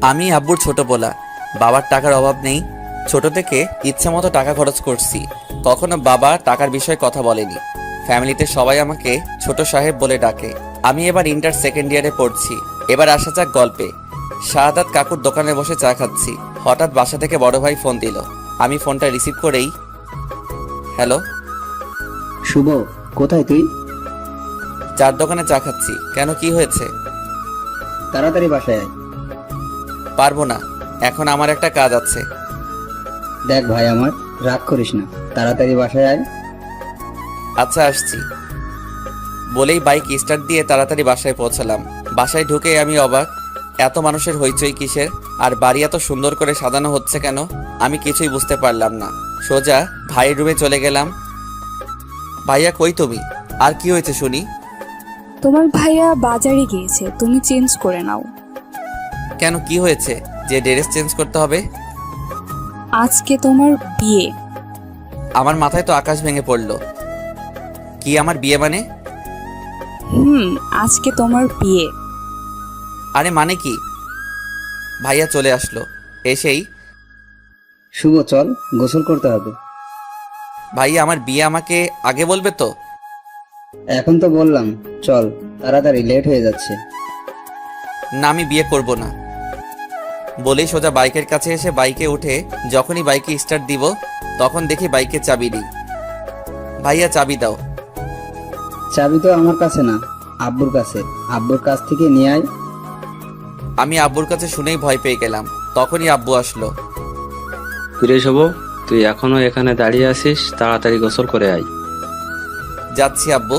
আমি আব্বুর ছোট পোলা, বাবার টাকার অভাব নেই। ছোট থেকে ইচ্ছে মতো টাকা খরচ করছি, কখনো বাবা টাকার বিষয়ে কথা বলেনি। ফ্যামিলিতে সবাই আমাকে ছোট সাহেব বলে ডাকে। আমি এবার ইন্টার সেকেন্ড ইয়ারে পড়ছি। এবার আসা যাক গল্পে। শাহাদাত কাকুর দোকানে বসে চা খাচ্ছি, হঠাৎ বাসা থেকে বড় ভাই ফোন দিল। আমি ফোনটা রিসিভ করেই, হ্যালো। শুভ, কোথায় তুই? চার দোকানে চা খাচ্ছি। কেন, কি হয়েছে? তাড়াতাড়ি বাসায় আয়। পারবো না, এখন আমার একটা কাজ আছে। দেখ ভাই আমার, রাগ করিস না, তাড়াতাড়ি বাসায় আয়। আচ্ছা, আসছি। বলেই বাইক স্টার্ট দিয়ে তাড়াতাড়ি বাসায় পৌঁছালাম। বাসায় ঢুকেই আমি অবাক, এত মানুষের হইচই কিসের, আর বাড়ি এত সুন্দর করে সাজানো হচ্ছে কেন? আমি কিছুই বুঝতে পারলাম না। সোজা ভাইয়ের রুমে চলে গেলাম। ভাইয়া কই তুমি? আর কি হয়েছে শুনি? তোমার ভাইয়া বাজারে গিয়েছে, তুমি চেঞ্জ করে নাও। কেন, কি হয়েছে যে ড্রেস চেঞ্জ করতে হবে? আজকে তোমার বিয়ে। আমার মাথায় তো আকাশ ভেঙে পড়লো। কি আমার বিয়ে মানে? আজকে তোমার বিয়ে। আরে মানে কি? ভাইয়া চলে আসলো। এসেই, শুভ চল, গোসল করতে হবে। ভাইয়া আমার বিয়ে আমাকে আগে বলবে তো? এখন তো বললাম, চল তাড়াতাড়ি, লেট হয়ে যাচ্ছে। না, আমি বিয়ে করব না। বলেই সোজা বাইকের কাছে এসে বাইকে উঠে যখনই বাইকে স্টার্ট দিব, তখন দেখি বাইকের চাবি নেই। ভাইয়া চাবি দাও। চাবি তো আমার কাছে না, আব্বুর কাছে। আব্বুর কাছ থেকে নিয়ে আয়। আমি আব্বুর কাছে শুনেই ভয় পেয়ে গেলাম। তখনই আব্বু আসলো। কিরে শুভ, তুই এখনো এখানে দাঁড়িয়ে আছিস? তাড়াতাড়ি গোসল করে আয়। যাচ্ছি আব্বু।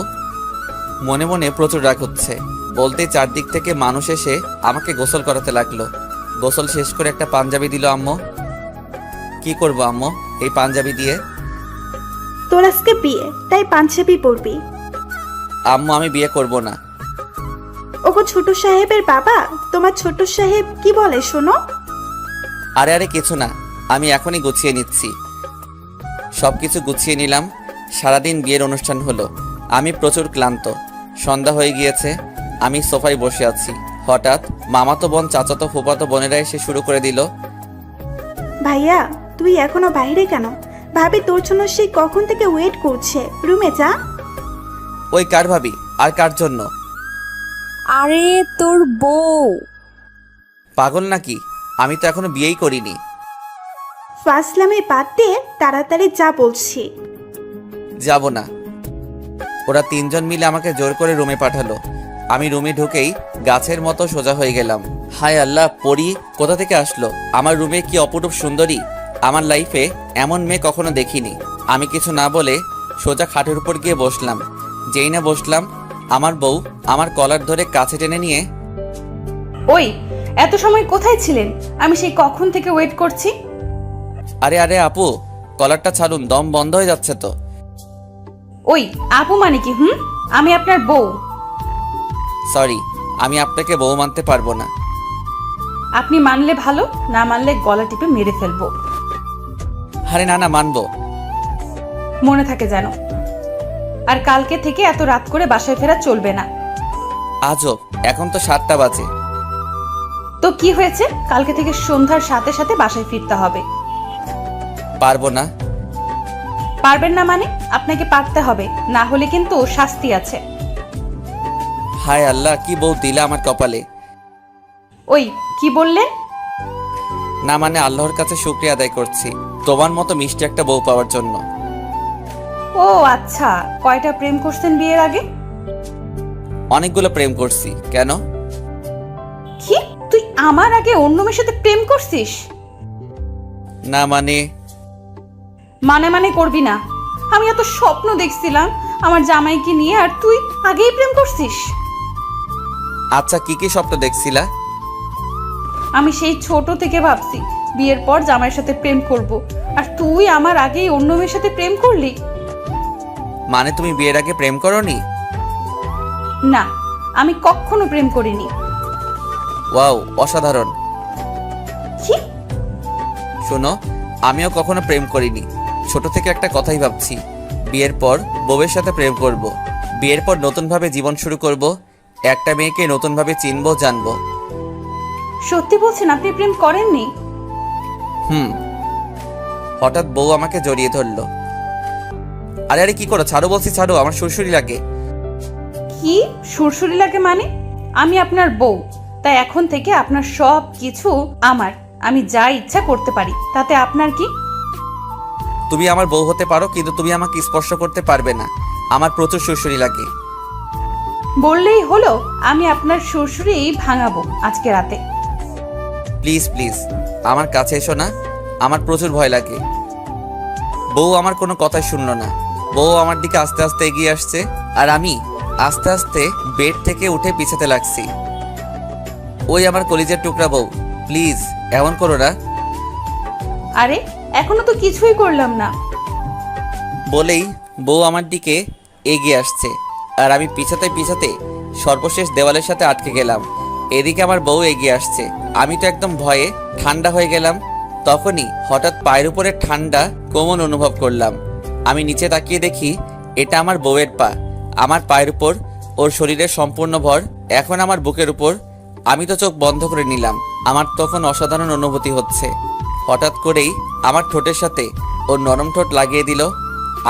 মনে মনে প্রচুর রাগ হচ্ছে। বলতে চারদিক থেকে মানুষ এসে আমাকে গোসল করাতে লাগলো। গোসল শেষ করে একটা পাঞ্জাবি দিল আম্মু। কি করব আম্মু এই পাঞ্জাবি দিয়ে? তোর আজকে বিয়ে, তাই পাঞ্জাবি পরবি। আম্মু আমি বিয়ে করব না। ওগো ছোট সাহেবের বাবা, তোমার ছোট সাহেব কি বলে শোনো। আরে আরে কিছু না, আমি এখনই গুছিয়ে নিচ্ছি। সবকিছু গুছিয়ে নিলাম। সারাদিন বিয়ের অনুষ্ঠান হলো। আমি প্রচুর ক্লান্ত। সন্ধ্যা হয়ে গিয়েছে। আমি সোফায় বসে আছি। হঠাৎ মামাতো বোন, চাচাতো, ফুফাতো বোনেরা এসে শুরু করে দিল। ভাইয়া তুই এখনো বাইরে কেন? ভাবি তোর জন্য সেই কখন থেকে ওয়েট করছে, রুমে যা। ওই কার ভাবি? আর কার জন্য? আরে তোর বউ। পাগল নাকি? আমি তো এখনো বিয়েই করিনি। ফাসলামে বাদ দিয়ে তাড়াতাড়ি যা বলছি। যাব না। ওরা তিনজন মিলে আমাকে জোর করে রুমে পাঠালো। আমি রুমে ঢুকেই গাছের মতো সোজা হয়ে গেলাম। হায় আল্লাহ, পরি কোথা থেকে আসলো? আমার রুমে কি অপরূপ সুন্দরী! আমার লাইফে এমন মেয়ে কখনো দেখিনি। আমি কিছু না বলে সোজা খাটের উপর গিয়ে বসলাম। যেই না বসলাম, আমার বউ আমার কলার ধরে কাছে টেনে নিয়ে, ওই এত সময় কোথায় ছিলেন? আমি সেই কখন থেকে ওয়েট করছি। আরে আরে আপু, কলারটা ছাড়ুন, দম বন্ধ হয়ে যাচ্ছে তো। ওই আপু মানে কি? আমি আপনার বউ। সরি, আমি আপনাকে বউ মানতে পারবো না। আপনি মানলে ভালো, না মানলে গলা টিপে মেরে ফেলবো। আরে না না, মানবো। মনে থাকে যেন। আর কালকে থেকে এত রাত করে বাসায় ফেরা চলবে না। আজব, এখন তো 7টা বাজে। তো কি হয়েছে? কালকে থেকে সন্ধ্যার সাথে সাথে বাসায় ফিরতে হবে। পারবো না। পারবেন না মানে? আপনাকে পারতে হবে, না হলে কিন্তু শাস্তি আছে। হায় আল্লাহ, কি বউ দিলা আমার কপালে। ওই কি বললেন? না মানে আল্লাহর কাছে শুকরিয়া আদায় করছি তোমার মতো মিষ্টি একটা বউ পাওয়ার জন্য। ও আচ্ছা, কয়টা প্রেম করছেন বিয়ের আগে? অনেকগুলো প্রেম করছি। কেন? কি তুই আমার আগে অন্য মেয়ের সাথে প্রেম করছিস? না মানে মানে মানে করবি না। আমি এত স্বপ্ন দেখছিলাম আমার জামাইকে নিয়ে, আর তুই আগেই প্রেম করছিস। আচ্ছা, কি কি স্বপ্ন দেখছিলা? আমি সেই ছোট থেকে ভাবছি বিয়ের পর জামাইয়ের সাথে প্রেম করব, আর তুই আমার আগেই অন্য মেয়ের সাথে প্রেম করলি। মানে তুমি বিয়ের আগে প্রেম করোনি? না, আমি কখনো প্রেম করিনি। ওয়াও, অসাধারণ। কি? শোনো, আমিও কখনো প্রেম করিনি। ছোট থেকে একটা কথাই ভাবছি, বিয়ের পর বউয়ের সাথে প্রেম করব। বিয়ের পর নতুনভাবে জীবন শুরু করব। একটা মেয়েকে নতুনভাবে চিনবো, জানবো। সত্যি বলছেন আপনি প্রেম করেননি? হুম। হঠাৎ বউ আমাকে জড়িয়ে ধরলো। আরে আরে কি করো, ছাড়ো বলছি, ছাড়ো, আমার সুরসুরি লাগে। কি সুরসুরি লাগে মানে? আমি আপনার বউ, তাই এখন থেকে আপনার সব কিছু আমার। আমি যা ইচ্ছা করতে পারি, তাতে আপনার কি? তুমি আমার বউ হতে পারো, কিন্তু তুমি আমাকে স্পর্শ করতে পারবে না। আমার প্রচুর সুরসুরি লাগে। বললেই হলো, আমি আপনার সুরসুরি ভাঙাবো আজকে রাতে। প্লিজ প্লিজ আমার কাছে এসো না, আমার প্রচুর ভয় লাগে। বউ আমার কোনো কথাই শুনলো না। বউ আমার দিকে আস্তে আস্তে এগিয়ে আসছে, আর আমি আস্তে আস্তে বেড থেকে উঠে পিছাতে লাগছি। ওই আমার কলিজার টুকরা বউ, প্লিজ এমন করো না। আরে এখনো তো কিছুই করলাম না। বলেই বউ আমার দিকে এগিয়ে আসছে, আর আমি পিছাতে পিছাতে সর্বশেষ দেওয়ালের সাথে আটকে গেলাম। এদিকে আমার বউ এগিয়ে আসছে, আমি তো একদম ভয়ে ঠান্ডা হয়ে গেলাম। তখনই হঠাৎ পায়ের উপরে ঠান্ডা কোমল অনুভব করলাম। আমি নিচে তাকিয়ে দেখি এটা আমার বউয়ের পা। আমার পায়ের উপর ওর শরীরের সম্পূর্ণ ভর, এখন আমার বুকের উপর। আমি তো চোখ বন্ধ করে নিলাম। আমার তখন অসাধারণ অনুভূতি হচ্ছে। হঠাৎ করেই আমার ঠোঁটের সাথে ওর নরম ঠোঁট লাগিয়ে দিল।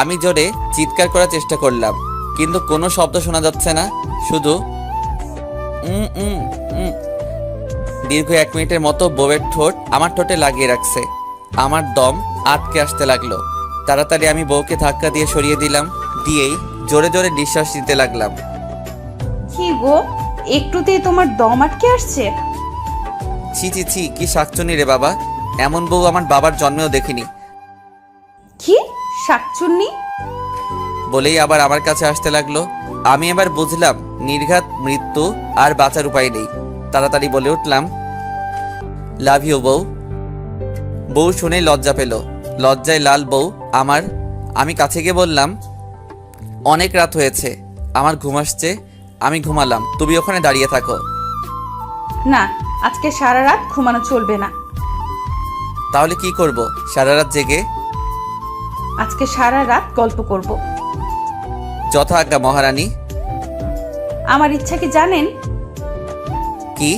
আমি জোরে চিৎকার করার চেষ্টা করলাম, কিন্তু কোনো শব্দ শোনা যাচ্ছে না, শুধু দীর্ঘ 1 মিনিটের মতো বউয়ের ঠোঁট আমার ঠোঁটে লাগিয়ে রাখছে। আমার দম আটকে আসতে লাগলো। তাড়াতাড়ি আমি বউকে ধাক্কা দিয়ে সরিয়ে দিলাম, দিয়েই জোরে জোরে নিঃশ্বাস নিতে লাগলাম। কি গো, একটুতেই তোমার দম আটকে আসছে? ছি ছি ছি, কি শাকচুনি রে বাবা, এমন বউ আমার বাবার জন্মেও দেখিনি। কি শাকচুন্নি? বলেই আবার আমার কাছে আসতে লাগলো। আমি এবার বুঝলাম নির্ঘাত মৃত্যু, আর বাঁচার উপায় নেই। তাড়াতাড়ি বলে উঠলাম, লাভ ইউ বউ। বউ শুনেই লজ্জা পেল, লজ্জায় লাল বউ আমার। আমি কাছে গিয়ে বললাম, অনেক রাত হয়েছে, আমার ঘুম আসছে, আমি ঘুমালাম, তুমি ওখানে দাঁড়িয়ে থাকো। না, আজকে সারা রাত ঘুমানো চলবে না। তাহলে কি করব সারা রাত জেগে? আজকে সারা রাত গল্প করব। যথা আজ্ঞা মহারানী। আমার ইচ্ছা কি জানেন? কি?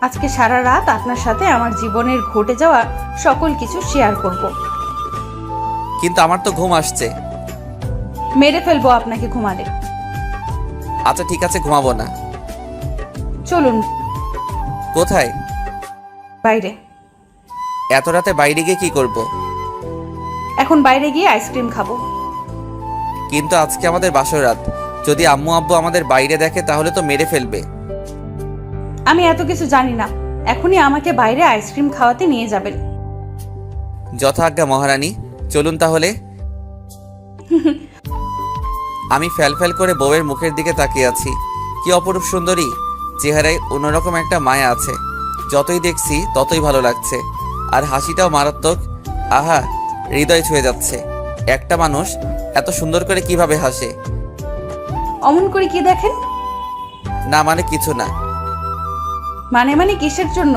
আজকে সারা রাত আপনার সাথে আমার জীবনের ঘটে যাওয়া সকল কিছু শেয়ার করব। কিন্তু আমার তো ঘুম আসছে। মেরে ফেলবো আপনাকে ঘুমালে। আচ্ছা ঠিক আছে, ঘুমাবো না। চলুন কোথায়? বাইরে। এত রাতে বাইরে গিয়ে কি করব? এখন বাইরে গিয়ে আইসক্রিম খাবো। কিন্তু আজকে আমাদের বাসর রাত, যদি আম্মু আব্বু আমাদের বাইরে দেখে তাহলে তো মেরে ফেলবে। আমি এত কিছু জানি না, এখনই আমাকে বাইরে আইসক্রিম খাওয়াতে নিয়ে যাবেন। যথা আজ্ঞা মহারানী, চলুন তাহলে। আমি ফ্যাল করে বউয়ের মুখের দিকে তাকিয়ে আছি। কি অপরূপ সুন্দরী, চেহারায় অন্যরকম একটা মায়া আছে। যতই দেখছি ততই ভালো লাগছে, আর হাসিটাও মারাত্মক। আহা, হৃদয় ছুঁয়ে যাচ্ছে। একটা মানুষ এত সুন্দর করে কিভাবে হাসে? অমন করে কি দেখেন? না মানে কিছু না। মানে কিসের জন্য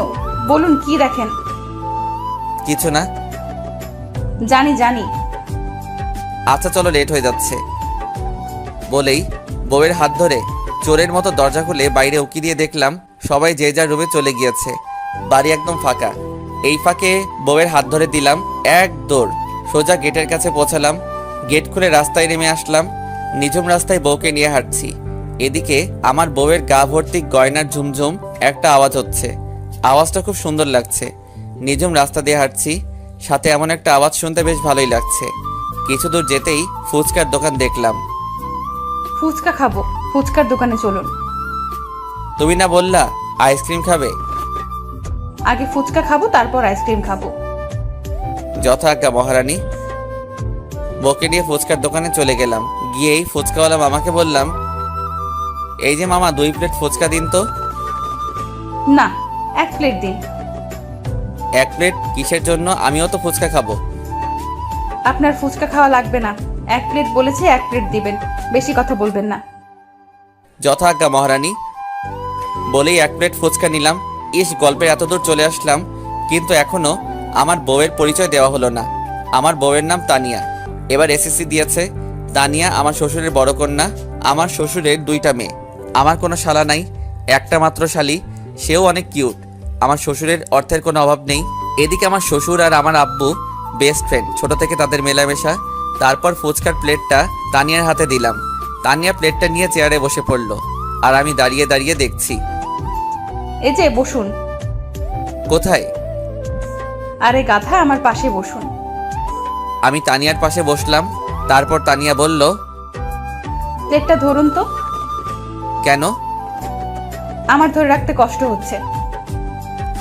বলুন, কি দেখেন? কিছু না। জানি জানি। আচ্ছা চলো, লেট হয়ে যাচ্ছে। বলেই বউয়ের হাত ধরে চোরের মতো দরজা খুলে বাইরে উকি দিয়ে দেখলাম সবাই যে যার রুমে চলে গিয়েছে। বাড়ি একদম ফাঁকা। এই ফাঁকে বউয়ের হাত ধরে দিলাম, এক দৌড় সোজা গেটের কাছে পৌঁছালাম। গেট খুলে রাস্তায় নেমে আসলাম। নিঝুম রাস্তায় বউকে নিয়ে হাঁটছি। এদিকে আমার বউয়ের গা ভর্তি গয়নার ঝুমঝুম একটা আওয়াজ হচ্ছে। আওয়াজটা খুব সুন্দর লাগছে। নিঝুম রাস্তা দিয়ে হাঁটছি, সাথে এমন একটা আওয়াজ শুনতে বেশ ভালোই লাগছে। কিছু দূর যেতেই ফুচকার দোকান দেখলাম। ফুচকা খাবো, ফুচকার দোকানে চলুন। তুমি না বললা আইসক্রিম খাবে? আগে ফুচকা খাবো, তারপর আইসক্রিম খাবো। যথা আজ্ঞা মহারানী। বউকে নিয়ে ফুচকার দোকানে চলে গেলাম। গিয়েই ফুচকাওয়ালা মামাকে বললাম, এই যে মামা 2 প্লেট ফুচকা দিন তো। না, 1 প্লেট দিন। 1 প্লেট কিসের জন্য? আমিও তো ফুচকা খাবো। আপনার ফুচকা খাওয়া লাগবে না, 1 প্লেট বলেছি, 1 প্লেট দিবেন, বেশি কথা বলবেন না। যথা আজ্ঞা মহারানী। বলেই 1 প্লেট ফুচকা নিলাম। ইস, গল্পের এত দূর চলে আসলাম, কিন্তু এখনো আমার বউয়ের পরিচয় দেওয়া হলো না। আমার বউয়ের নাম তানিয়া, এবার এসএসসি দিয়েছে। তানিয়া আমার শ্বশুরের বড় কন্যা। আমার শ্বশুরের 2টা মেয়ে। আমার কোনো শালা নাই, একটা মাত্র শালি। সেও অনেক কিউট। আমার শ্বশুরের অর্থের কোনো অভাব নেই। এদিকে আমার শ্বশুর আর আমার আব্বু বেস্ট ফ্রেন্ড, ছোট থেকে তাদের মেলামেশা। তারপর ফুচকার প্লেটটা তানিয়ার হাতে দিলাম। তানিয়া প্লেটটা নিয়ে চেয়ারে বসে পড়লো, আর আমি দাঁড়িয়ে দাঁড়িয়ে দেখছি। এই যে বসুন। কোথায়? আরে গাধা, আমার পাশে বসুন। আমি তানিয়ার পাশে বসলাম। তারপর তানিয়া বলল, প্লেটটা ধরুন তো। কেন? আমার ধরে রাখতে কষ্ট হচ্ছে।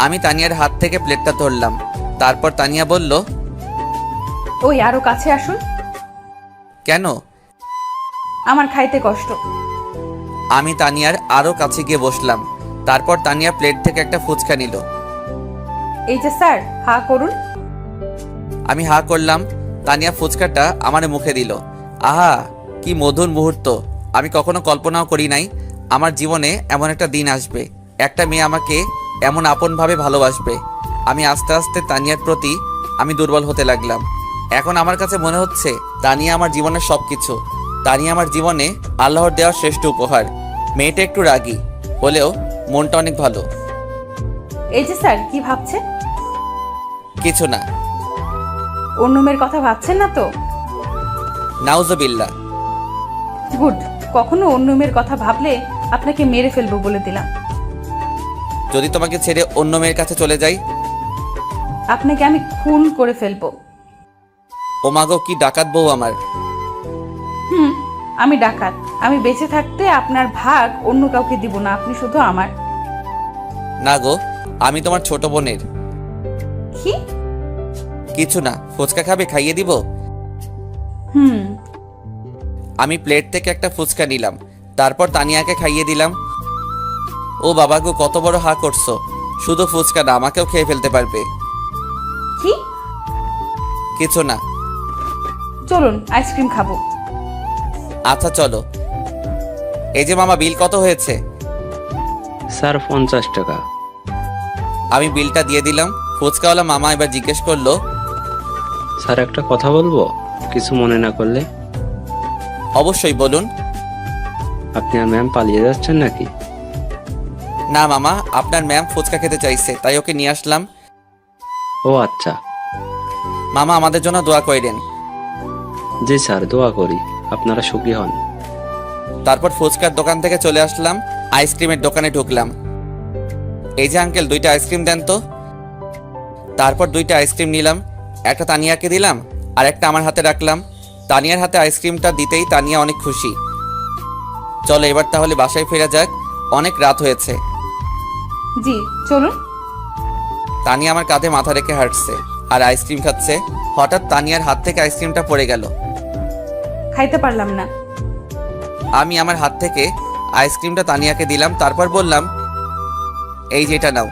আমি তানিয়ার হাত থেকে প্লেটটা ধরলাম। তারপর তানিয়া বলল, ওই আরো কাছে আসুন। কেন? আমার খাইতে কষ্ট। আমি তানিয়ার আরো কাছে গিয়ে বসলাম। তারপর তানিয়া প্লেট থেকে একটা ফুচকা নিল। এই যে স্যার, হা করুন। আমি হা করলাম। তানিয়া ফুচকাটা আমার মুখে দিল। আহা, কি মধুর মুহূর্ত! আমি কখনো কল্পনাও করি নাই আমার জীবনে এমন একটা দিন আসবে, একটা মেয়ে আমাকে এমন আপনভাবে ভালোবাসবে। আমি আস্তে আস্তে তানিয়ার প্রতি আমি দুর্বল হতে লাগলাম। এখন আমার কাছে মনে হচ্ছে তানিয়া আমার জীবনের সব কিছু। তানিয়া আমার জীবনে আল্লাহর দেওয়া শ্রেষ্ঠ উপহার। মেয়েটা একটু রাগী হলেও মনটা অনেক ভালো। এই যে স্যার, কি ভাবছে? কিছু না। অন্য মেয়ের কথা ভাবছেন না তো? নাউজুবিল্লাহ। গুড। কখনো অন্য মেয়ের কথা ভাবলে আপনাকে মেরে ফেলবো বলে দিলাম। যদি তোমাকে ছেড়ে অন্য মেয়ের কাছে চলে যাই? আপনাকে আমি খুন করে ফেলবো। ও মাগো, কি ডাকাত বউ আমার! আমি ডাকাত। আমি বেঁচে থাকতে আপনার ভাগ অন্য কাউকে দিব না, আপনি শুধু আমার। না গো, আমি তোমার ছোট বোনের। কি? কিছু না। ফুচকা খাবে? খাইয়ে দিব। আমি প্লেট থেকে একটা ফুচকা নিলাম। তারপর তানিয়াকে খাইয়ে দিলাম। ও বাবা গো, কত বড় হা করছো! শুধু ফুচকা না, আমাকেও খেয়ে ফেলতে পারবে। কি? কিছু না। চলুন আইসক্রিম খাবো। আচ্ছা চলো। এই যে মামা, বিল কত হয়েছে? স্যার 50 টাকা। আমি বিলটা দিয়ে দিলাম। ফুচকাওয়ালা মামা এবার জিজ্ঞেস করলো, স্যার একটা কথা বলবো, কিছু মনে না করলে? অবশ্যই বলুন। আপনি আর ম্যাম পালিয়ে যাচ্ছেন নাকি? না মামা, আপনার ম্যাম ফুচকা খেতে চাইছে, তাই ওকে নিয়ে আসলাম। ও আচ্ছা। মামা, আমাদের জন্য দোয়া করেন। জি স্যার, দোয়া করি আপনারা সুখী হন। তারপর ফুচকার দোকান থেকে চলে আসলাম, আইসক্রিমের দোকানে ঢুকলাম। এই যে আঙ্কেল, 2টা আইসক্রিম দেন তো। তারপর 2টা আইসক্রিম নিলাম। একটা তানিয়াকে দিলাম আর একটা আমার হাতে রাখলাম। তানিয়ার হাতে আইসক্রিমটা দিতেই তানিয়া অনেক খুশি। চলো এবার তাহলে বাসায় ফেরা যাক, অনেক রাত হয়েছে। জি চলুন। তানিয়া আমার কাঁধে মাথা রেখে হাঁটছে আর আইসক্রিম খাচ্ছে। হঠাৎ তানিয়ার হাত থেকে আইসক্রিমটা পড়ে গেল। খাইতে পারলাম না। আমি আমার হাত থেকে আইসক্রিমটা তানিয়াকে দিলাম। তারপর বললাম, এই যে এটা নাও।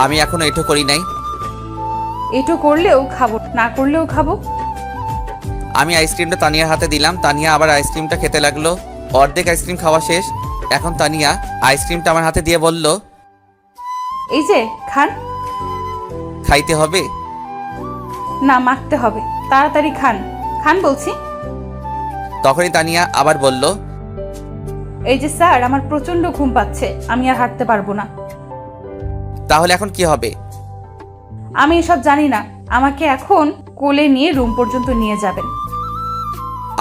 আমি এখনো এটো করি নাই। এটু করলেও খাবো, না করলেও খাবো। আমি আইসক্রিমটা তানিয়ার হাতে দিলাম। তানিয়া আবার আইসক্রিমটা খেতে লাগলো। অর্ধেক আইসক্রিম খাওয়া শেষ। এখন তানিয়া আইসক্রিমটা আমার হাতে দিয়ে বলল, এই যে খান। খাইতে হবে? না, মাখতে হবে। তাড়াতাড়ি খান, খান বলছি। তখনই তানিয়া আবার বলল, এই যে স্যার, আমার প্রচন্ড ঘুম পাচ্ছে, আমি আর হাঁটতে পারবো না। তাহলে এখন কি হবে? আমি এসব জানি না। আমাকে এখন কোলে নিয়ে রুম পর্যন্ত নিয়ে যাবেন।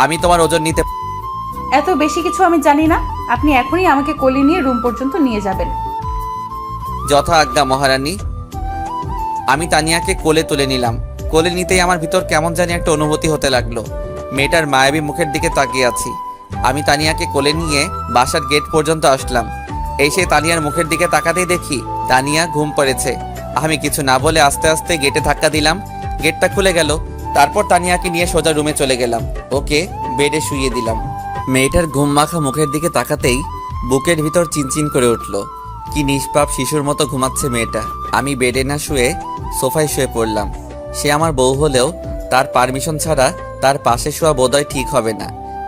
আমি তোমার ওজন নিতে। এত বেশি কিছু আমি জানি না। আপনি এখনই আমাকে কোলে নিয়ে রুম পর্যন্ত নিয়ে যাবেন। যথা আজ্ঞা মহারানী। আমি তানিয়াকে কোলে তুলে নিলাম। কোলে নিতেই আমার ভিতর কেমন জানি একটা অনুভূতি হতে লাগলো। মেয়েটার মায়াবী মুখের দিকে তাকিয়ে আছি। আমি তানিয়াকে কোলে নিয়ে বাসার গেট পর্যন্ত আসলাম। এসে তানিয়ার মুখের দিকে তাকাতেই দেখি তানিয়া ঘুম পড়েছে। আমি কিছু না বলে আস্তে আস্তে গেটে ধাক্কা দিলাম। গেটটা খুলে গেল। তারপর তানিয়াকে নিয়ে সোজা রুমে চলে গেলাম। ওকে বেডে শুইয়ে দিলাম। মেয়েটার ঘুম মাখা মুখের দিকে তাকাতেই বুকের ভিতর চিনচিন করে উঠল। কি নিষ্পাপ শিশুর মতো ঘুমাচ্ছে মেয়েটা। আমি বেডে না শুয়ে সোফায় শুয়ে পড়লাম। সে আমার বউ হলেও তার পারমিশন ছাড়া তার পাশে শোয়া বোধহয় ঠিক হবে না,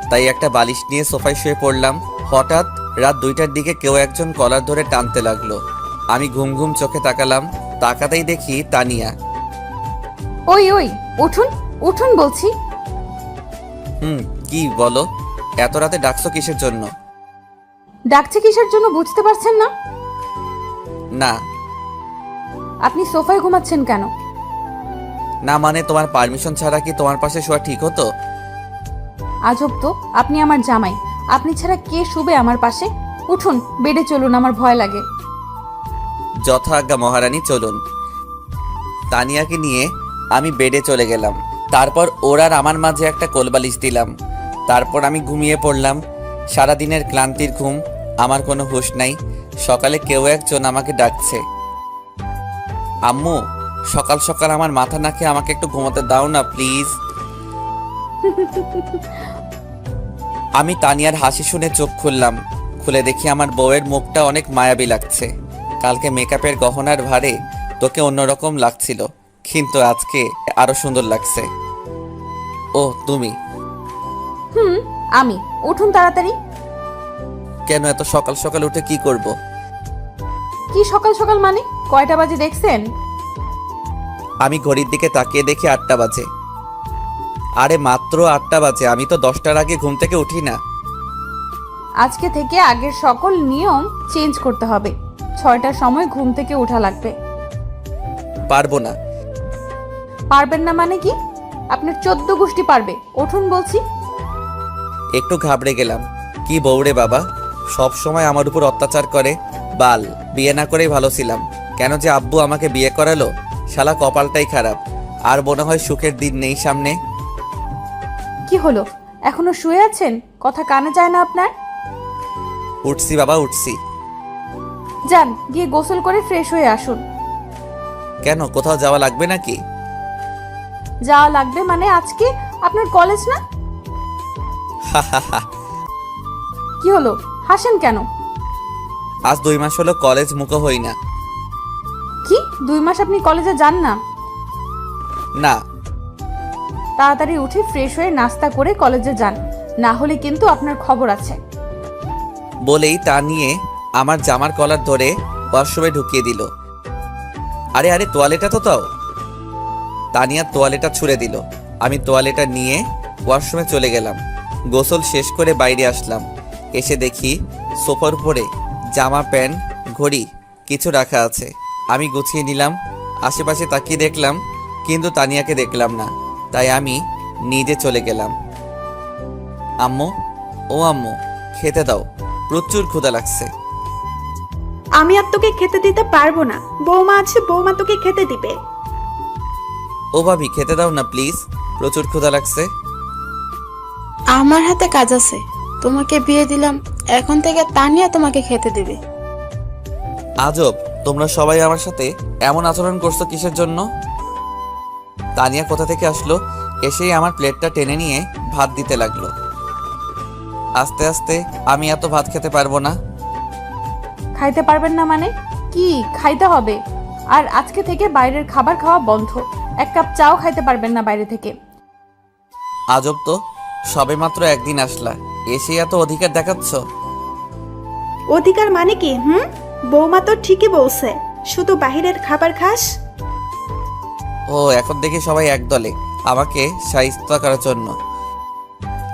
তাই একটা বালিশ নিয়ে সোফায় শুয়ে পড়লাম। হঠাৎ রাত 2টার দিকে কেউ একজন কলার ধরে টানতে লাগলো। আমি ঘুম ঘুম চোখে তাকালাম। তাকাতেই দেখি তানিয়া। ওই ওই, উঠুন উঠুন বলছি। কি বলো? এত রাতে ডাকছো কিসের জন্য? ডাকছে কিসের জন্য বুঝতে পারছেন না? না। আপনি সোফায় ঘুমাচ্ছেন কেন? না মানে তোমার পারমিশন ছাড়া কি তোমার পাশে শোয়া ঠিক হতো? আজব তো, আপনি আমার জামাই, আপনি ছাড়া কে শুবে আমার পাশে? উঠুন, বেডে চলুন, আমার ভয় লাগে। যথা আজ্ঞা মহারানী, চলুন। তানিয়াকে নিয়ে আমি বেডে চলে গেলাম। তারপর ওর আর আমার মাঝে একটা কোলবালিশ দিলাম। তারপর আমি ঘুমিয়ে পড়লাম। সারাদিনের ক্লান্তির ঘুম, আমার কোনো হুঁশ নাই। সকালে কেউ একজন আমাকে ডাকছে, আম্মু সকাল সকাল আমার মাথা না খেয়ে আমাকে একটু ঘুমাতে দাও না প্লিজ। আমি তানিয়ার হাসি শুনে চোখ খুললাম। খুলে দেখি আমার বউয়ের মুখটা অনেক মায়াবী লাগছে। কালকে মেকআপের গহনার ভারে তোকে অন্যরকম লাগছিল, কিন্তু আজকে আরো সুন্দর লাগছে। ও তুমি? আমি। উঠুন তাড়াতাড়ি। কেন এত সকাল সকাল উঠে কি করব? কি সকাল সকাল মানে? কয়টা বাজে দেখছেন? আমি ঘড়ির দিকে তাকিয়ে দেখি 8টা বাজে। আরে মাত্র 8টা বাজে, আমি তো 10টার আগে ঘুম থেকে উঠি না। আজকে থেকে আগের সকল নিয়ম চেঞ্জ করতে হবে। 6টার সময় ঘুম থেকে ওঠা লাগবে। পারবো না। পারবেন না মানে কি? আপনার 14 গোষ্ঠী পারবে। উঠুন বলছি। একটু ঘাবড়ে গেলাম। কি বউরে বাবা, সব সময় আমার উপর অত্যাচার করে। বাল, বিয়ে না করেই ভালো ছিলাম। কেন যে আব্বু আমাকে বিয়ে করালো, শালা কপালটাই খারাপ। আর মনে হয় সুখের দিন নেই সামনে। কি হলো, এখনো শুয়ে আছেন? কথা কানে যায় না আপনার? উঠছি বাবা, উঠছি। যান, গিয়ে গোসল করে ফ্রেশ হয়ে আসুন। কেন, কোথাও যাওয়া লাগবে নাকি? যাওয়া লাগবে মানে আজকে আপনার কলেজ না? কি হলো, হাসেন কেন? আজ 2 মাস হলো কলেজ মুখো হই না। কি 2 মাস আপনি কলেজে যান না? না। তাড়াতাড়ি উঠে ফ্রেশ হয়ে নাস্তা করে কলেজে যান, না হলে কিন্তু আপনার খবর আছে। বলেই তা নিয়ে আমার জামার কলার ধরে ওয়াশরুমে ঢুকিয়ে দিল। আরে আরে, তোয়ালেটা তো তাও। তানিয়া তোয়ালেটা ছুঁড়ে দিল। আমি তোয়ালেটা নিয়ে ওয়াশরুমে চলে গেলাম। গোসল শেষ করে বাইরে আসলাম। এসে দেখি সোফার উপরে জামা, প্যান্ট, ঘড়ি কিছু রাখা আছে। আমি গুছিয়ে নিলাম। আশেপাশে তাকিয়ে দেখলাম, কিন্তু তানিয়াকে দেখলাম না। তাই আমি নিজে চলে গেলাম। আম্মু, ও আম্মু, খেতে দাও, প্রচুর ক্ষুধা লাগছে। আমি আর তোকে খেতে দিতে পারবো না। বৌমা আছে, বৌমা তোকে খেতে দিবে। ও ভাবি, খেতে দাও না প্লিজ, প্রচুর ক্ষুধা লাগছে। আমার হাতে কাজ আছে, তোমাকে বিয়ে দিলাম, এখন থেকে তানিয়া তোমাকে খেতে দেবে। আজব, তোমরা সবাই আমার সাথে এমন আচরণ করছো কিসের জন্য? তানিয়া কোথা থেকে আসলো? এসেই আমার প্লেটটা টেনে নিয়ে ভাত দিতে লাগলো। আস্তে আস্তে আমি এত ভাত খেতে পারবো না। খাইতে পারবেন না মানে কি? খাইতে হবে। আর আজকে থেকে বাইরের খাবার খাওয়া বন্ধ। 1 কাপ চাও খাইতে পারবেন না বাইরে থেকে। আজব তো, সবে মাত্র একদিন আসলা, এসেই এত অধিকার দেখাচ্ছ। অধিকার মানে কি? বৌমা তো ঠিকই বলছে, শুধু বাহিরের খাবার খাস। ও, এখন দেখি সবাই একদলে আমাকে শায়েস্তা করার জন্য।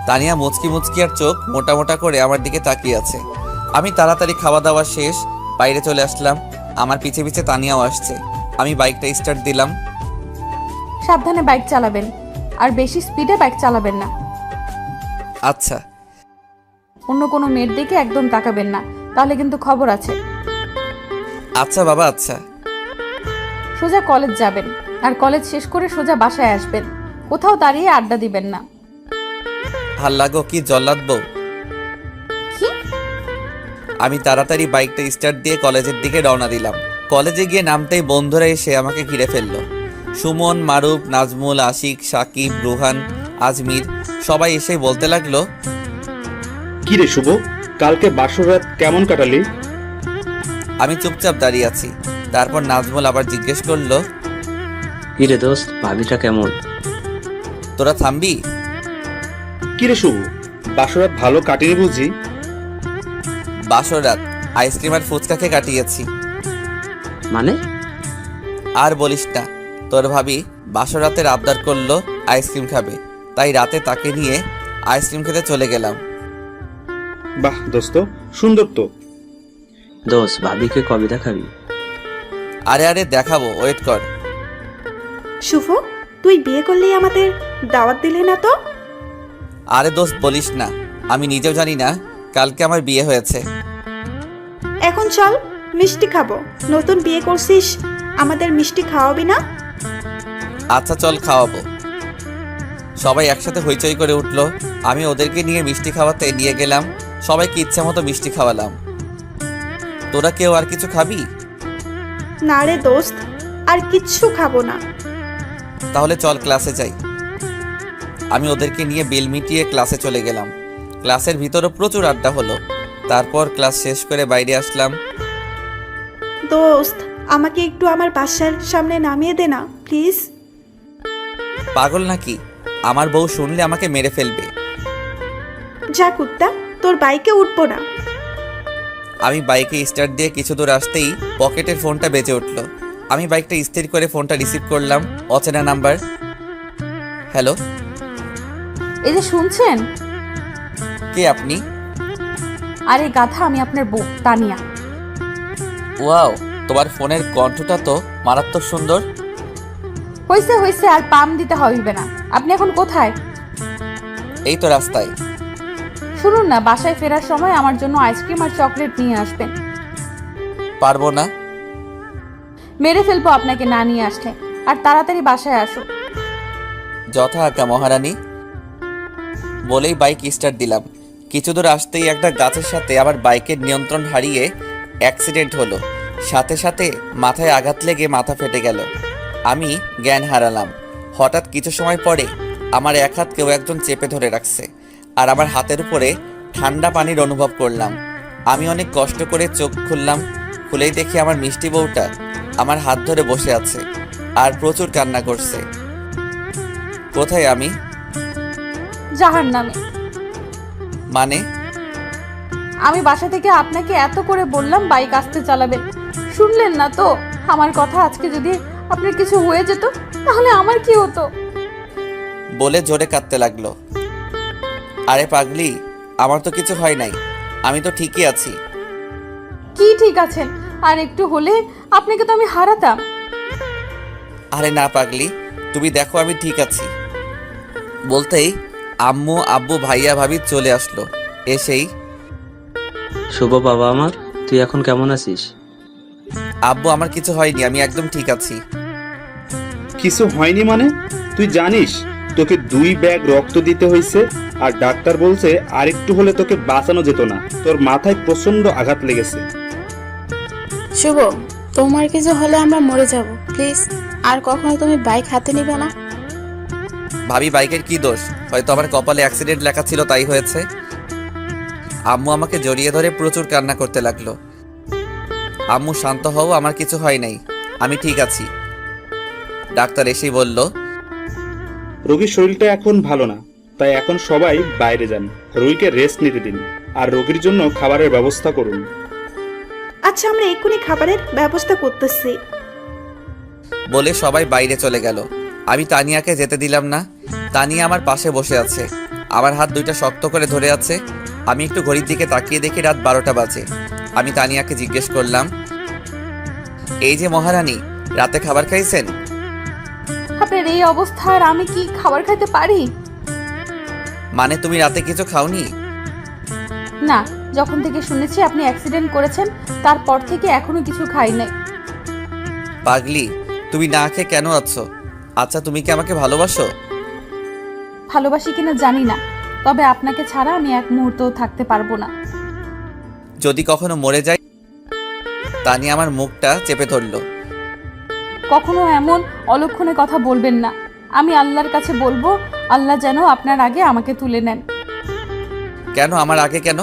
তানিয়া মুচকি মুচকি আর চোখ মোটা মোটা করে আমার দিকে তাকিয়ে আছে। আমি তাড়াতাড়ি খাওয়া দাওয়া শেষ বাইরে চলে আসলাম। আমার পিছে পিছে তানিয়াও আসছে। আমি বাইকটা স্টার্ট দিলাম। সাবধানে বাইক চালাবেন, আর বেশি স্পিডে বাইক চালাবেন না। আচ্ছা। অন্য কোনো মেয়ের দিকে একদম তাকাবেন না, তাহলে কিন্তু খবর আছে। আচ্ছা বাবা, আচ্ছা। সোজা কলেজ যাবেন, আর কলেজ শেষ করে সোজা বাসায় আসবেন। কোথাও দাঁড়িয়ে আড্ডা দিবেন না। ভাল লাগো কি জল্লাদ বউ। কি? আমি তাড়াতাড়ি বাইকটা স্টার্ট দিয়ে কলেজের দিকে রওনা দিলাম। কলেজে গিয়ে নামতেই বন্ধুরা এসে আমাকে ঘিরে ফেললো। সুমন, মারুফ, নাজমুল, আশিক, সাকিব, রুহান, আজমির সবাই এসে বলতে লাগলো, কি রে শুভ, কালকে বাসর রাত কেমন কাটালি? আমি চুপচাপ দাঁড়িয়ে আছি। তারপর নাজমুল আবার জিজ্ঞেস করলো, কি রে দোস্ত, ভাবিটা কেমন? তোরা থামবি? কি রে শুভ, বাসর রাত ভালো কাটিনি বুঝি? বাসর রাত আইসক্রিম আর ফুচকাকে কাটিয়েছি। মানে? আর বলিস না, তোর ভাবি বাসর রাতের আবদার করলো আইসক্রিম খাবে, তাই রাতে তাকে নিয়ে আইসক্রিম খেতে চলে গেলাম। বাহ দোস্ত, সুন্দর তো। দোস্ত, ভাবিকে কবে দেখাবি? আরে আরে দেখাবো, ওয়েট কর। শুভ, তুই বিয়ে করলেই আমাদের দাওয়াত দিলে না তো? আরে দোস্ত বলিস না, আমি নিজেও জানি না কালকে আমার বিয়ে হয়েছে। এখন চল মিষ্টি খাবো। নতুন বিয়ে করছিস, আমাদের মিষ্টি খাওয়াবি না? আচ্ছা চল খাওয়াবো। সবাই একসাথে হইচই করে উঠলো। আমি ওদেরকে নিয়ে মিষ্টি খাওয়াতে নিয়ে গেলাম। সবাইকে ইচ্ছা মতো মিষ্টি খাওয়ালাম। তোরা কেউ আর কিছু খাবি? না রে দোস্ত, আর কিচ্ছু খাবো না। তাহলে চল ক্লাসে যাই। আমি ওদেরকে নিয়ে বিল মিটিয়ে ক্লাসে চলে গেলাম। ক্লাসের ভিতরও প্রচুর আড্ডা হলো। তারপর ক্লাস শেষ করে বাইরে আসলাম। দোস্ত, আমাকে একটু আমার বাসার সামনে নামিয়ে দে না প্লিজ। পাগল নাকি? আমার বউ শুনলে আমাকে মেরে ফেলবে। যা কুত্তা, তোর বাইকে উঠবো না। আমি বাইকে স্টার্ট দিয়ে কিছু দূর আসতেই পকেটের ফোনটা বেজে উঠল। আমি বাইকটা স্থির করে ফোনটা রিসিভ করলাম। অচেনা নাম্বার। হ্যালো, এই যে শুনছেন? কে আপনি? আরে গাধা, আমি আপনার বউ তানিয়া। ওয়াও, তোমার ফোনের কণ্ঠটা তো মারাত্মক সুন্দর। হয়েছে হয়েছে, আর পাম দিতে হইবে না। আপনি এখন কোথায়? এই তো রাস্তায়। শুনুন না, বাসায় ফেরার সময় আমার জন্য আইসক্রিম আর চকলেট নিয়ে আসবেন। পারবো না। মেরে ফেলবো আপনাকে না নিয়ে আসলে। আর তাড়াতাড়ি বাসায় আসো। যথা আজ্ঞা মহারানী। বলেই বাইক স্টার্ট দিলাম। কিছু দূর আসতেই একটা গাছের সাথে আমার বাইকের নিয়ন্ত্রণ হারিয়ে অ্যাক্সিডেন্ট হলো। সাথে সাথে মাথায় আঘাত লেগে মাথা ফেটে গেল। আমি জ্ঞান হারালাম। হঠাৎ কিছু সময় পরে আমার এক হাত কেউ একজন চেপে ধরে রাখছে, আর আমার হাতের উপরে ঠান্ডা পানির অনুভব করলাম। আমি অনেক কষ্ট করে চোখ খুললাম। খুলেই দেখি আমার মিষ্টি বউটা আমার হাত ধরে বসে আছে আর প্রচুর কান্না করছে। কোথায় আমি? জাহান্নামে। মানে? আমি বাসা থেকে আপনাকে এত করে বললাম বাইক আস্তে চালাবেন, শুনলেন না তো আমার কথা। আজকে যদি আপনার কিছু হয়ে যেত তাহলে আমার কি হতো? বলে জোরে কাঁদতে লাগলো। আরে পাগলি, আমার তো কিছু হয় নাই, আমি তো ঠিকই আছি। কি ঠিক আছেন? আর একটু হলে আপনাকে তো আমি হারাতাম। আরে না পাগলি, তুমি দেখো আমি ঠিক আছি। বলতেই আম্মু আব্বু ভাইয়া ভাবি চলে আসলো। এসেই শুভ বাবা আমার, তুই এখন কেমন আছিস? আব্বু আমার কিছু হয়নি, আমি একদম ঠিক আছি। কিছু হয়নি মানে? তুই জানিস তোকে 2 ব্যাগ রক্ত দিতে হয়েছে, আর ডাক্তার বলছে আর একটু হলে তোকে বাঁচানো যেত না। তোর মাথায় প্রচন্ড আঘাত লেগেছে। শুভ, তোমার কিছু হলে আমরা মরে যাব। প্লিজ, আর কখনো তুমি বাইক হাতে নিবে না। ভাবি বাইকের কি দোষ? হয়তো আমার কপালে অ্যাক্সিডেন্ট লেখা ছিল, তাই হয়েছে। আম্মু আমাকে জড়িয়ে ধরে প্রচুর কান্না করতে লাগলো। আম্মু শান্ত হও, আমার কিছু হয় নাই, আমি ঠিক আছি। ডাক্তার এসেই বলল, রোগীর শরীরটা এখন ভালো না, তাই এখন সবাই বাইরে যান, রোগীকে রেস্ট নিতে দিন, আর রোগীর জন্য খাবারের ব্যবস্থা করুন। আচ্ছা, আমরা এক্ষুনি খাবারের ব্যবস্থা করতেছি। বলে সবাই বাইরে চলে গেল। আমি তানিয়াকে যেতে দিলাম না। তানিয়া আমার পাশে বসে আছে, আমার হাত দুইটা শক্ত করে ধরে আছে। আমি একটু ঘড়ির দিকে তাকিয়ে দেখি রাত 12টা বাজে। আমি তানিয়াকে জিজ্ঞেস করলাম, এই যে মহারানী, রাতে খাবার খাইছেন? আপনার এই অবস্থা আর আমি কি খাবার খেতে পারি? মানে তুমি রাতে কিছু খাওনি? না, যখন থেকে শুনেছি আপনি অ্যাক্সিডেন্ট করেছেন তারপর থেকে এখনো কিছু খাই নাই। পাগলি, তুমি না খেয়ে কেন আছো? আচ্ছা, তুমি কি আমাকে ভালোবাসো? ভালোবাসি কিনা জানি না, তবে আপনাকে ছাড়া আমি এক মুহূর্তও থাকতে পারবো না। যদি কখনো মরে যাই? তানিয়া আমার মুখটা চেপে ধরলো। কখনো এমন অলক্ষণে কথা বলবেন না। আমি আল্লাহর কাছে বলবো, আল্লাহ যেন আপনার আগে আমাকে তুলে নেন। কেন আমার আগে কেন?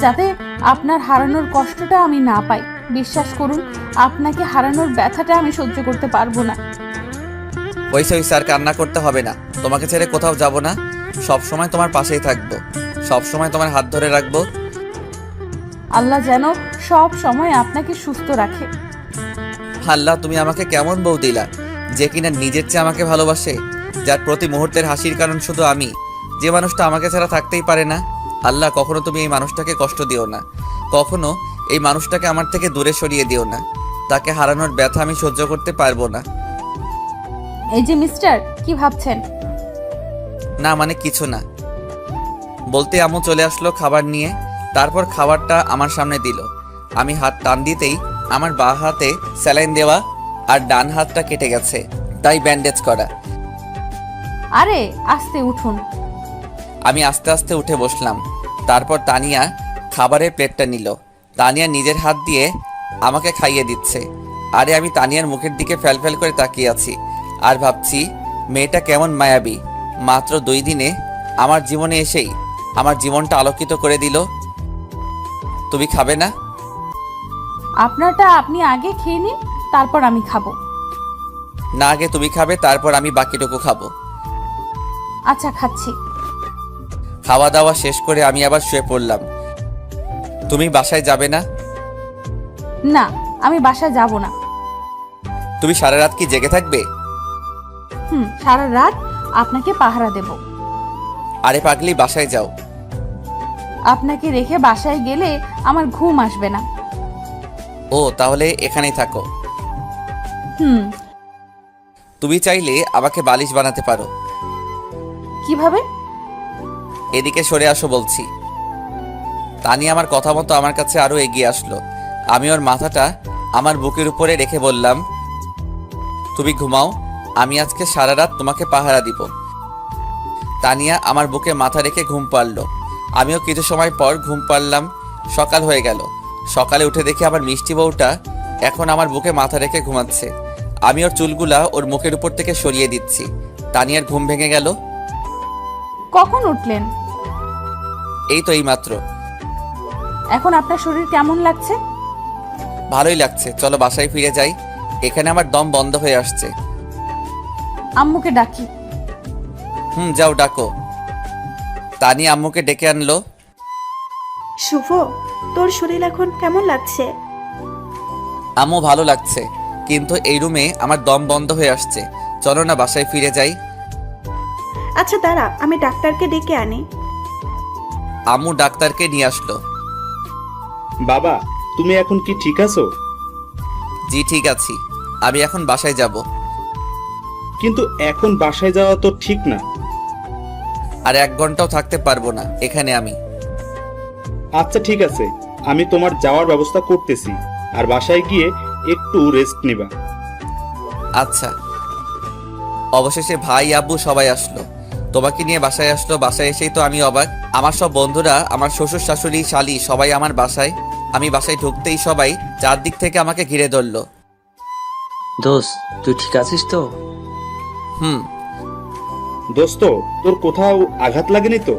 যাতে আপনার হারানোর কষ্টটা আমি না পাই। বিশ্বাস করুন, আপনাকে হারানোর ব্যথাটা আমি সহ্য করতে পারবো না। হইছে হইছে, আর কান্না করতে হবে না। তোমাকে ছেড়ে কোথাও যাব না, সব সময় তোমার পাশেই থাকবো, সব সময় তোমার হাত ধরে রাখবো। আল্লাহ যেন সব সময় আপনাকে সুস্থ রাখে। আল্লাহ, তুমি আমাকে কেমন বউ দিলা, যে কিনা নিজের চেয়ে আমাকে ভালোবাসে, যার প্রতি মুহূর্তের হাসির কারণ শুধু আমি, যে মানুষটা আমাকে ছাড়া থাকতেই পারে না। আল্লাহ, কখনো তুমি এই মানুষটাকে কষ্ট দিও না, কখনো এই মানুষটাকে আমার থেকে দূরে সরিয়ে দিও না। তাকে হারানোর ব্যথা আমি সহ্য করতে পারবো না। এই যে মিস্টার, কি ভাবছেন? না মানে কিছু না বলতে আম্মু চলে আসলো খাবার নিয়ে। তারপর খাবারটা আমার সামনে দিল। আমি হাত টান দিতেই আমার বাঁ হাতে স্যালাইন দেওয়া আর ডান হাতটা কেটে গেছে, তাই ব্যান্ডেজ করা। আরে আস্তে উঠুন। আমি আস্তে আস্তে উঠে বসলাম। তারপর তানিয়া খাবারের প্লেটটা নিল। তানিয়া নিজের হাত দিয়ে আমাকে খাইয়ে দিচ্ছে। আরে আমি তানিয়ার মুখের দিকে ফ্যাল করে তাকিয়ে আছি আর ভাবছি মেয়েটা কেমন মায়াবী। মাত্র 2 দিনে আমার জীবনে এসেই আমার জীবনটা আলোকিত করে দিল। তুমি খাবে না? আপনারটা আপনি আগে খেয়ে নিন, তারপর আমি খাবো। না আগে তুমি খাবে, তারপর আমি বাকিটুকু খাবো। আচ্ছা খাচ্ছি। খাওয়া দাওয়া শেষ করে আমি আবার শুয়ে পড়লাম। তুমি বাসায় যাবে না? না, আমি বাসায় যাব না। তুমি সারা রাত কি জেগে থাকবে? সারা রাত আপনাকে পাহারা দেব। আরে পাগলি, বাসায় যাও। আপনাকে রেখে বাসায় গেলে আমার ঘুম আসবে না। ও তাহলে এখানেই থাকো। হুম। তুমি চাইলে আমাকে বালিশ বানাতে পারো। কিভাবে? এদিকে সরে আসো বলছি। তানি আমার কথা মতো আমার কাছে আরো এগিয়ে আসলো। আমি ওর মাথাটা আমার বুকের উপরে রেখে বললাম, তুমি ঘুমাও, আমি আজকে সারা রাত তোমাকে পাহারা দিব। তানিয়া আমার বুকে মাথা রেখে ঘুম পাড়লো। আমিও কিছু সময় পর ঘুম পাড়লাম। সকাল হয়ে গেল। সকালে উঠে দেখি আমার মিষ্টি বউটা এখন আমার বুকে মাথা রেখে ঘুমাচ্ছে। আমি ওর চুলগুলা ওর মুখের উপর থেকে সরিয়ে দিচ্ছি। তানিয়ার ঘুম ভেঙে গেল। কখন উঠলেন? এই তো এইমাত্র। এখন আপনার শরীর কেমন লাগছে? ভালোই লাগছে, চলো বাসায় ফিরে যাই। এখানে আমার দম বন্ধ হয়ে আসছে। আম্মুকে ডাকি। যাও ডাকো। তানি আম্মুকে ডেকে আনলো। শুভ, তোর শরীর এখন কেমন লাগছে? আম্মু ভালো লাগছে, কিন্তু এই রুমে আমার দম বন্ধ হয়ে আসছে। চলো না বাসায় ফিরে যাই। আচ্ছা দাঁড়া, আমি ডাক্তারকে ডেকে আনি। আম্মু ডাক্তারকে নিয়ে আসলো। বাবা, তুমি এখন কি ঠিক আছো? জি ঠিক আছি, আমি এখন বাসায় যাব। কিন্তু এখন বাসায় যাওয়া তো ঠিক না। আর 1 ঘন্টাও থাকতে পারবো না এখানে আমি। আচ্ছা ঠিক আছে, আমি তোমার যাওয়ার ব্যবস্থা করতেছি। আর বাসায় গিয়ে একটু রেস্ট নিবা। আচ্ছা। অবশেষে ভাই আব্বু সবাই আসলো। তোমাকে নিয়ে বাসায় আসলো। বাসায় এসেই তো আমি অবাক। আমার সব বন্ধুরা, আমার শ্বশুর শাশুড়ি শালি সবাই আমার বাসায়। আমি বাসায় ঢুকতেই সবাই চারদিক থেকে আমাকে ঘিরে ধরলো। দোস্ত, তুই ঠিক আছিস তো? হুম। দোস্ত, তোর কোথাও আঘাত লাগেনি তো?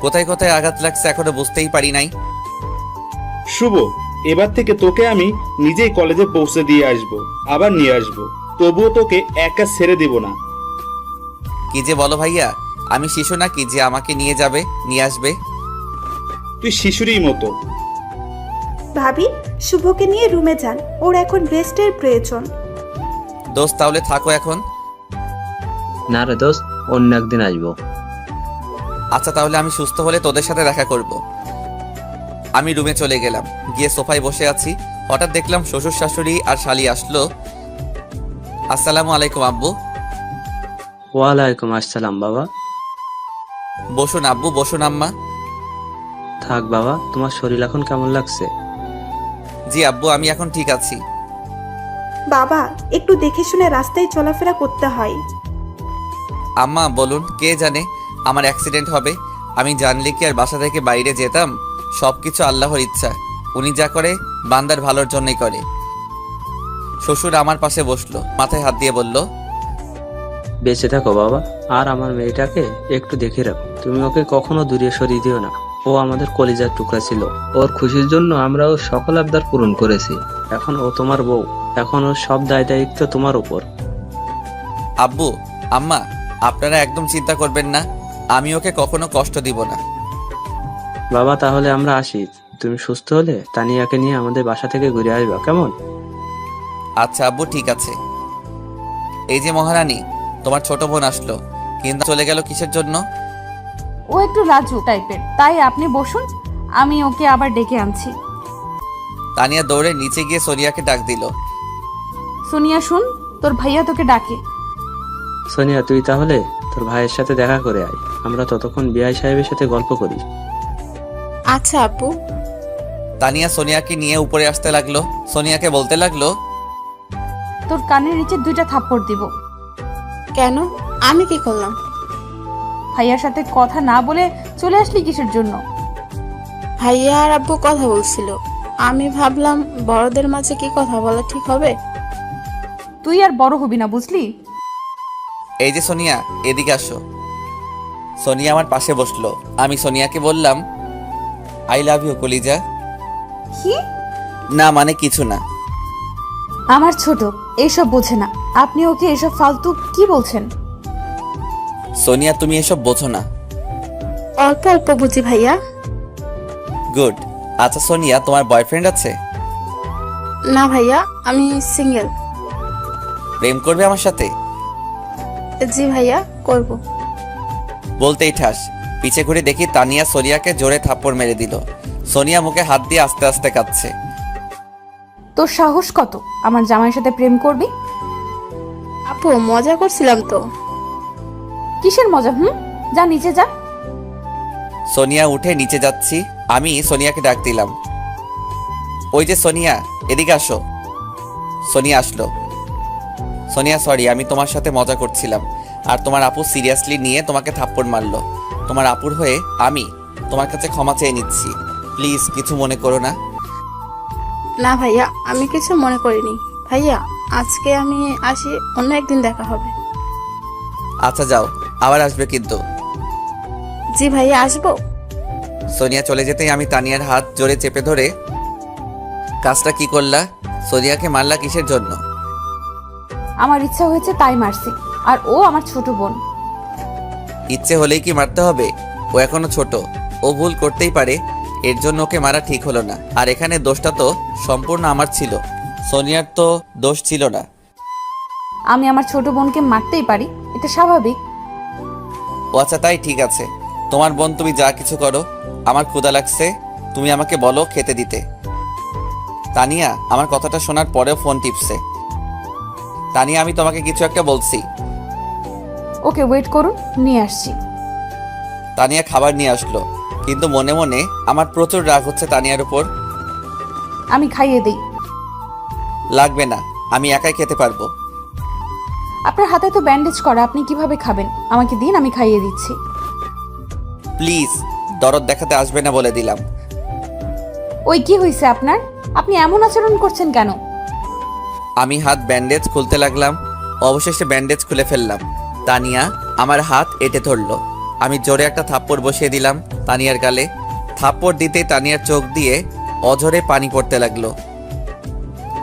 কোথায় কোথায় আঘাত লাগছে এখনো বুঝতেই পারি নাই। শুভ, এবার থেকে তোকে আমি নিজেই কলেজে পৌঁছে দিয়ে আসব, আবার নিয়ে আসব। তবুও তোকে একা ছেড়ে দিব না। কি যে বলো ভাইয়া, আমি শিশু নাকি যে আমাকে নিয়ে যাবে নিয়ে আসবে? তুই শিশুরই মতো। ভাবি, শুভকে নিয়ে রুমে যান, ওর এখন রেস্টের প্রয়োজন। দোস্ত তাহলে থাকো এখন। না রে দোস্ত, অন্য একদিন আসবো। আচ্ছা তাহলে আমি সুস্থ হলে তোদের সাথে দেখা করব। আমি রুমে চলে গেলাম। গিয়ে সোফায় বসে আছি। হঠাৎ দেখলাম শ্বশুর শাশুড়ি আর শালি আসলো। আসসালামু আলাইকুম আব্বু। ওয়ালাইকুম আসসালাম বাবা। বসুন আব্বু, বসুন আম্মা। থাক বাবা, তোমার শরীর এখন কেমন লাগছে? জি আব্বু, আমি এখন ঠিক আছি। বাবা, একটু দেখে শুনে রাস্তায় চলাফেরা করতে হয়। আম্মা বলুন, কে জানে আমার অ্যাক্সিডেন্ট হবে? আমি জানলে কি আর বাসা থেকে বাইরে যেতাম? সবকিছু আল্লাহর ইচ্ছা। উনি যা করে বান্দার ভালোর জন্যই করে। শ্বশুর আমার পাশে বসলো, মাথায় হাত দিয়ে বলল, বেঁচে থাকো বাবা। আর আমার মেয়েটাকে একটু দেখে রাখো। তুমি ওকে কখনো দূরে সরিয়ে দিও না। ও আমাদের কলিজার টুকরা ছিল। ওর খুশির জন্য আমরা ওর সকল আবদার পূরণ করেছি। এখন ও তোমার বউ। এখন ওর সব দায় দায়িত্ব তোমার উপর। আব্বু আম্মা, আপনারা একদম চিন্তা করবেন না। আমি ওকে কখনো কষ্ট দিব না। বাবা তাহলে আমরা আসি। তুমি সুস্থ হলে তানিয়াকে নিয়ে আমাদের বাসা থেকে ঘুরে আসবা, কেমন? আচ্ছা আব্বু, ঠিক আছে। এই যে মহারানী, তোমার ছোট বোন আসলো, কিন্তু চলে গেল কিসের জন্য? ও একটু লাজুক টাইপের, তাই আপনি বসুন, আমি ওকে আবার ডেকে আনছি। তানিয়া দৌড়ে নিচে গিয়ে সোনিয়াকে ডাক দিল। সোনিয়া শুন, তোর ভাইয়া তোকে ডাকে। সোনিয়া তুই তাহলে তোর ভাইয়ের সাথে দেখা করে আয়, আমরা ততক্ষণ বিআই সাহেবের সাথে গল্প করি। আচ্ছা আব্বু। তানিয়া সোনিয়াকে নিয়ে উপরে আসতে লাগলো। সোনিয়াকে বলতে লাগলো, তোর কানের নিচে 2টা থাপ্পড় দিব। কেন? আমি কি করলাম? ভাইয়ার সাথে কথা না বলে চলে আসলি কিসের জন্য? ভাইয়া আর আব্বু কথা বলছিল, আমি ভাবলাম বড়দের মাঝে কি কথা বলা ঠিক হবে। তুই আর বড় হবি না, বুঝলি? এই যে সোনিয়া, এদিকে আসো। সোনিয়া আমার পাশে বসলো। আমি সোনিয়াকে বললাম, আই লাভ ইউ কলিজা। কি? না মানে কিছু না। আমার ছোট এইসব বোঝে না, আপনি ওকে এসব ফালতু কি বলছেন? সোনিয়া তুমি এসব বোঝো না। অল্প অল্প বুঝি ভাইয়া। গুড। আচ্ছা সোনিয়া, তোমার বয়ফ্রেন্ড আছে? না ভাইয়া, আমি সিঙ্গেল। প্রেম করবে আমার সাথে? জি ভাইয়া, করব। বলতেই ঠাস পিছে ঘুরে দেখি তানিয়া সোনিয়াকে জোরে থাপ্পড় মেরে দিল। সোনিয়া মুখে হাত দিয়ে আস্তে আস্তে কাঁদছে। তোর সাহস কত আমার জামাইয়ের সাথে প্রেম করবি? আপু মজা করছিলাম তো। কিসের মজা? যা নিচে যা। সোনিয়া উঠে নিচে যাচ্ছি। আমি সোনিয়াকে ডাক দিলাম, ওই যে সোনিয়া, এদিকে আসো। সোনিয়া আসলো। সোনিয়া সরি, আমি তোমার সাথে মজা করছিলাম, আর তোমার আপু সিরিয়াসলি নিয়ে তোমাকে থাপ্পড় মারলো। তোমার আপুর হয়ে আমি তোমার কাছে ক্ষমা চেয়ে নিচ্ছি, প্লিজ কিছু মনে করো না। না ভাইয়া, আমি কিছু মনে করিনি। ভাইয়া আজকে আমি আসি, অন্য একদিন দেখা হবে। আচ্ছা যাও, আবার আসবে কিন্তু। জি ভাইয়া, আসবো। সোনিয়া চলে যেতেই আমি তানিয়ার হাত জোরে চেপে ধরে, কাজটা কি করলা? সোনিয়াকে মারলা কিসের জন্য? আমার ইচ্ছা হয়েছে তাই মারছি, আর ও আমার ছোট বোন। ইচ্ছে হলেই কি মারতে হবে? ও এখনো ছোট, ও ভুল করতেই পারে, এর জন্য ওকে মারা ঠিক হলো না। আর এখানে দোষটা তো সম্পূর্ণ আমার ছিল, সোনিয়ার তো দোষ ছিল না। আমি আমার ছোট বোনকে মারতেই পারি, এটা স্বাভাবিক। ও আচ্ছা তাই ঠিক আছে, তোমার বোন, তুমি যা কিছু করো। আমার ক্ষুধা লাগছে, তুমি আমাকে বলো খেতে দিতে। তানিয়া আমার কথাটা শোনার পরেও ফোন টিপছে। তানিয়া আমি তোমাকে কিছু একটা বলছি। ওকে ওয়েট করুন, নিয়ে আসছি। তানিয়া খাবার নিয়ে আসলো, কিন্তু মনে মনে আমার প্রচুর রাগ হচ্ছে তানিয়ার উপর। আমি খাইয়ে দিই। লাগবে না, আমি একাই খেতে পারবো। আপনার হাতে তো ব্যান্ডেজ করা, আপনি কিভাবে খাবেন? আমাকে দিন, আমি খাইয়ে দিচ্ছি। প্লিজ, দরদ দেখাতে আসবে না বলে দিলাম। ওই কি হয়েছে আপনার? আপনি এমন আচরণ করছেন কেন? আমি হাত ব্যান্ডেজ খুলতে লাগলাম, অবশেষে ব্যান্ডেজ খুলে ফেললাম। তানিয়া আমার হাত এঁটে ধরলো। আমি জোরে একটা থাপ্পড় বসিয়ে দিলাম তানিয়ার গালে। থাপ্পড় দিতে তানিয়ার চোখ দিয়ে অঝরে পানি পড়তে লাগলো।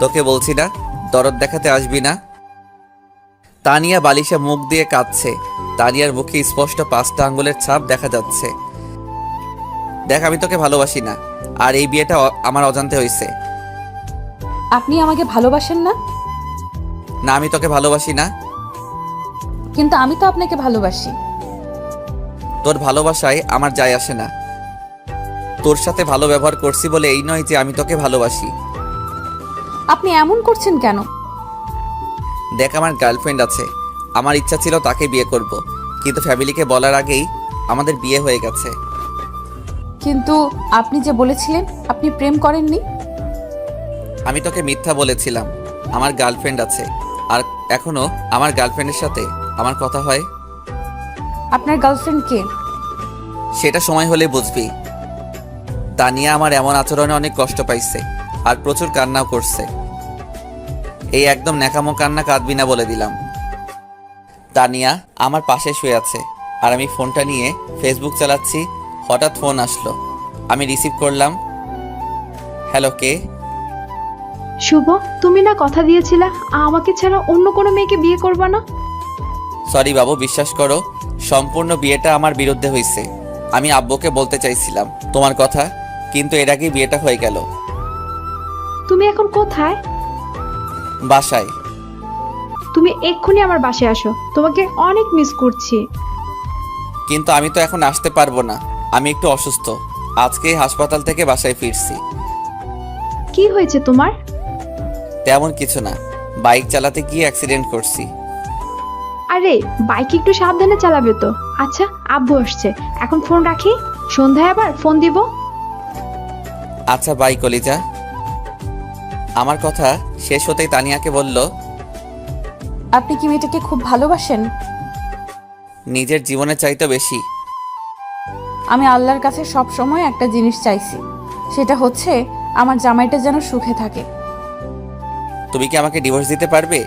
তোকে বলছি না দরদ দেখাতে আসবি না। তানিয়া বালিশে মুখ দিয়ে কাঁদছে। তানিয়ার মুখে স্পষ্ট 5টা আঙ্গুলের ছাপ দেখা যাচ্ছে। দেখ, আমি তোকে ভালোবাসি না, আর এই বিয়েটা আমার অজান্তে হয়েছে। আপনি আমাকে ভালোবাসেন না? না, আমি তোকে ভালোবাসি না। কিন্তু আমি তো আপনাকে ভালোবাসি। তোর ভালোবাসায় আমার যায় আসে না। তোর সাথে ভালো ব্যবহার করছি বলে এই নয় যে আমি তোকে ভালোবাসি। আপনি এমন করছেন কেন? দেখ, আমার গার্লফ্রেন্ড আছে, আমার ইচ্ছা ছিল তাকে বিয়ে করব, কিন্তু ফ্যামিলিকে বলার আগেই আমাদের বিয়ে হয়ে গেছে। কিন্তু আপনি যে বলেছিলেন আপনি প্রেম করেননি। আমি তোকে মিথ্যা বলেছিলাম। আমার গার্লফ্রেন্ড আছে, আর এখনো আমার গার্লফ্রেন্ডের সাথে আমার কথা হয়। আপনার গার্লফ্রেন্ড কে? সেটা সময় হলে বুঝবি। তানিয়া আমার এমন আচরণে অনেক কষ্ট পাইছে, আর প্রচুর কান্নাও করছে। এই একদম ন্যাকামো কান্না কাঁদবি না বলে দিলাম। তানিয়া আমার পাশে শুয়ে আছে, আর আমি ফোনটা নিয়ে ফেসবুক চালাচ্ছি। হঠাৎ ফোন আসলো, আমি রিসিভ করলাম। হ্যালো, কে? শুভ, তুমি না কথা দিয়েছিলা আমাকে ছাড়া অন্য কোনো মেয়েকে বিয়ে করবা না? সরি বাবু, বিশ্বাস করো, সম্পূর্ণ বিয়েটা আমার বিরুদ্ধে হয়েছে। আমি আব্বুকে বলতে চাইছিলাম তোমার কথা, কিন্তু এর আগেই বিয়েটা হয়ে গেল। তুমি এখন কোথায়? বাসায়। তুমি এক্ষুনি আমার বাসায় আসো, তোমাকে অনেক মিস করছি। কিন্তু আমি তো এখন আসতে পারবো না, আমি একটু অসুস্থ। আজকে হাসপাতাল থেকে বাসায় ফিরছি। কি হয়েছে তোমার? তেমন কিছু না, বাইক চালাতে গিয়ে অ্যাক্সিডেন্ট করছি। আরে বাইক একটু সাবধানে চালাবে তো। আচ্ছা আব্বু আসছে, এখন ফোন রাখি, সন্ধ্যায় আবার ফোন দিব। আচ্ছা বাই কলিজা। আমার কথা শেষ হতেই তানিয়াকে বলল, আপনি কি মেয়েটাকে খুব ভালোবাসেন? নিজের জীবনের চাইতে বেশি। আমি আল্লাহর কাছে সব সময় একটা জিনিস চাইছি, সেটা হচ্ছে আমার জামাইটা যেন সুখে থাকে। তুমি কি আমাকে ডিভোর্স দিতে পারবে?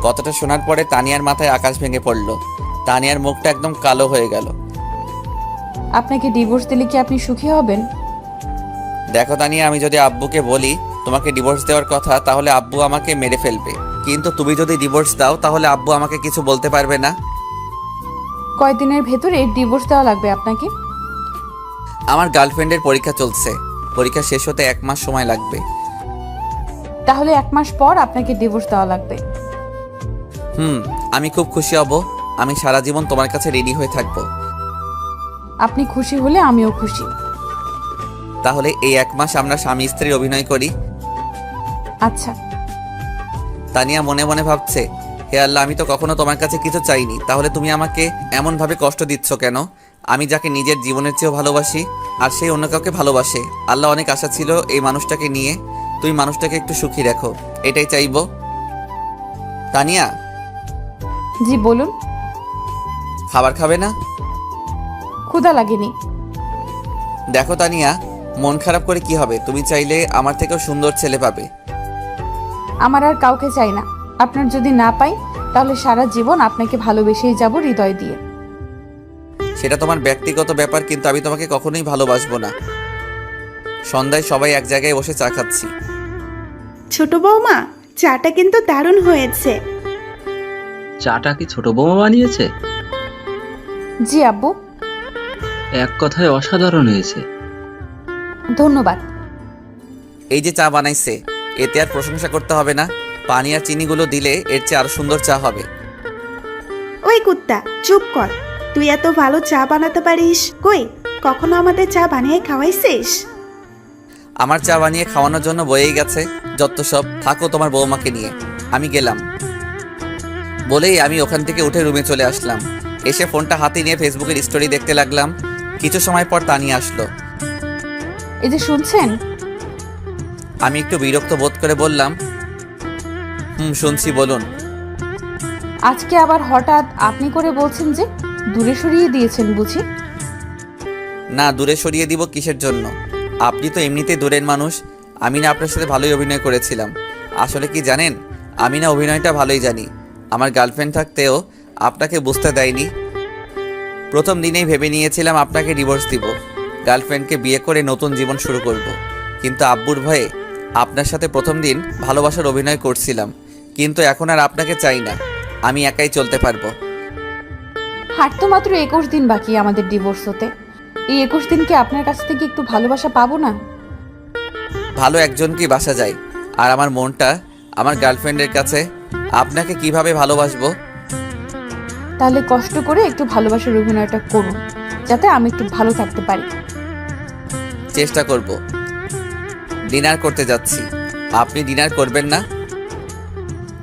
কথাটা শোনার পরে তানিয়ার মাথায় আকাশ ভেঙে পড়ল। তানিয়ার মুখটা একদম কালো হয়ে গেল। আপনাকে ডিভোর্স দিলে কি আপনি সুখী হবেন? দেখো তানিয়া, আমি যদি আব্বুকে বলি তোমাকে ডিভোর্স দেওয়ার কথা, তাহলে আব্বু আমাকে মেরে ফেলবে। কিন্তু তুমি যদি ডিভোর্স দাও, তাহলে আব্বু আমাকে কিছু বলতে পারবে না। কয়দিনের ভেতরে ডিভোর্স দেওয়া লাগবে আপনাকে? আমার গার্লফ্রেন্ডের পরীক্ষা চলছে, পরীক্ষা শেষ হতে 1 মাস সময় লাগবে। তাহলে 1 মাস পর আপনাকে ডিভোর্স দেওয়া লাগবে। আমি খুব খুশি হব। আমি সারা জীবন তোমার কাছে রেডি হয়ে থাকবো। আপনি খুশি হলে আমিও খুশি। তাহলে এই 1 মাস আমরা স্বামী স্ত্রীর অভিনয় করি। আচ্ছা। তানিয়া মনে মনে ভাবছে, হে আল্লাহ, আমি তো কখনো তোমার কাছে কিছু চাইনি, তাহলে তুমি আমাকে এমনভাবে কষ্ট দিচ্ছ কেন? আমি যাকে নিজের জীবনের চেয়েও ভালোবাসি, আর সেই অন্য কাউকে ভালোবাসে। আল্লাহ, অনেক আশা ছিল এই মানুষটাকে নিয়ে, তুমি মানুষটাকে একটু সুখী রাখো, এটাই চাইবো। তানিয়া, জি বলুন। খাবার খাবে না? ক্ষুধা লাগেনি। দেখো তানিয়া, মন খারাপ করে কি হবে? তুমি চাইলে আমার থেকেও সুন্দর ছেলে পাবে। আমার আর কাউকে চাই না। আপনার যদি না পাই, তাহলে সারা জীবন আপনাকে ভালোবেসেই যাব হৃদয় দিয়ে। সেটা তোমার ব্যক্তিগত ব্যাপার, কিন্তু আমি তোমাকে কখনোই ভালোবাসবো না। সন্ধ্যায় সবাই এক জায়গায় বসে চা খাচ্ছি। ছোট বৌমা, চাটা কিন্তু দারুণ হয়েছে। চাটা কি ছোট বৌমা বানিয়েছে? জি আব্বু। এক কথায় অসাধারণ হয়েছে। ধন্যবাদ। এই যে চা বানাইছে, এতে আর প্রশংসা করতে হবে না। পানি আর চিনিগুলো দিলে এর চেয়ে আরো সুন্দর চা হবে। ওই কুত্তা, চুপ কর। তুই এত ভালো চা বানাতে পারিস, কই কখনো আমাদের চা বানিয়ে খাওয়াইছিস? আমার চা বানিয়ে খাওয়ানোর জন্য বয়েই গেছে যত সব। থাকো তোমার বৌমাকে নিয়ে, আমি গেলাম। বলেই আমি ওখান থেকে উঠে রুমে চলে আসলাম। এসে ফোনটা হাতে নিয়ে ফেসবুকের স্টোরি দেখতে লাগলাম। কিছু সময় পর তানিয়া আসলো। এই যে শুনছেন? আমি একটু বিরক্ত বোধ করে বললাম, শুনছি, বলুন। আজকে আবার হঠাৎ আপনি করে বলছেন যে? দূরে সরিয়ে দিয়েছেন বুঝি? না, দূরে সরিয়ে দিব কিসের জন্য? আপনি তো এমনিতেই দূরের মানুষ। আমি না আপনার সাথে ভালোই অভিনয় করেছিলাম। আসলে কি জানেন, আমি না অভিনয়টা ভালোই জানি। আমার গার্লফ্রেন্ড থাকতেও আপনাকে বুঝতে দেয়নি। প্রথম দিনেই ভেবে নিয়েছিলাম আপনাকে ডিভোর্স দিব, গার্লফ্রেন্ডকে বিয়ে করে নতুন জীবন শুরু করব। কিন্তু আব্বুর ভয়ে আপনার সাথে প্রথম দিন ভালোবাসার অভিনয় করছিলাম। কিন্তু এখন আর আপনাকে চাই না, আমি একাই চলতে পারবো। হার তো মাত্র 21 দিন বাকি আমাদের ডিভোর্স হতে। এই 21 দিন কি আপনার কাছ থেকে একটু ভালোবাসা পাবো না? ভালো একজনকেই বাসা যায়, আর আমার মনটা আমার গার্লফ্রেন্ডের কাছে। আপনাকে কিভাবে ভালোবাসবো? তাহলে কষ্ট করে একটু ভালোবাসার অভিনয়টা করুন, যাতে আমি একটু ভালো থাকতে পারি। চেষ্টা করব। ডিনার করতে যাচ্ছি, আপনি ডিনার করবেন না?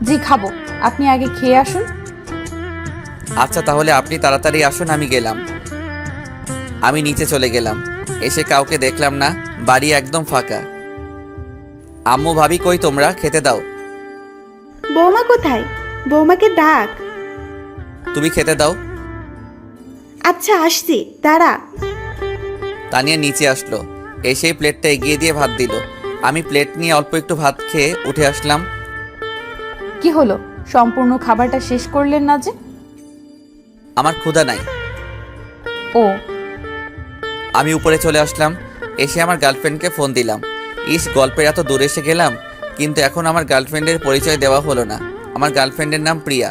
জি খাবো, আপনি আগে খেয়ে আসুন। আচ্ছা, তাহলে আপনি তাড়াতাড়ি আসুন, আমি গেলাম। আমি নিচে চলে গেলাম। এসে কাউকে দেখলাম না, বাড়ি একদম ফাঁকা। আম্মু, ভাবি কই তোমরা? খেতে দাও। বৌমা কোথায়? বৌমাকে ডাক। তুমি খেতে দাও। আচ্ছা আসছি, দাঁড়া। তানিয়া নিচে আসলো, এসেই প্লেটটা এগিয়ে দিয়ে ভাত দিল। আমি প্লেট নিয়ে অল্প একটু ভাত খেয়ে উঠে আসলাম। কি হলো, সম্পূর্ণ খাবারটা শেষ করলেন না যে? আমার ক্ষুধা নাই। ও। আমি উপরে চলে আসলাম। এসে আমার গার্লফ্রেন্ডকে ফোন দিলাম। গল্পের এত দূরে এসে গেলাম, কিন্তু এখন আমার গার্লফ্রেন্ডের পরিচয় দেওয়া হলো না। আমার গার্লফ্রেন্ডের নাম প্রিয়া,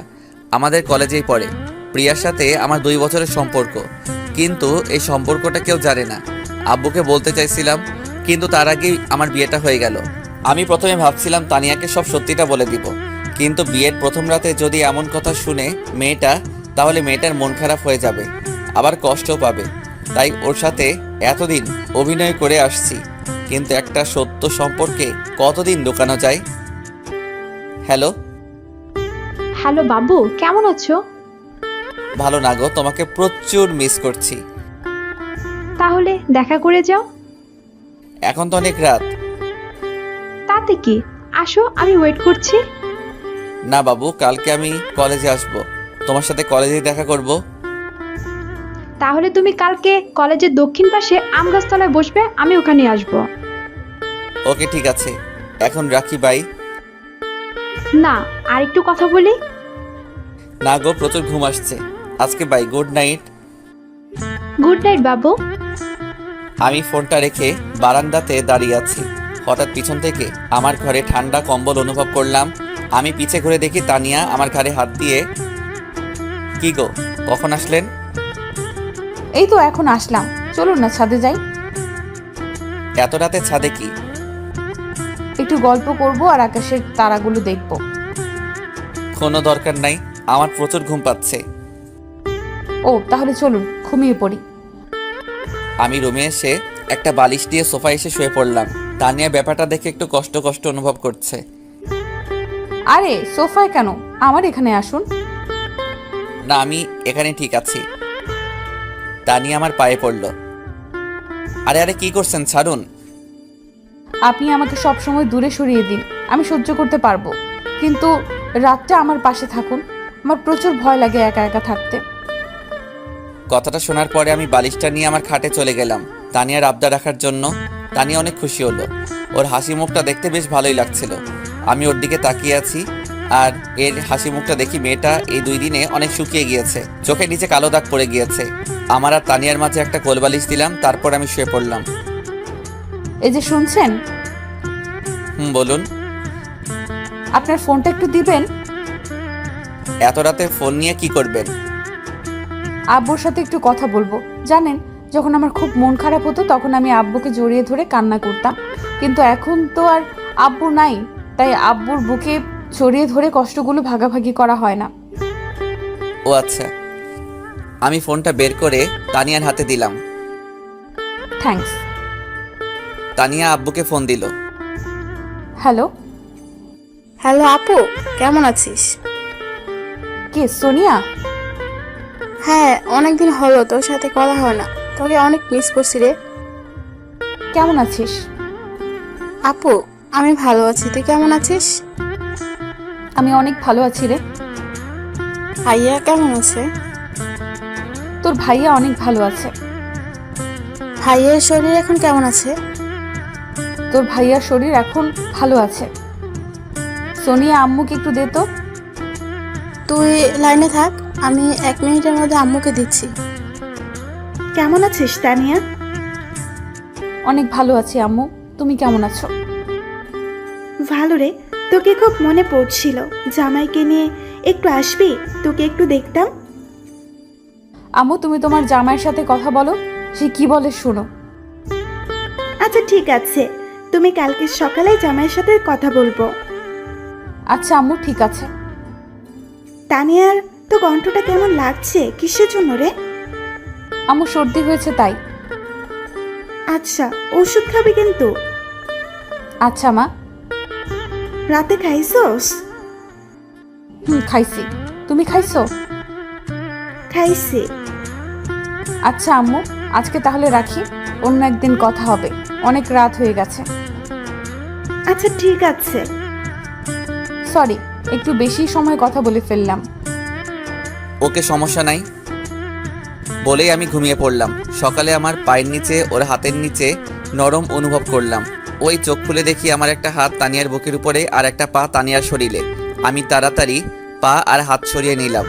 আমাদের কলেজেই পড়ে। প্রিয়ার সাথে আমার 2 বছরের সম্পর্ক, কিন্তু এই সম্পর্কটা কেউ জানে না। আব্বুকে বলতে চাইছিলাম, কিন্তু তার আগেই আমার বিয়েটা হয়ে গেল। আমি প্রথমে ভাবছিলাম তানিয়াকে সব সত্যিটা বলে দিব, কিন্তু বিয়ের প্রথম রাতে যদি এমন কথা শুনে মেয়েটা, তাহলে মেয়েটার মন খারাপ হয়ে যাবে, আবার কষ্টও পাবে। তাই ওর সাথে এতদিন অভিনয় করে আসছি। কিন্তু একটা সত্য সম্পর্কে কতদিন লুকানো যায়? হ্যালো। হ্যালো বাবু, কেমন আছো? ভালো না গো, তোমাকে প্রচুর মিস করছি। তাহলে দেখা করে যাও। এখন তো অনেক রাত। তাতে কি, আসো, আমি ওয়েট করছি। না বাবু, কালকে আমি কলেজে আসব, তোমার সাথে কলেজেই দেখা করব। তাহলে তুমি কালকে কলেজের দক্ষিণ পাশে আম গাছতলায় বসবে, আমি ওখানে আসবো। ওকে ঠিক আছে, এখন রাখি, বাই। না, আর একটু কথা বলি। না গো, প্রচুর ঘুম আসছে আজকে, bye, good night. Good night বাবু। আমি ফোনটা রেখে বারান্দাতে দাঁড়িয়ে আছি। হঠাৎ পিছন থেকে আমার ঘরে ঠান্ডা কম্বল অনুভব করলাম। আমি পিছে ঘুরে দেখি তানিয়া আমার ঘাড়ে হাত দিয়ে। কি গো, কখন আসলেন? এই তো এখন আসলাম, চলুন না ছাদে যাই। এত রাতে ছাদে কি? একটু গল্প করব আর আকাশের তারাগুলো দেখব। কোনো দরকার নাই, আমার প্রচুর ঘুম পাচ্ছে। ও তাহলে চলুন, ঘুমিয়ে পড়ি। আমি রুমে এসে একটা বালিশ দিয়ে সোফায় এসে শুয়ে পড়লাম। তানিয়া ব্যাপারটা দেখে একটু কষ্ট কষ্ট অনুভব করছে। আরে সোফায় কেন, আমার এখানে আসুন। না, আমি এখানে ঠিক আছি। তানিয়া আমার পায়ে পড়ল। আরে আরে, কি করছেন, ছাড়ুন। আপনি আমাকে সব সময় দূরে সরিয়ে দিন, আমি সহ্য করতে পারবো, কিন্তু রাতটা আমার পাশে থাকুন। আমার প্রচুর ভয় লাগে একা একা থাকতে। কথাটা শোনার পরে আমি বালিশটা নিয়ে আমার খাটে চলে গেলাম তানিয়ার আবদার রাখার জন্য। তানিয়া অনেক খুশি হলো, ওর হাসি মুখটা দেখতে বেশ ভালোই লাগছিল। আমি ওর দিকে তাকিয়ে আছি, আর এর হাসি মুখটা দেখি মেয়েটা এই 2 দিনে অনেক শুকিয়ে গিয়েছে, চোখের নিচে কালো দাগ পড়ে গিয়েছে। আমার আর তানিয়ার মাঝে একটা কোলবালিশ দিলাম, তারপর আমি শুয়ে পড়লাম। এই যে শুনছেন, বলুন। আপনার ফোনটা একটু দিবেন। এত রাতে ফোন নিয়ে কি করবেন? আব্বুর সাথে একটু কথা বলবো। জানেন, যখন আমার খুব মন খারাপ হতো তখন আমি আব্বুকে জড়িয়ে ধরে কান্না করতাম, কিন্তু এখন তো আর আব্বু নাই, তাই আব্বুর বুকে জড়িয়ে ধরে কষ্টগুলো ভাগাভাগি করা হয় না। ও আচ্ছা। আমি ফোনটা বের করে তানিয়ার হাতে দিলাম। থ্যাঙ্কস। তানিয়া আব্বুকে ফোন দিল। হ্যালো। হ্যালো আপু, কেমন আছিস? কে, সোনিয়া? হ্যাঁ, অনেকদিন হলো তোর সাথে কথা হয় না, তোকে অনেক মিস করছি রে। কেমন আছিস? আপু, আমি ভালো আছি, তুই কেমন আছিস? আমি অনেক ভালো আছি রে। ভাইয়া কেমন আছে? তোর ভাইয়া অনেক ভালো আছে। ভাইয়ের শরীর এখন কেমন আছে? তোর ভাইয়ার শরীর এখন ভালো আছে। সোনিয়া, আম্মুকে একটু দে তো। তুই লাইনে থাক, আমি 1 মিনিটের মধ্যে আম্মুকে দিচ্ছি। কেমন আছিস তানিয়া? অনেক ভালো আছি আম্মু, তুমি কেমন আছো? ভালো রে, তোকে খুব মনে পড়ছিল। জামাইকে নিয়ে একটু আসবি, তোকে একটু দেখতাম। আম্মু, তুমি তোমার জামাইয়ের সাথে কথা বলো, সে কি বলে শোনো। আচ্ছা ঠিক আছে, তুমি কালকে সকালে জামাইয়ের সাথে কথা বলবো। আচ্ছা আম্মু, ঠিক আছে। তানিয়ার তো কণ্ঠটা কেমন লাগছে, কিসের জন্য রে? আম্মু, সর্দি হয়েছে তাই। আচ্ছা, ওষুধ খাবি কিন্তু। আচ্ছা মা। রাতে খাইছোস? খাইছি। তুমি খাইছো? খাইছি। আচ্ছা আম্মু, আজকে তাহলে রাখি, অন্য একদিন কথা হবে, অনেক রাত হয়ে গেছে। আচ্ছা ঠিক আছে। সরি, একটু বেশি সময় কথা বলে ফেললাম। ওকে, সমস্যা নাই বলেই আমি ঘুমিয়ে পড়লাম। সকালে আমার পায়ের নিচে ওর হাতের নিচে নরম অনুভব করলাম। ওই চোখ খুলে দেখি আমার একটা হাত তানিয়ার বুকের উপরে আর একটা পা তানিয়ার শরীরে। আমি তাড়াতাড়ি পা আর হাত সরিয়ে নিলাম,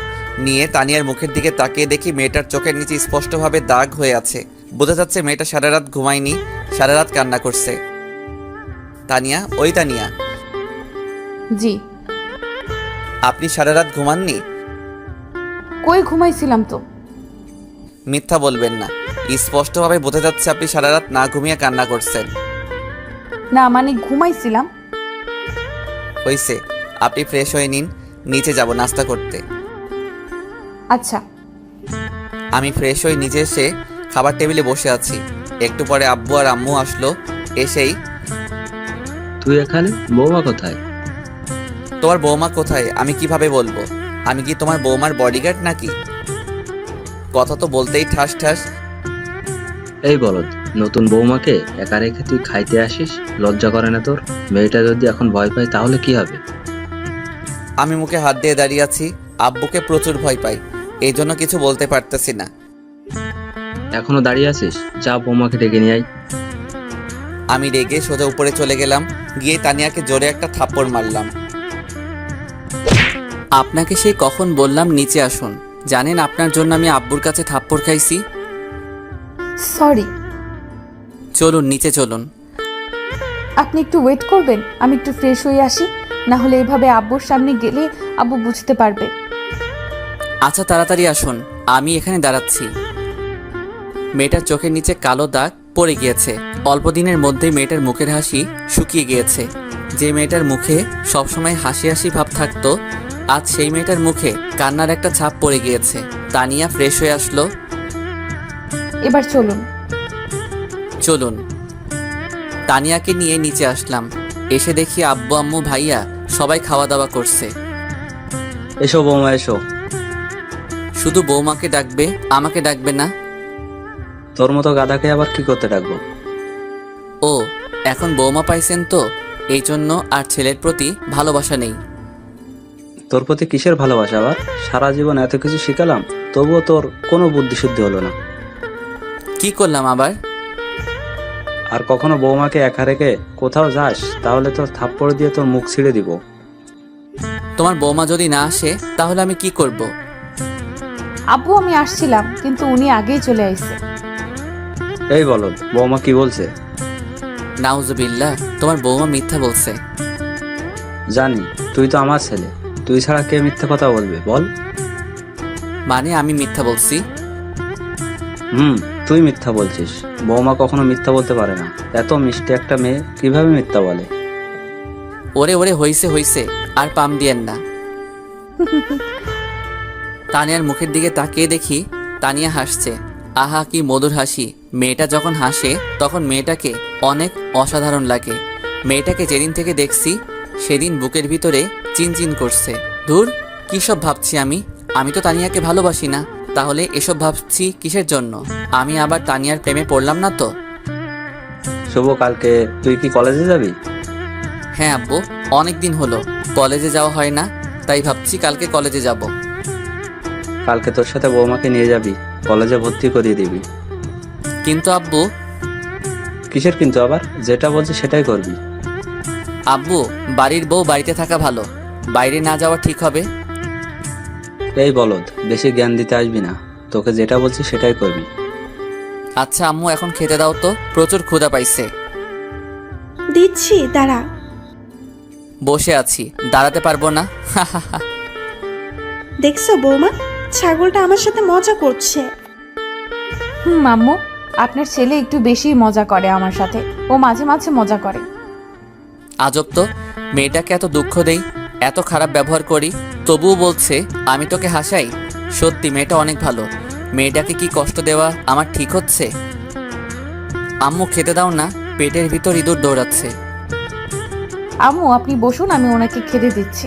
নিয়ে তানিয়ার মুখের দিকে তাকিয়ে দেখি মেয়েটার চোখের নিচে স্পষ্টভাবে দাগ হয়ে আছে। বোঝা যাচ্ছে মেয়েটা সারা রাত ঘুমায়নি, সারা রাত কান্না করছে। তানিয়া, ওই তানিয়া, জি। আপনি সারা রাত ঘুমাননি? কই ঘুমাইছিলাম তো। মিথ্যা বলবেন না, স্পষ্টভাবে বোঝা যাচ্ছে আপনি সারা রাত না ঘুমিয়ে কান্না করছেন। না মানে ঘুমাইছিলাম। হইছে, আপনি ফ্রেশ হয়ে নিন, নিচে যাব নাস্তা করতে। আচ্ছা। আমি ফ্রেশ হয়ে নিচে এসে খাবার টেবিলে বসে আছি। একটু পরে আব্বু আর আম্মু আসলো। এসেই, তুই এখানে? বৌমা কোথায়? তোমার বৌমা কোথায় আমি কিভাবে বলবো? আমি কি তোমার বৌমার বডিগার্ড নাকি? কথা তো বলতেই ঠাস ঠাস। এই বলদ, নতুন বৌমাকে একা রেখে তুই খাইতে আসিস? লজ্জা করে না তোর? মেয়েটা যদি এখন ভয় পায় তাহলে কি হবে? আমি মুখে হাত দিয়ে দাঁড়িয়ে আছি। আব্বুকে প্রচুর ভয় পাই, এই জন্য কিছু বলতে পারতেছি না। এখনো দাঁড়িয়ে আছিস? যা বৌমাকে ডেকে নিয়ে আয়। আমি রেগে সোজা উপরে চলে গেলাম, গিয়ে তানিয়াকে জোরে একটা থাপ্পড় মারলাম। আপনাকে সেই কখন বললাম নিচে আসুন। জানেন আপনার জন্য আমি আব্বুর কাছে থাপ্পড় খাইছি। সরি। চলুন নিচে চলুন। আপনি একটু ওয়েট করবেন, আমি একটু ফ্রেশ হয়ে আসি, না হলে এভাবে আব্বুর সামনে গেলে আব্বু বুঝতে পারবে। আচ্ছা তাড়াতাড়ি আসুন, আমি এখানে দাঁড়াচ্ছি। মেয়েটার চোখের নিচে কালো দাগ পড়ে গিয়েছে। অল্প দিনের মধ্যেই মেয়েটার মুখের হাসি শুকিয়ে গিয়েছে। যে মেয়েটার মুখে সবসময় হাসি হাসি ভাব থাকতো, আজ সেই মেয়েটার মুখে কান্নার একটা ছাপ পড়ে গিয়েছে। তানিয়া ফ্রেশ হয়ে আসলো। এবার চলুন। চলুন। তানিয়াকে নিয়ে নিচে আসলাম। এসে দেখি আব্বু আম্মু ভাইয়া সবাই খাওয়া দাওয়া করছে। এসো বৌমা এসো। শুধু বৌমাকে ডাকবে, আমাকে ডাকবে না? তোর মতো গাধাকে আবার কি করতে ডাকবো? ও, এখন বৌমা পাইছেন তো, এই জন্য আর ছেলের প্রতি ভালোবাসা নেই। তোর প্রতি কিসের ভালোবাসা আবার? সারা জীবন এত কিছু শিখালাম, তবুও তোর কোনো বুদ্ধি শুদ্ধি হলো না। কি করলাম আবার? আর কখনো বৌমাকে একা রেখে কোথাও যাস তাহলে তোর থাপ্পড় দিয়ে তোর মুখ ছিঁড়ে দিব। তোমার বৌমা যদি না আসে তাহলে আমি কি করব? আব্বু আমি আসছিলাম, কিন্তু উনি আগেই চলে আইছে। এই বলদ, বৌমা কি বলছে? নাউজুবিল্লাহ, তোমার বৌমা মিথ্যা বলছে। জানি, তুই তো আমার ছেলে, তুই ছাড়া কে মিথ্যা কথা বলবে বল? মানে আমি মিথ্যা বলছি? তুই মিথ্যা বলছিস। বৌমা কখনো মিথ্যা বলতে পারে না। এত মিষ্টি একটা মেয়ে কিভাবে মিথ্যা বলে? ওরে ওরে, হইছে হইছে, আর পাম দিয়েন না। তানিয়ার মুখের দিকে তাকিয়ে দেখি তানিয়া হাসছে। আহা কি মধুর হাসি! মেয়েটা যখন হাসে তখন মেয়েটাকে অনেক অসাধারণ লাগে। মেয়েটাকে যেদিন থেকে দেখছি সেদিন বুকের ভিতরে চিনচিন করছে। ধুর, কী সব ভাবছি আমি তো তানিয়াকে ভালোবাসি না, তাহলে এসব ভাবছি কিসের জন্য? আমি আবার তানিয়ার প্রেমে পড়লাম না তো? শুভ, কালকে তুই কি কলেজে যাবি? হ্যাঁ আব্বু, অনেক দিন হলো কলেজে যাওয়া হয় না, তাই ভাবছি কালকে কলেজে যাব। কালকে তোর সাথে বৌমাকে নিয়ে যাবি, কলেজে ভর্তি করিয়ে দিবি। কিন্তু আব্বু। কিসের কিন্তু আবার? যেটা বলছি সেটাই করবি। আব্বু, বাড়ির বউ বাড়িতে থাকা ভালো, বাইরে না যাওয়া ঠিক হবে? এই বলদ, বেশি জ্ঞান দিতে আসবি না, তোকে যেটা বলছি সেটাই করবি। আচ্ছা আম্মু, এখন খেতে দাও তো, প্রচুর ক্ষুধা পাইছে। দিচ্ছি, দাঁড়া। বসে আছি, দাঁড়াতে পারবো না। দেখছো বৌমা, ছাগলটা আমার সাথে মজা করছে। আম্মু, আপনার ছেলে একটু বেশি মজা করে আমার সাথে, ও মাঝে মাঝে মজা করে। আজব তো, মেয়েটাকে এত দুঃখ দেই, এত খারাপ ব্যবহার করি, তবুও বলছে আমি তোকে হাসাই। সত্যি মেয়েটা অনেক ভালো। মেয়েটাকে কি কষ্ট দেওয়া আমার ঠিক হচ্ছে? আম্মু খেতে দাও না, পেটের ভিতর ইঁদুর দৌড়াচ্ছে। আম্মু আপনি বসুন, আমি ওনাকে খেতে দিচ্ছি।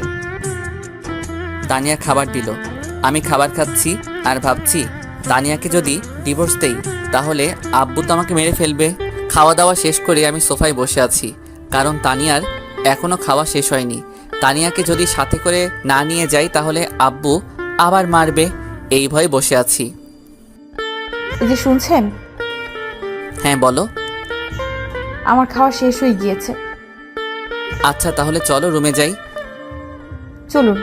তানিয়া খাবার দিল, আমি খাবার খাচ্ছি আর ভাবছি তানিয়াকে যদি ডিভোর্স দেই তাহলে আব্বু তো আমাকে মেরে ফেলবে। খাওয়া দাওয়া শেষ করে আমি সোফায় বসে আছি, কারণ তানিয়ার এখনো খাওয়া শেষ হয়নি। তানিয়াকে যদি সাথে করে না নিয়ে যাই তাহলে আব্বু আবার মারবে, এই ভয়ে বসে আছি। এই যে শুনছেন? হ্যাঁ বলো। আমার খাওয়া শেষ হয়ে গিয়েছে। আচ্ছা তাহলে চলো রুমে যাই। চলুন।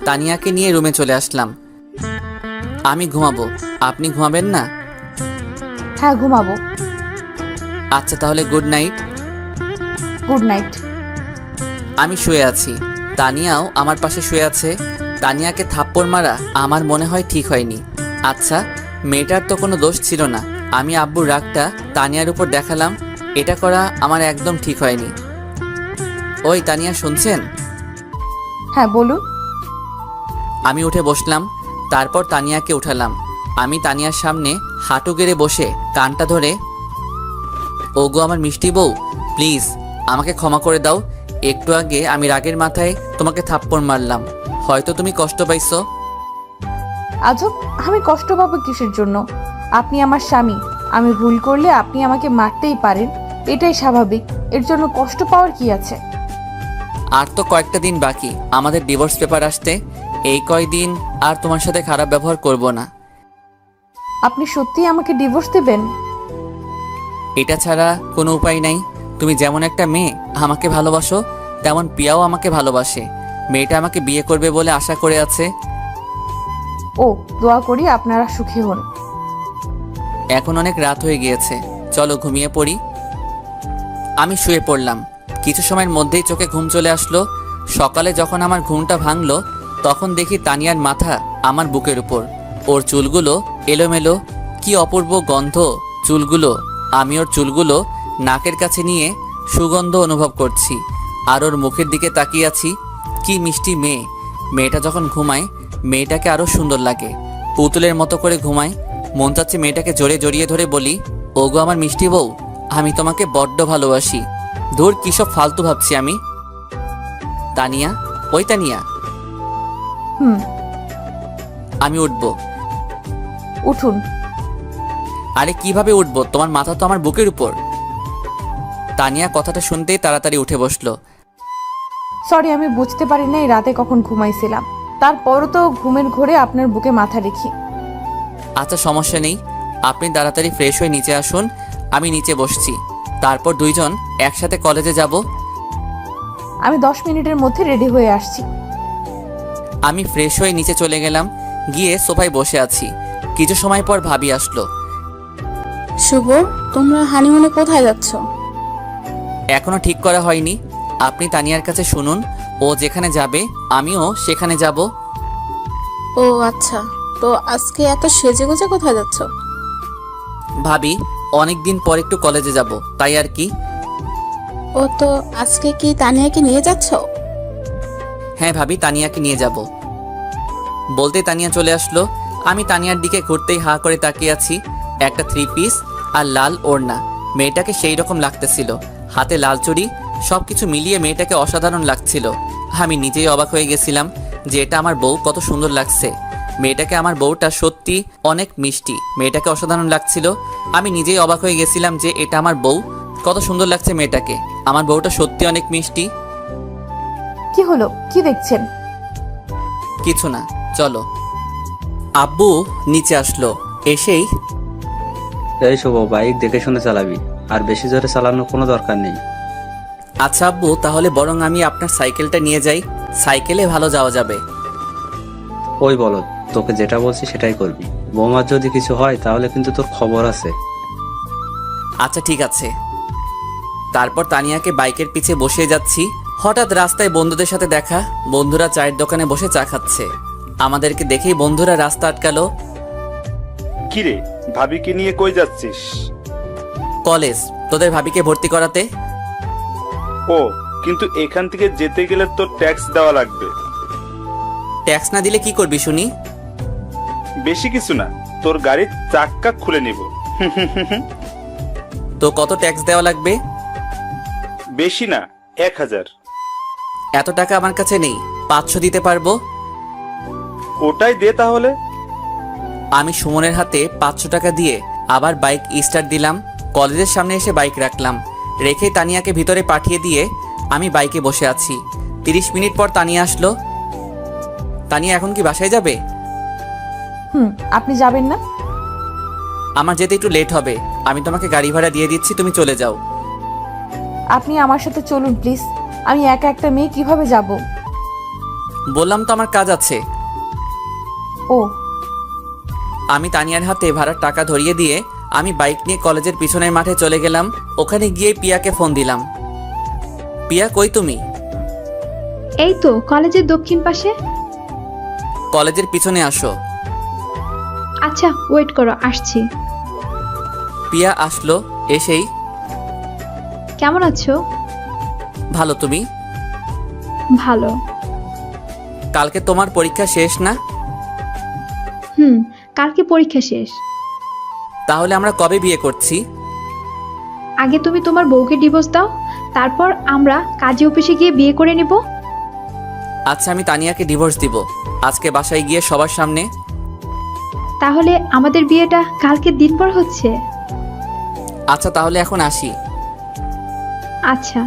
তানিয়াকে নিয়ে রুমে চলে আসলাম। আমি ঘুমাবো, আপনি ঘুমাবেন না? হ্যাঁ ঘুমাবো। আচ্ছা তাহলে গুড নাইট। Good night. আমি শুয়ে আছি, তানিয়াও আমার পাশে শুয়ে আছে। তানিয়াকে থাপ্পড় মারা আমার মনে হয় ঠিক হয়নি। আচ্ছা, মেয়েটার তো কোনো দোষ ছিল না, আমি আব্বুর রাগটা তানিয়ার উপর দেখালাম, এটা করা আমার একদম ঠিক হয়নি। ওই তানিয়া, শুনছেন? হ্যাঁ বলুন। আমি উঠে বসলাম, তারপর তানিয়াকে উঠালাম। আমি তানিয়ার সামনে হাঁটু গেড়ে বসে কানটা ধরে ওগো আমার মিষ্টি বউ, প্লিজ আমাকে ক্ষমা করে দাও। একটু আগে আমি রাগের মাথায় তোমাকে থাপ্পড় মারলাম, হয়তো তুমি কষ্ট পাইছো। আজব, আমি কষ্ট পাবো কিসের জন্য? আপনি আমার স্বামী, আমি ভুল করলে আপনি আমাকে মারতেই পারেন, এটাই স্বাভাবিক। এর জন্য কষ্ট পাওয়ার কি আছে? আর তো কয়েকটা দিন বাকি আমাদের ডিভোর্স পেপার আসতে, এই কয়দিন আর তোমার সাথে খারাপ ব্যবহার করব না। আপনি সত্যিই আমাকে ডিভোর্স দেবেন? এটা ছাড়া কোনো উপায় নাই। তুমি যেমন একটা মেয়ে আমাকে ভালোবাসো, তেমন পিয়াও আমাকে ভালোবাসে। মেয়েটা আমাকে বিয়ে করবে বলে আশা করে আছে। ও, দোয়া করি আপনারা সুখী হন। এখন অনেক রাত হয়ে গিয়েছে, চলো ঘুমিয়ে পড়ি। আমি শুয়ে পড়লাম। কিছু সময়ের মধ্যেই চোখে ঘুম চলে আসলো। সকালে যখন আমার ঘুমটা ভাঙলো, তখন দেখি তানিয়ার মাথা আমার বুকের উপর। ওর চুলগুলো এলোমেলো, কি অপূর্ব গন্ধ চুলগুলো। আমি ওর চুলগুলো নাকের কাছে নিয়ে সুগন্ধ অনুভব করছি, আর ওর মুখের দিকে তাকিয়ে আছি। কি মিষ্টি মেয়ে। মেয়েটা যখন ঘুমায়, মেয়েটাকে আরও সুন্দর লাগে, পুতুলের মতো করে ঘুমায়। মন চাচ্ছে মেয়েটাকে জোরে জড়িয়ে ধরে বলি, ওগো আমার মিষ্টি বউ, আমি তোমাকে বড্ড ভালোবাসি। ধুর, কী সব ফালতু ভাবছি আমি। তানিয়া, ওই তানিয়া। হুম। আমি উঠবো। উঠুন। আরে কিভাবে উঠবো, তোমার মাথা তো আমার বুকের উপর। তানিয়া কথাটা শুনতেই তাড়াতাড়ি উঠে বসলো। সরি, আমি বুঝতে পারি নাই রাতে কখন ঘুমাইছিলাম। তারপরও তো ঘুমের ঘোরে আপনার বুকে মাথা রেখি। আচ্ছা সমস্যা নেই, আপনি তাড়াতাড়ি ফ্রেশ হয়ে নিচে আসুন, আমি নিচে বসছি। তারপর দুইজন একসাথে কলেজে যাব। আমি 10 মিনিটের মধ্যে রেডি হয়ে আসছি। আমি ফ্রেশ হয়ে নিচে চলে গেলাম, গিয়ে সোফায় বসে আছি। কিছু সময় পর ভাবি আসলো। শুভ, তোমরা হানিমুনে কোথায় যাচ্ছ? এখনো ঠিক করা হয়নি, আপনি তানিয়ার কাছে শুনুন। ও যেখানে যাবে আমিও সেখানে যাব। ও আচ্ছা, তো আজকে এত সেজেগুজে কোথায় যাচ্ছ? ভাবি, অনেকদিন পর একটু কলেজে যাব, তাই আর কি। ও তো আজকে কি তানিয়াকে নিয়ে যাচ্ছ? হ্যাঁ ভাবি, তানিয়াকে নিয়ে যাব। বলতে তানিয়া চলে আসলো। আমি তানিয়ার দিকে ঘুরতেই হা করে তাকিয়ে আছি। একটা 3 পিস আর লাল ওড়না, মেয়েটাকে সেই রকম লাগতেছিল। হাতে লাল চুড়ি, সবকিছু মিলিয়ে মেয়েটাকে অসাধারণ লাগছিল। আমি নিজেই অবাক হয়ে গেছিলাম যে এটা আমার বউ কত সুন্দর লাগছে। মেয়েটাকে, আমার বউটা সত্যি অনেক মিষ্টি, মেয়েটাকে অসাধারণ লাগছিল। আমি নিজেই অবাক হয়ে গেছিলাম যে এটা আমার বউ কত সুন্দর লাগছে মেয়েটাকে। আমার বউটা সত্যি অনেক মিষ্টি। কি হলো, কি দেখছেন? কিছু না, চলো। আব্বু নিচে আসলো, এসেই এই শুভ, বাইক দেখে শুনে চালাবি, আর বেশি জোরে চালানোর কোনো দরকার নেই। আচ্ছা আব্বু, তাহলে বরং আমি আপনার সাইকেলটা নিয়ে যাই, সাইকেলে ভালো যাওয়া যাবে। ওই বলো, তোকে যেটা বলছি সেটাই করবি। বৌমার যদি কিছু হয় তাহলে কিন্তু তোর খবর আছে। আচ্ছা ঠিক আছে। তারপর তানিয়াকে বাইকের পিছে বসিয়ে যাচ্ছি। হঠাৎ রাস্তায় বন্ধুদের সাথে দেখা। বন্ধুরা চায়ের দোকানে বসে চা খাচ্ছে। আমাদেরকে দেখেই বন্ধুরা রাস্তা আটকালো। কিরে, ভাবিকে নিয়ে কই যাচ্ছিস? কলেজ, তোদের ভাবিকে ভর্তি করাতে। ও, কিন্তু এখান থেকে যেতে গেলে তোর ট্যাক্স দেওয়া লাগবে। ট্যাক্স না দিলে কি করবি শুনি? বেশি কিছু না, তোর গাড়ির চাক্কা খুলে নিব। তো কত ট্যাক্স দেওয়া লাগবে? বেশি না, 1000। এত টাকা আমার কাছে নেই, 500 দিতে পারবো। ওটাই দে তাহলে। আমি সুমনের হাতে 500 টাকা দিয়ে আবার বাইক স্টার্ট দিলাম। কলেজের সামনে এসে বাইক রাখলাম, রেখে তানিয়াকে ভিতরে পাঠিয়ে দিয়ে আমি বাইকে বসে আছি। 30 মিনিট পর তানিয়া আসলো। তানিয়া, এখন কি বাসায় যাবে? আপনি যাবেন না? আমার যেতে একটু লেট হবে, আমি তোমাকে গাড়ি ভাড়া দিয়ে দিচ্ছি, তুমি চলে যাও। আপনি আমার সাথে চলুন প্লিজ। আমি একা একটা মেয়ে কিভাবে যাব? বললাম তো আমার কাজ আছে। ও, আমি তানিয়ার হাতে ভাড়ার টাকা ধরিয়ে দিয়ে আমি বাইক নিয়ে কলেজের পিছনের মাঠে চলে গেলাম। ওখানে গিয়ে পিয়াকে ফোন দিলাম। পিয়া, কই তুমি? এই তো কলেজের দক্ষিণ পাশে। কলেজের পিছনে আসো। আচ্ছা, ওয়েট করো, আসছি। পিয়া আসলো। এসেই, কেমন আছো? ভালো, তুমি? ভালো। কালকে তোমার পরীক্ষা শেষ না? কালকে পরীক্ষা শেষ। তাহলে আমরা কবে বিয়ে করছি? আগে তুমি তোমার বউকে ডিভোর্স দাও, তারপর আমরা কাজী অফিসে গিয়ে বিয়ে করে নেব। আচ্ছা, আমি তানিয়াকে ডিভোর্স দিব আজকে বাসায় গিয়ে সবার সামনে। তাহলে আমাদের বিয়েটা কালকের দিন পর হচ্ছে। আচ্ছা, তাহলে এখন আসি। আচ্ছা।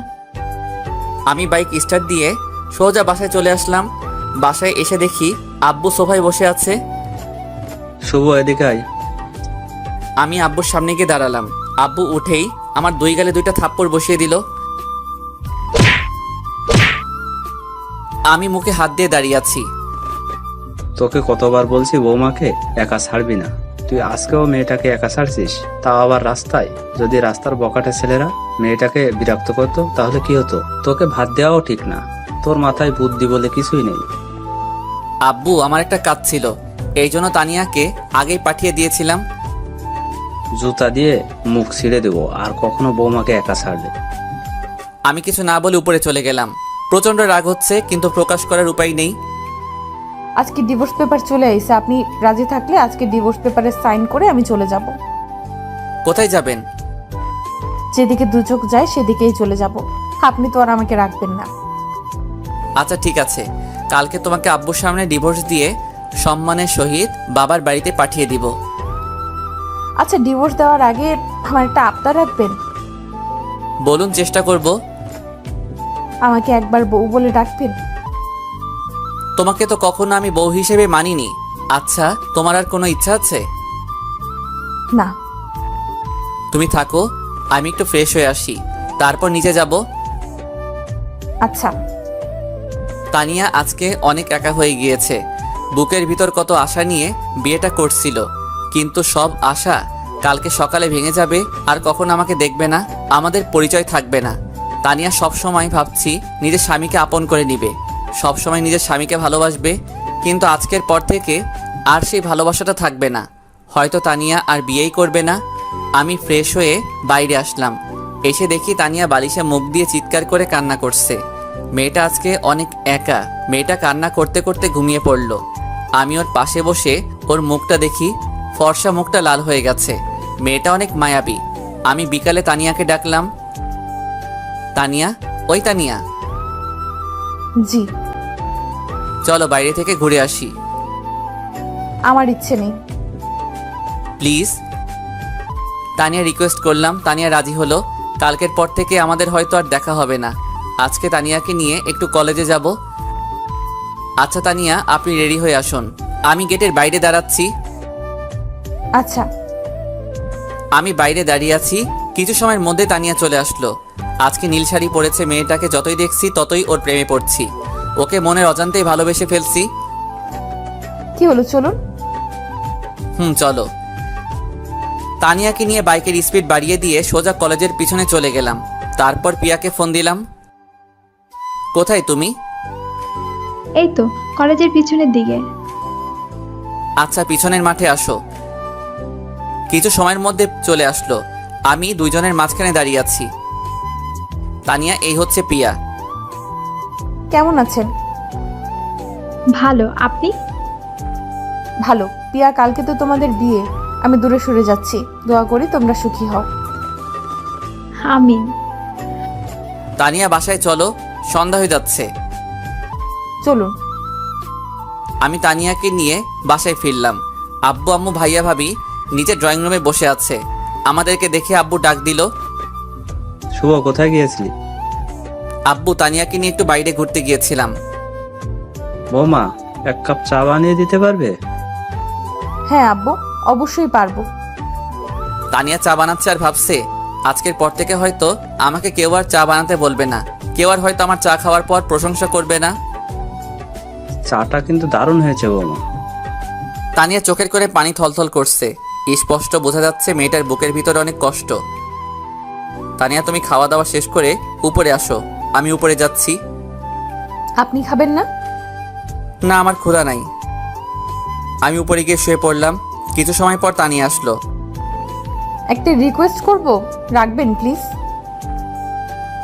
আমি বাইক স্টার্ট দিয়ে সোজা বাসায় চলে আসলাম। বাসায় এসে দেখি আব্বু সোফায় বসে আছে। শুভ, এদিকে আয়। আমি আব্বুর সামনে গিয়ে দাঁড়ালাম। আব্বু উঠেই আমার 2 গালে 2টা থাপ্পড় বসিয়ে দিল। আমি মুখে হাত দিয়ে দাঁড়িয়ে আছি। তোকে কতবার বলছি বৌমাকে একা ছাড়বি না, তুই আজকেও মেয়েটাকে একা ছাড়ছিস, তাও আবার রাস্তায়। যদি রাস্তার বকাটে ছেলেরা মেয়েটাকে বিরক্ত করতো তাহলে কি হতো? তোকে ভাত দেওয়াও ঠিক না, তোর মাথায় বুদ্ধি বলে কিছুই নেই। আব্বু, আমার একটা কাজ ছিল, এই জন্য তানিয়াকে আগেই পাঠিয়ে দিয়েছিলাম। জুতা দিয়ে মুখ ছিঁড়ে দেবো আর কখনো বৌমাকে একা ছাড়লে। আমি কিছু না বলে উপরে চলে গেলাম। প্রচন্ড রাগ হচ্ছে, কিন্তু প্রকাশ করার উপায় নেই। আজকে ডিভোর্স পেপার চলে এসে, আপনি রাজি থাকলে আজকে ডিভোর্স পেপারে সাইন করে আমি চলে যাব। কোথায় যাবেন? যেদিকে দু চোখ যায় সেদিকেই চলে যাব। আপনি তো আর আমাকে রাখবেন না। আচ্ছা ঠিক আছে, কালকে তোমাকে আব্বুর সামনে ডিভোর্স দিয়ে সম্মানের সহিত বাবার বাড়িতে পাঠিয়ে দিব। আচ্ছা, ডিভোর্স দেওয়ার আগে আমার একটা আবদার রাখবেন? বলুন, চেষ্টা করব। আমাকে একবার বউ বলে ডাকবেন? তোমাকে তো কখনো আমি বউ হিসেবে মানিনি। আচ্ছা, তোমার আর কোনো ইচ্ছা আছে? না। তুমি থাকো, আমি একটু ফ্রেশ হয়ে আসি, তারপর নিচে যাব। আচ্ছা। তানিয়া আজকে অনেক একা হয়ে গিয়েছে। বুকের ভিতর কত আশা নিয়ে বিয়েটা করছিল, কিন্তু সব আশা কালকে সকালে ভেঙে যাবে। আর কখন আমাকে দেখবে না, আমাদের পরিচয় থাকবে না। তানিয়া সব সময় ভাবছি নিজের স্বামীকে আপন করে নিবে, সব সময় নিজের স্বামীকে ভালোবাসবে, কিন্তু আজকের পর থেকে আর সেই ভালোবাসাটা থাকবে না। হয়তো তানিয়া আর বিয়েই করবে না। আমি ফ্রেশ হয়ে বাইরে আসলাম। এসে দেখি তানিয়া বালিশে মুখ দিয়ে চিৎকার করে কান্না করছে। মেয়েটা আজকে অনেক একা। মেয়েটা কান্না করতে করতে ঘুমিয়ে পড়ল। আমি ওর পাশে বসে ওর মুখটা দেখি, ফর্সা মুখটা লাল হয়ে গেছে। মেয়েটা অনেক মায়াবী। আমি বিকালে তানিয়াকে ডাকলাম। তানিয়া, ওই তানিয়া, জি। চলো বাইরে থেকে ঘুরে আসি। আমার ইচ্ছে নেই। প্লিজ। তানিয়া রিকোয়েস্ট করলাম। তানিয়া রাজি হলো। কালকের পর থেকে আমাদের হয়তো আর দেখা হবে না। আজকে তানিয়াকে নিয়ে একটু কলেজে যাব। আচ্ছা তানিয়া, আপনি রেডি হয়ে আসুন, আমি গেটের বাইরে দাঁড়াচ্ছি। আচ্ছা। আমি বাইরে দাঁড়িয়ে আছি। কিছু সময়ের মধ্যে তানিয়া চলে আসলো। আজকে নীল শাড়ি পরেছে। মেয়েটাকে যতই দেখছি ততই ওর প্রেমে পড়ছি। ওকে মনের অজান্তেই ভালোবেসে ফেলছি। কি হলো, চলুন। চলো। তানিয়াকে নিয়ে বাইকের স্পিড বাড়িয়ে দিয়ে সোজা কলেজের পিছনে চলে গেলাম। তারপর পিয়াকে ফোন দিলাম। কোথায় তুমি? এই তো কলেজের পিছনের দিকে। আচ্ছা, পিছনের মাঠে আসো। কিছু সময়ের মধ্যে চলে আসলো। আমি দুইজনের মাঝখানে দাঁড়িয়ে আছি। তানিয়া, এই হচ্ছে পিয়া। কেমন আছেন? ভালো, আপনি? ভালো। পিয়া, কালকে তো তোমাদের বিয়ে। আমি দূরে সরে যাচ্ছি। দোয়া করি তোমরা সুখী হও। আমিন। তানিয়া, বাসায় চলো, সন্ধ্যা হয়ে যাচ্ছে। চলুন। আমি তানিয়াকে নিয়ে বাসায় ফিরলাম। আব্বু, আম্মু, ভাইয়া, ভাবি নিচে ড্রয়িং রুমে বসে আছে। আমাদেরকে দেখে আব্বু ডাক দিল। শুভ, কোথায় গিয়েছিলি? আব্বু, তানিয়াকে নিয়ে একটু বাইরে ঘুরতে গিয়েছিলাম। বৌমা, 1 কাপ চা বানিয়ে দিতে পারবে? হ্যাঁ আব্বু, অবশ্যই পারবো। তানিয়া চা বানাচ্ছে আর ভাবছে আজকের পর থেকে হয়তো আমাকে কেউ আর চা বানাতে বলবে না। কেউ আর হয়তো আমার চা খাওয়ার পর প্রশংসা করবে না। চাটা কিন্তু দারুণ হয়েছে বৌমা। তানিয়া চোখের করে পানি থলথল করছে। স্পষ্ট বোঝা যাচ্ছে মেয়েটার বুকের ভিতরে অনেক কষ্ট। তানিয়া, তুমি খাওয়া দাওয়া শেষ করে উপরে আসো, আমি উপরে যাচ্ছি। আপনি খাবেন না? না, আমার ক্ষুধা নাই। আমি উপরে গিয়ে শুয়ে পড়লাম। কিছু সময় পর তানিয়া আসলো। একটা রিকোয়েস্ট করব, রাখবেন প্লিজ?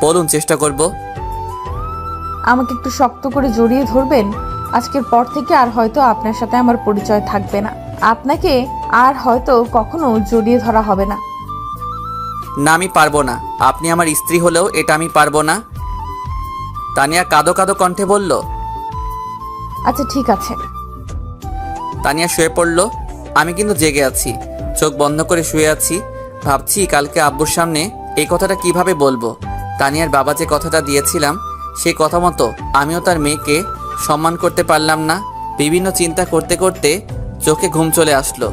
বলুন, চেষ্টা করব। আমাকে একটু শক্ত করে জড়িয়ে ধরবেন। আজকের পর থেকে আর হয়তো আপনার সাথে আমার পরিচয় থাকবে না। আপনাকে আর হয়তো কখনো জড়িয়ে ধরা হবে না। না আমি পারবো না, আপনি আমার স্ত্রী হলেও এটা আমি পারবো না। তানিয়া কাঁদো কাঁদো কণ্ঠে বলল। আচ্ছা ঠিক আছে। তানিয়া শুয়ে পড়ল। আমি কিন্তু জেগে আছি, চোখ বন্ধ করে শুয়ে আছি। ভাবছি কালকে আব্বুর সামনে এই কথাটা কিভাবে বলবো। তানিয়ার বাবা যে কথাটা দিয়েছিলাম সেই কথা মতো আমিও তার মেয়েকে সম্মান করতে পারলাম না। বিভিন্ন চিন্তা করতে করতে চোখে ঘুম চলে আসলো।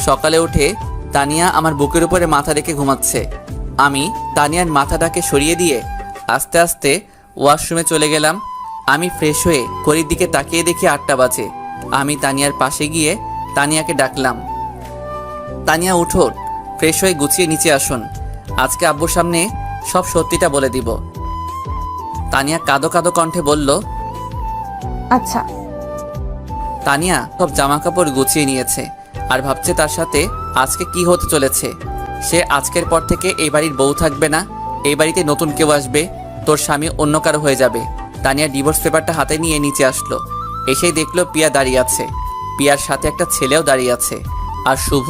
সকালে উঠে তানিয়া আমার বুকের উপরে মাথা রেখে ঘুমাচ্ছে। আমি তানিয়ার মাথাটাকে সরিয়ে দিয়ে আস্তে আস্তে ওয়াশরুমে চলে গেলাম। আমি ফ্রেশ হয়ে ঘড়ির দিকে তাকিয়ে দেখি 8টা বাজে। আমি তানিয়ার পাশে গিয়ে তানিয়াকে ডাকলাম, তানিয়া উঠো, ফ্রেশ হয়ে গুছিয়ে নিচে আসুন, আজকে আব্বুর সামনে সব সত্যিটা বলে দিব। তানিয়া কাঁদো কাঁদো কণ্ঠে বলল, আচ্ছা। তানিয়া সব জামা কাপড় গুছিয়ে নিয়েছে আর ভাবছে তার সাথে আজকে কি হতে চলেছে। সে আজকের পর থেকে এই বাড়ির বউ থাকবে না, এই বাড়িতে নতুন কেউ আসবে, তোর স্বামী অন্য কারো হয়ে যাবে। তানিয়া ডিভোর্স পেপারটা হাতে নিয়ে নিচে আসলো। এসেই দেখলো পিয়া দাঁড়িয়ে আছে, পিয়ার সাথে একটা ছেলেও দাঁড়িয়ে আছে, আর শুভ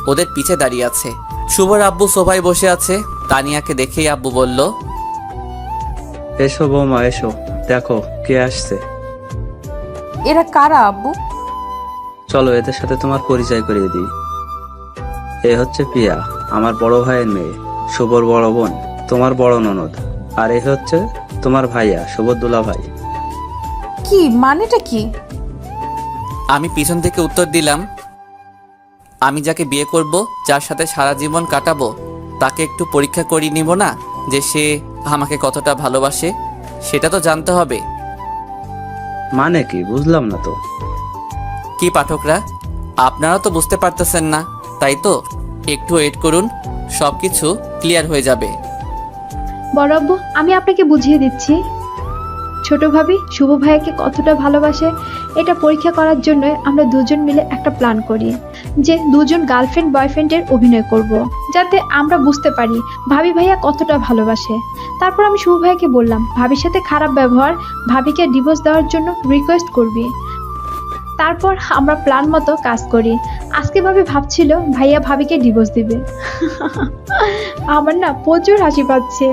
ওদের পিছে দাঁড়িয়ে আছে। শুভর আব্বু সোফায় বসে আছে। তানিয়াকে দেখেই আব্বু বলল, এসো বৌমা এসো, দেখো কে আসছে। এরা কারা আব্বু? চলো এদের সাথে তোমার পরিচয় করিয়ে দিই। এ হচ্ছে পিয়া, আমার বড় ভাইয়ের মেয়ে, শুভর বড় বোন, তোমার বড় ননদ। আর এ হচ্ছে তোমার ভাইয়া, শুভর দুলা ভাই। কি মানেটা কি? আমি পিছন থেকে উত্তর দিলাম, আমি যাকে বিয়ে করব, যার সাথে সারা জীবন কাটাবো, তাকে একটু পরীক্ষা করিয়ে নিব না যে সে আমাকে কতটা ভালোবাসে, সেটা তো জানতে হবে। মানে কি বুঝলাম না তো। কি পাঠকরা, আপনারা তো বুঝতে পারতেছেন না, তাই তো? একটু ওয়েট করুন, সব কিছু ক্লিয়ার হয়ে যাবে। বড় আব্বু, আমি আপনাকে বুঝিয়ে দিচ্ছি। ছোট ভাবি শুভ ভাইয়াকে কতটা ভালোবাসে এটা পরীক্ষা করার জন্য আমরা দুজন মিলে একটা প্ল্যান করি যে দুজন গার্লফ্রেন্ড বয়ফ্রেন্ডের অভিনয় করব, যাতে আমরা বুঝতে পারি ভাবি ভাইয়া কতটা ভালোবাসে। তারপর আমি শুভ ভাইয়াকে বললাম, ভাবির সাথে খারাপ ব্যবহার, ভাবিকে ডিভোর্স দেওয়ার জন্য রিকোয়েস্ট করবি। তারপর আমরা প্ল্যান মতো কাজ করি। আজকে ভাবি ভাবছিল ভাইয়া ভাবিকে ডিভোর্স দিবে। আমার না প্রচুর হাসি পাচ্ছে।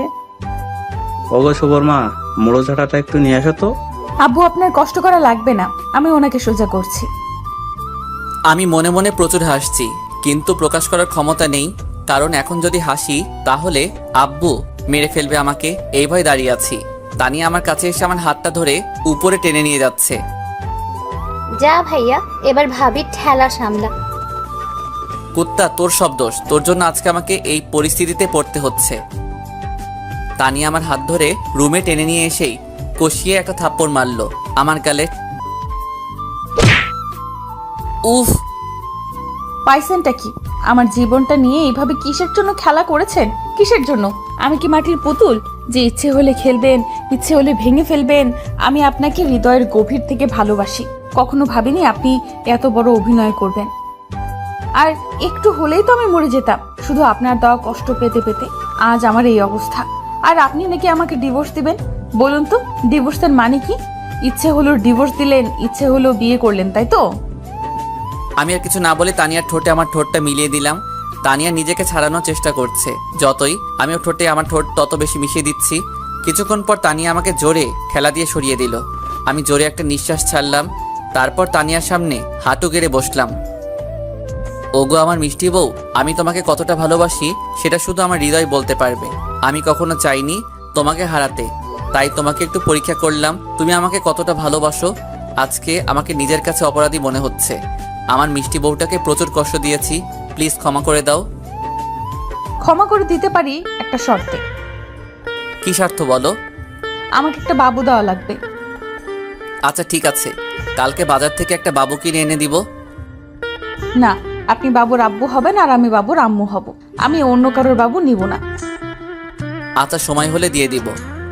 ওগো শুভর মা, মোড়ো ঝাঁটাটা একটু নিয়ে আসো তো। আব্বু আপনার কষ্ট করা লাগবে না, আমি ওনাকে সোজা করছি। আমি মনে মনে প্রচুর হাসছি, কিন্তু প্রকাশ করার ক্ষমতা নেই, কারণ এখন যদি হাসি তাহলে আব্বু মেরে ফেলবে আমাকে, এই ভয় দাঁড়িয়ে আছি। তানিয়া আমার কাছে এসে আমার হাতটা ধরে উপরে টেনে নিয়ে যাচ্ছে। যা ভাইয়া, এবার ভাবির ঠেলা সামলা। কুত্তা, তোর সব দোষ, তোর জন্য আজকে আমাকে এই পরিস্থিতিতে পড়তে হচ্ছে। তানিয়া আমার হাত ধরে রুমে টেনে নিয়ে এসেই কষিয়ে একটা থাপ্পড় মারলো আমার গালে। উফ! পাইছেনটা কি? আমার জীবনটা নিয়ে এইভাবে কিসের জন্য খেলা করেছেন? কিসের জন্য? আমি কি মাটির পুতুল যে ইচ্ছে হলে খেলবেন, ইচ্ছে হলে ভেঙে ফেলবেন? আমি আপনাকে হৃদয়ের গভীর থেকে ভালোবাসি, কখনো ভাবিনি আপনি এত বড় অভিনয় করবেন। আর একটু হলেই তো আমি মরে যেতাম শুধু আপনার দেওয়া কষ্ট পেতে পেতে। আজ আমার এই অবস্থা, আর আপনি নাকি আমাকে ডিভোর্স দিবেন? বলুন তো, ডিভোর্সের মানে কি? ইচ্ছে হলো ডিভোর্স দিলেন, ইচ্ছে হলো বিয়ে করলেন, তাই তো? আমি আর কিছু না বলে তানিয়ার ঠোঁটে আমার ঠোঁটটা মিলিয়ে দিলাম। তানিয়া নিজেকে ছাড়ানোর চেষ্টা করছে, যতই আমি ওর ঠোঁটে আমার ঠোঁট তত বেশি মিশিয়ে দিচ্ছি। কিছুক্ষণ পর তানিয়া আমাকে জোরে খেলা দিয়ে সরিয়ে দিল। আমি জোরে একটা নিঃশ্বাস ছাড়লাম, তারপর তানিয়ার সামনে হাঁটু গেড়ে বসলাম। ওগো আমার মিষ্টি বউ, আমি তোমাকে কতটা ভালোবাসি সেটা শুধু আমার হৃদয় বলতে পারবে। আমি কখনো চাইনি তোমাকে হারাতে, তাই তোমাকে একটু পরীক্ষা করলাম তুমি আমাকে কতটা ভালোবাসো। আজকে আমাকে নিজের কাছে অপরাধী মনে হচ্ছে। আমার মিষ্টি বউটাকে প্রচুর কষ্ট দিয়েছি, প্লিজ ক্ষমা করে দাও। ক্ষমা করে দিতে পারি একটা শর্তে। কি স্বার্থ বলো? আমাকে একটা বাবু দেওয়া লাগবে। আচ্ছা ঠিক আছে, কালকে বাজার থেকে একটা বাবু কিনে এনে দিব। না, আপনি বাবুর আব্বু হবেন আর আমি বাবুর আম্মু হব। আমি অন্য কারোর বাবু নিব না। আচ্ছা সময় হলে দিয়ে দিব।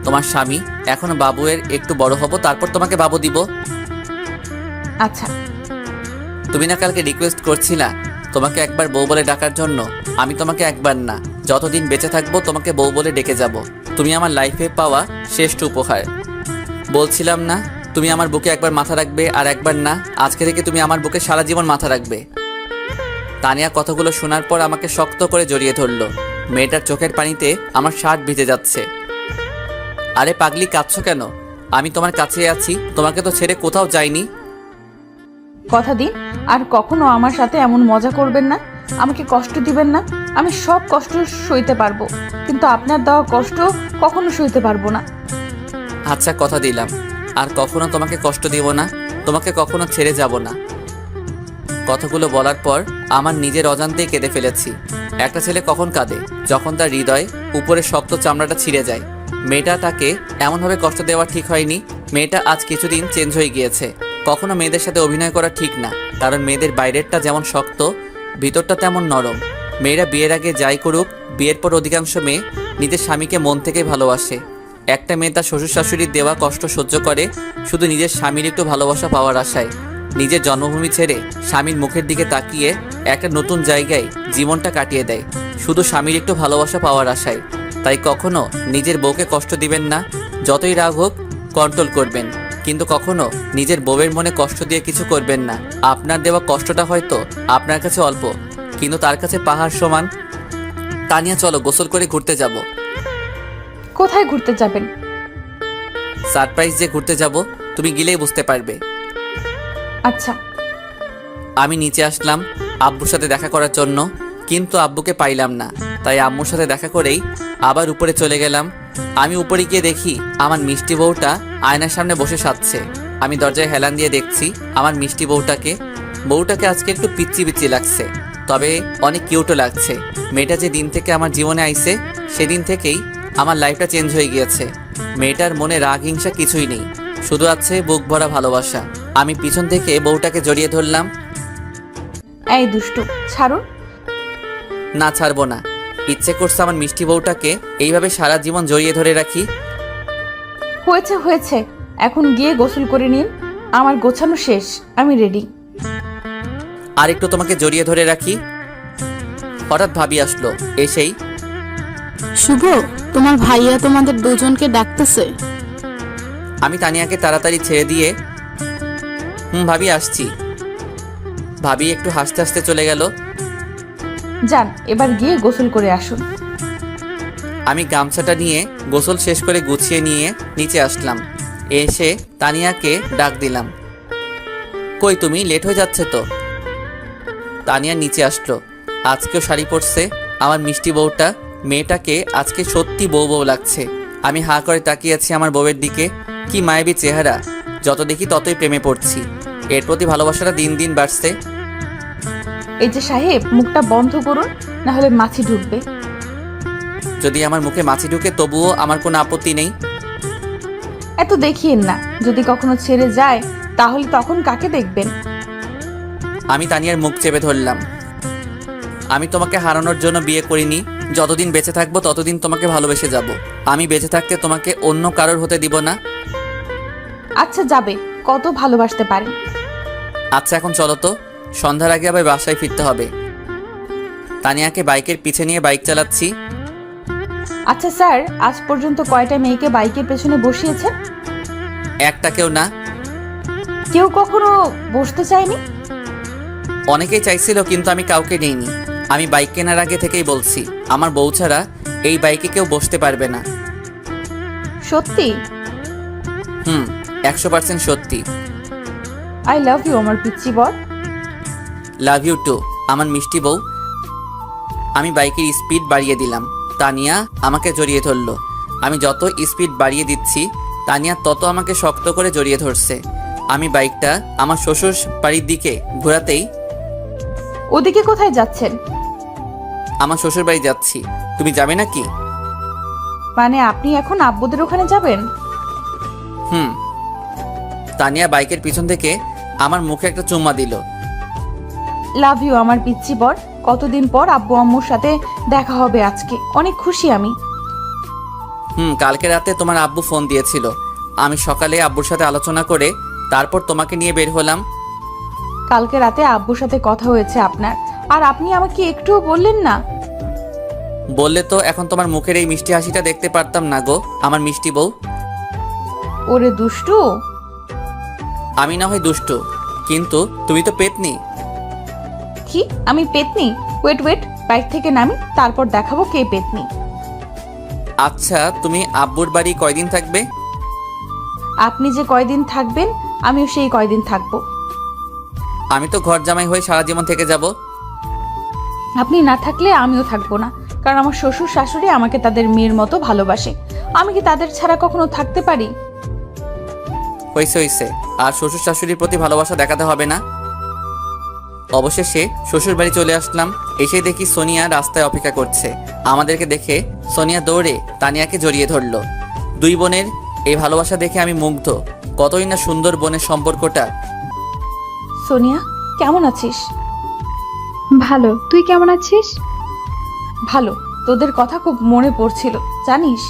তোমার স্বামী এখন বাবুয়ের একটু বড় হব, তারপর তোমাকে বাবু দিব। আচ্ছা। তুমি না কালকে রিকোয়েস্ট করছিলা তোমাকে একবার বউ বলে ডাকার জন্য? আমি তোমাকে একবার না, যতদিন বেঁচে থাকবো তোমাকে বউ বলে ডেকে যাব। তুমি আমার লাইফে পাওয়া শ্রেষ্ঠ উপহার। বলছিলাম না তুমি আমার বুকে একবার মাথা রাখবে, আর একবার না, আজকে থেকে তুমি আমার বুকে সারা জীবন মাথা রাখবে। তানিয়া কথাগুলো শোনার পর আমাকে শক্ত করে জড়িয়ে ধরলো। মেয়েটার চোখের পানিতে আমার শার্ট ভিজে যাচ্ছে। আরে পাগলি, কাঁদছো কেন? আমি তোমার কাছে আছি, তোমাকে তো ছেড়ে কোথাও যাইনি। কথা দিন আর কখনো আমার সাথে এমন মজা করবেন না, আমাকে কষ্ট দিবেন না। আমি সব কষ্ট সইতে পারবো, কিন্তু আপনার দেওয়া কষ্ট কখনো সইতে পারবো না। আচ্ছা, কথা দিলাম আর কখনো তোমাকে কষ্ট দিব না, তোমাকে কখনো ছেড়ে যাব না। কথাগুলো বলার পর আমার নিজের অজান্তেই কেঁদে ফেলেছি। একটা ছেলে কখন কাঁদে? যখন তার হৃদয় উপরের শক্ত চামড়াটা ছিঁড়ে যায়। মেয়েটা তাকে এমনভাবে কষ্ট দেওয়া ঠিক হয়নি। মেয়েটা আজ কিছুদিন চেঞ্জ হয়ে গিয়েছে। কখনো মেয়েদের সাথে অভিনয় করা ঠিক না, কারণ মেয়েদের বাইরেরটা যেমন শক্ত, ভিতরটা তেমন নরম। মেয়েরা বিয়ের আগে যাই করুক, বিয়ের পর অধিকাংশ মেয়ে নিজের স্বামীকে মন থেকে ভালোবাসে। একটা মেয়ে তার শ্বশুর শাশুড়ির দেওয়া কষ্ট সহ্য করে শুধু নিজের স্বামীর একটু ভালোবাসা পাওয়ার আশায়। নিজের জন্মভূমি ছেড়ে স্বামীর মুখের দিকে তাকিয়ে একটা নতুন জায়গায় জীবনটা কাটিয়ে দেয় শুধু স্বামীর একটু ভালোবাসা পাওয়ার আশায়। তাই কখনো নিজের বউকে কষ্ট দিবেন না। যতই রাগ হোক কন্ট্রোল করবেন, কিন্তু কখনো নিজের বউয়ের মনে কষ্ট দিয়ে কিছু করবেন না। আপনার দেওয়া কষ্টটা হয়তো আপনার কাছে অল্প, কিন্তু তার কাছে পাহাড় সমান। তানিয়া, চলো গোসল করে ঘুরতে যাব। কোথায় ঘুরতে যাবেন? সারপ্রাইজ যে ঘুরতে যাব, তুমি গেলেই বুঝতে পারবে। আচ্ছা। আমি নিচে আসলাম আব্বুর সাথে দেখা করার জন্য, কিন্তু আব্বুকে পাইলাম না। তাই আম্মুর সাথে দেখা করেই আবার উপরে চলে গেলাম। আমি উপরে গিয়ে দেখি আমার মিষ্টি বউটা আয়নার সামনে বসে সাজছে। আমি দরজায় হেলান দিয়ে দেখছি আমার মিষ্টি বউটাকে আজকে একটু পিচ্চি পিচ্চি লাগছে, তবে অনেক কিউটও লাগছে। মেয়েটা যে দিন থেকে আমার জীবনে আইছে, সেদিন থেকেই আমার লাইফটা চেঞ্জ হয়ে গিয়েছে। মেয়েটার মনে রাগ হিংসা কিছুই নেই, শুধু আছে বুক ভরা ভালোবাসা। আমি পিছন থেকে বউটাকে জড়িয়ে ধরলাম। এই দুষ্টু, ছাড়ুন। না, ছাড়বো না। ইচ্ছে করছে আমার মিষ্টি বউটাকে এইভাবে সারা জীবন জড়িয়ে ধরে রাখি। হয়েছে হয়েছে, এখন গিয়ে গোসল করে নিন। আমার গোছানো শেষ, আমি রেডি। আর একটু তোমাকে জড়িয়ে ধরে রাখি। হঠাৎ ভাবি আসলো, এসেই শুভ, তোমার ভাইয়া তোমাদের দুজনকে ডাকতেছে। আমি তানিয়াকে তাড়াতাড়ি ছেড়ে দিয়ে ভাবি আসছি। ভাবি একটু হাসতে হাসতে চলে গেল। যান, এবার গিয়ে গোসল করে আসুন। আমি গামছাটা নিয়ে গোসল শেষ করে গুছিয়ে নিয়ে নিচে আসলাম। এসে তানিয়াকে ডাক দিলাম, কই তুমি? লেট হয়ে যাচ্ছে তো। তানিয়া নিচে আসলো। আজকেও শাড়ি পরছে আমার মিষ্টি বউটা। মেয়েটাকে আজকে সত্যি বউ বউ লাগছে। আমি হাঁ করে তাকিয়ে আছি আমার বউয়ের দিকে। কি মায়াবী চেহারা! যত দেখি ততই প্রেমে পড়ছি। এর প্রতি ভালোবাসাটা দিন দিন বাড়ছে। এই যে সাহেব, মুখটা বন্ধ করুন, না হলে মাছি ঢুকবে। যদি আমার মুখে মাছি ঢুকে তবুও আমার কোনো আপত্তি নেই। এত দেখিয়েন না, যদি কখনো ছেড়ে যায় তাহলে তখন কাকে দেখবেন? আমি তানিয়ার মুখ চেপে ধরলাম। আমি তোমাকে হারানোর জন্য বিয়ে করিনি। যতদিন বেঁচে থাকবো ততদিন তোমাকে ভালোবেসে যাব। আমি বেঁচে থাকতে তোমাকে অন্য কারোর হতে দিব না। আচ্ছা, যাবে, কত ভালোবাসতে পারেন। আচ্ছা, এখন চলো তো, সন্ধ্যার আগে আবার বাসায় ফিরতে হবে। তানিয়াকে বাইকের পিছে নিয়ে বাইক চালাচ্ছি। আচ্ছা স্যার, আজ পর্যন্ত কয়টা মেয়েকে বাইকের পেছনে বসিয়েছেন? একটাকেও না। কেউ কখনো বসতে চায়নি? অনেকেই চাইছিল, কিন্তু আমি কাউকে নেইনি। আমি বাইক কেনার আগে থেকেই বলছি, আমার বউ ছাড়া এই বাইকে কেউ বসতে পারবে না। সত্যি? 100% সত্যি। আই লাভ ইউ আমার পিচ্চি বর। লাভ ইউ টু আমার মিষ্টি বউ। আমি বাইকের স্পিড বাড়িয়ে দিলাম। তানিয়া আমাকে জড়িয়ে ধরলো। আমি যত স্পিড বাড়িয়ে দিচ্ছি, তানিয়া তত আমাকে শক্ত করে জড়িয়ে ধরছে। আমি বাইকটা আমার শ্বশুর বাড়ির দিকে ঘোরাতেই, ওদিকে কোথায় যাচ্ছেন? আমার শ্বশুর বাড়ি যাচ্ছি। তুমি যাবে নাকি? মানে আপনি এখন আব্বুদের ওখানে যাবেন? তানিয়া বাইকের পিছন থেকে আমার মুখে একটা চুম্মা দিল। লাভ ইউ আমার পিচ্চি বর। কতদিন পর আব্বু আম্মুর সাথে দেখা হবে আজকে, অনেক খুশি আমি। কালকে রাতে তোমার আব্বু ফোন দিয়েছিল। আমি সকালে আব্বুর সাথে আলোচনা করে তারপর তোমাকে নিয়ে বের হলাম। কালকে রাতে আব্বুর সাথে কথা হয়েছে আপনার, আর আপনি আমাকে একটুও বললেন না। বললে তো এখন তোমার মুখের এই মিষ্টি হাসিটা দেখতে পারতাম না গো, আমার মিষ্টি বউ। ওরে দুষ্টু। আমি না হয় দুষ্টু, কিন্তু তুমি তো পেতনি। কি? আমি পেতনি? ওয়েট ওয়েট, বাইক থেকে নামি, তারপর দেখাবো কে পেতনি। আচ্ছা, তুমি আব্বুর বাড়ি কয়দিন থাকবে? আপনি যে কয়দিন থাকবেন আমিও সেই কয়দিন থাকবো। আমি তো ঘর জামাই হয়ে সারা জীবন থেকে যাব। আপনি না থাকলে আমিও থাকবো না, কারণ আমার শ্বশুর শাশুড়ি আমাকে তাদের মেয়ের মতো ভালোবাসে। আমি কি তাদের ছাড়া কখনো থাকতে পারি? হয়েছে হয়েছে, আর শ্বশুর শাশুড়ির প্রতি ভালোবাসা দেখাতে হবে না। অবশেষে শ্বশুর বাড়ি চলে আসলাম। এসে দেখি সোনিয়া রাস্তায় অপেক্ষা করছে। আমাদেরকে দেখে সোনিয়া দৌড়ে তানিয়াকে জড়িয়ে ধরলো। দুই বোনের এই ভালোবাসা দেখে আমি মুগ্ধ। কতই না সুন্দর বোনের সম্পর্কটা। সোনিয়া, কেমন আছিস? ভালো, তুই কেমন আছিস? ভালো। তোদের কথা খুব মনে পড়ছিল জানিস।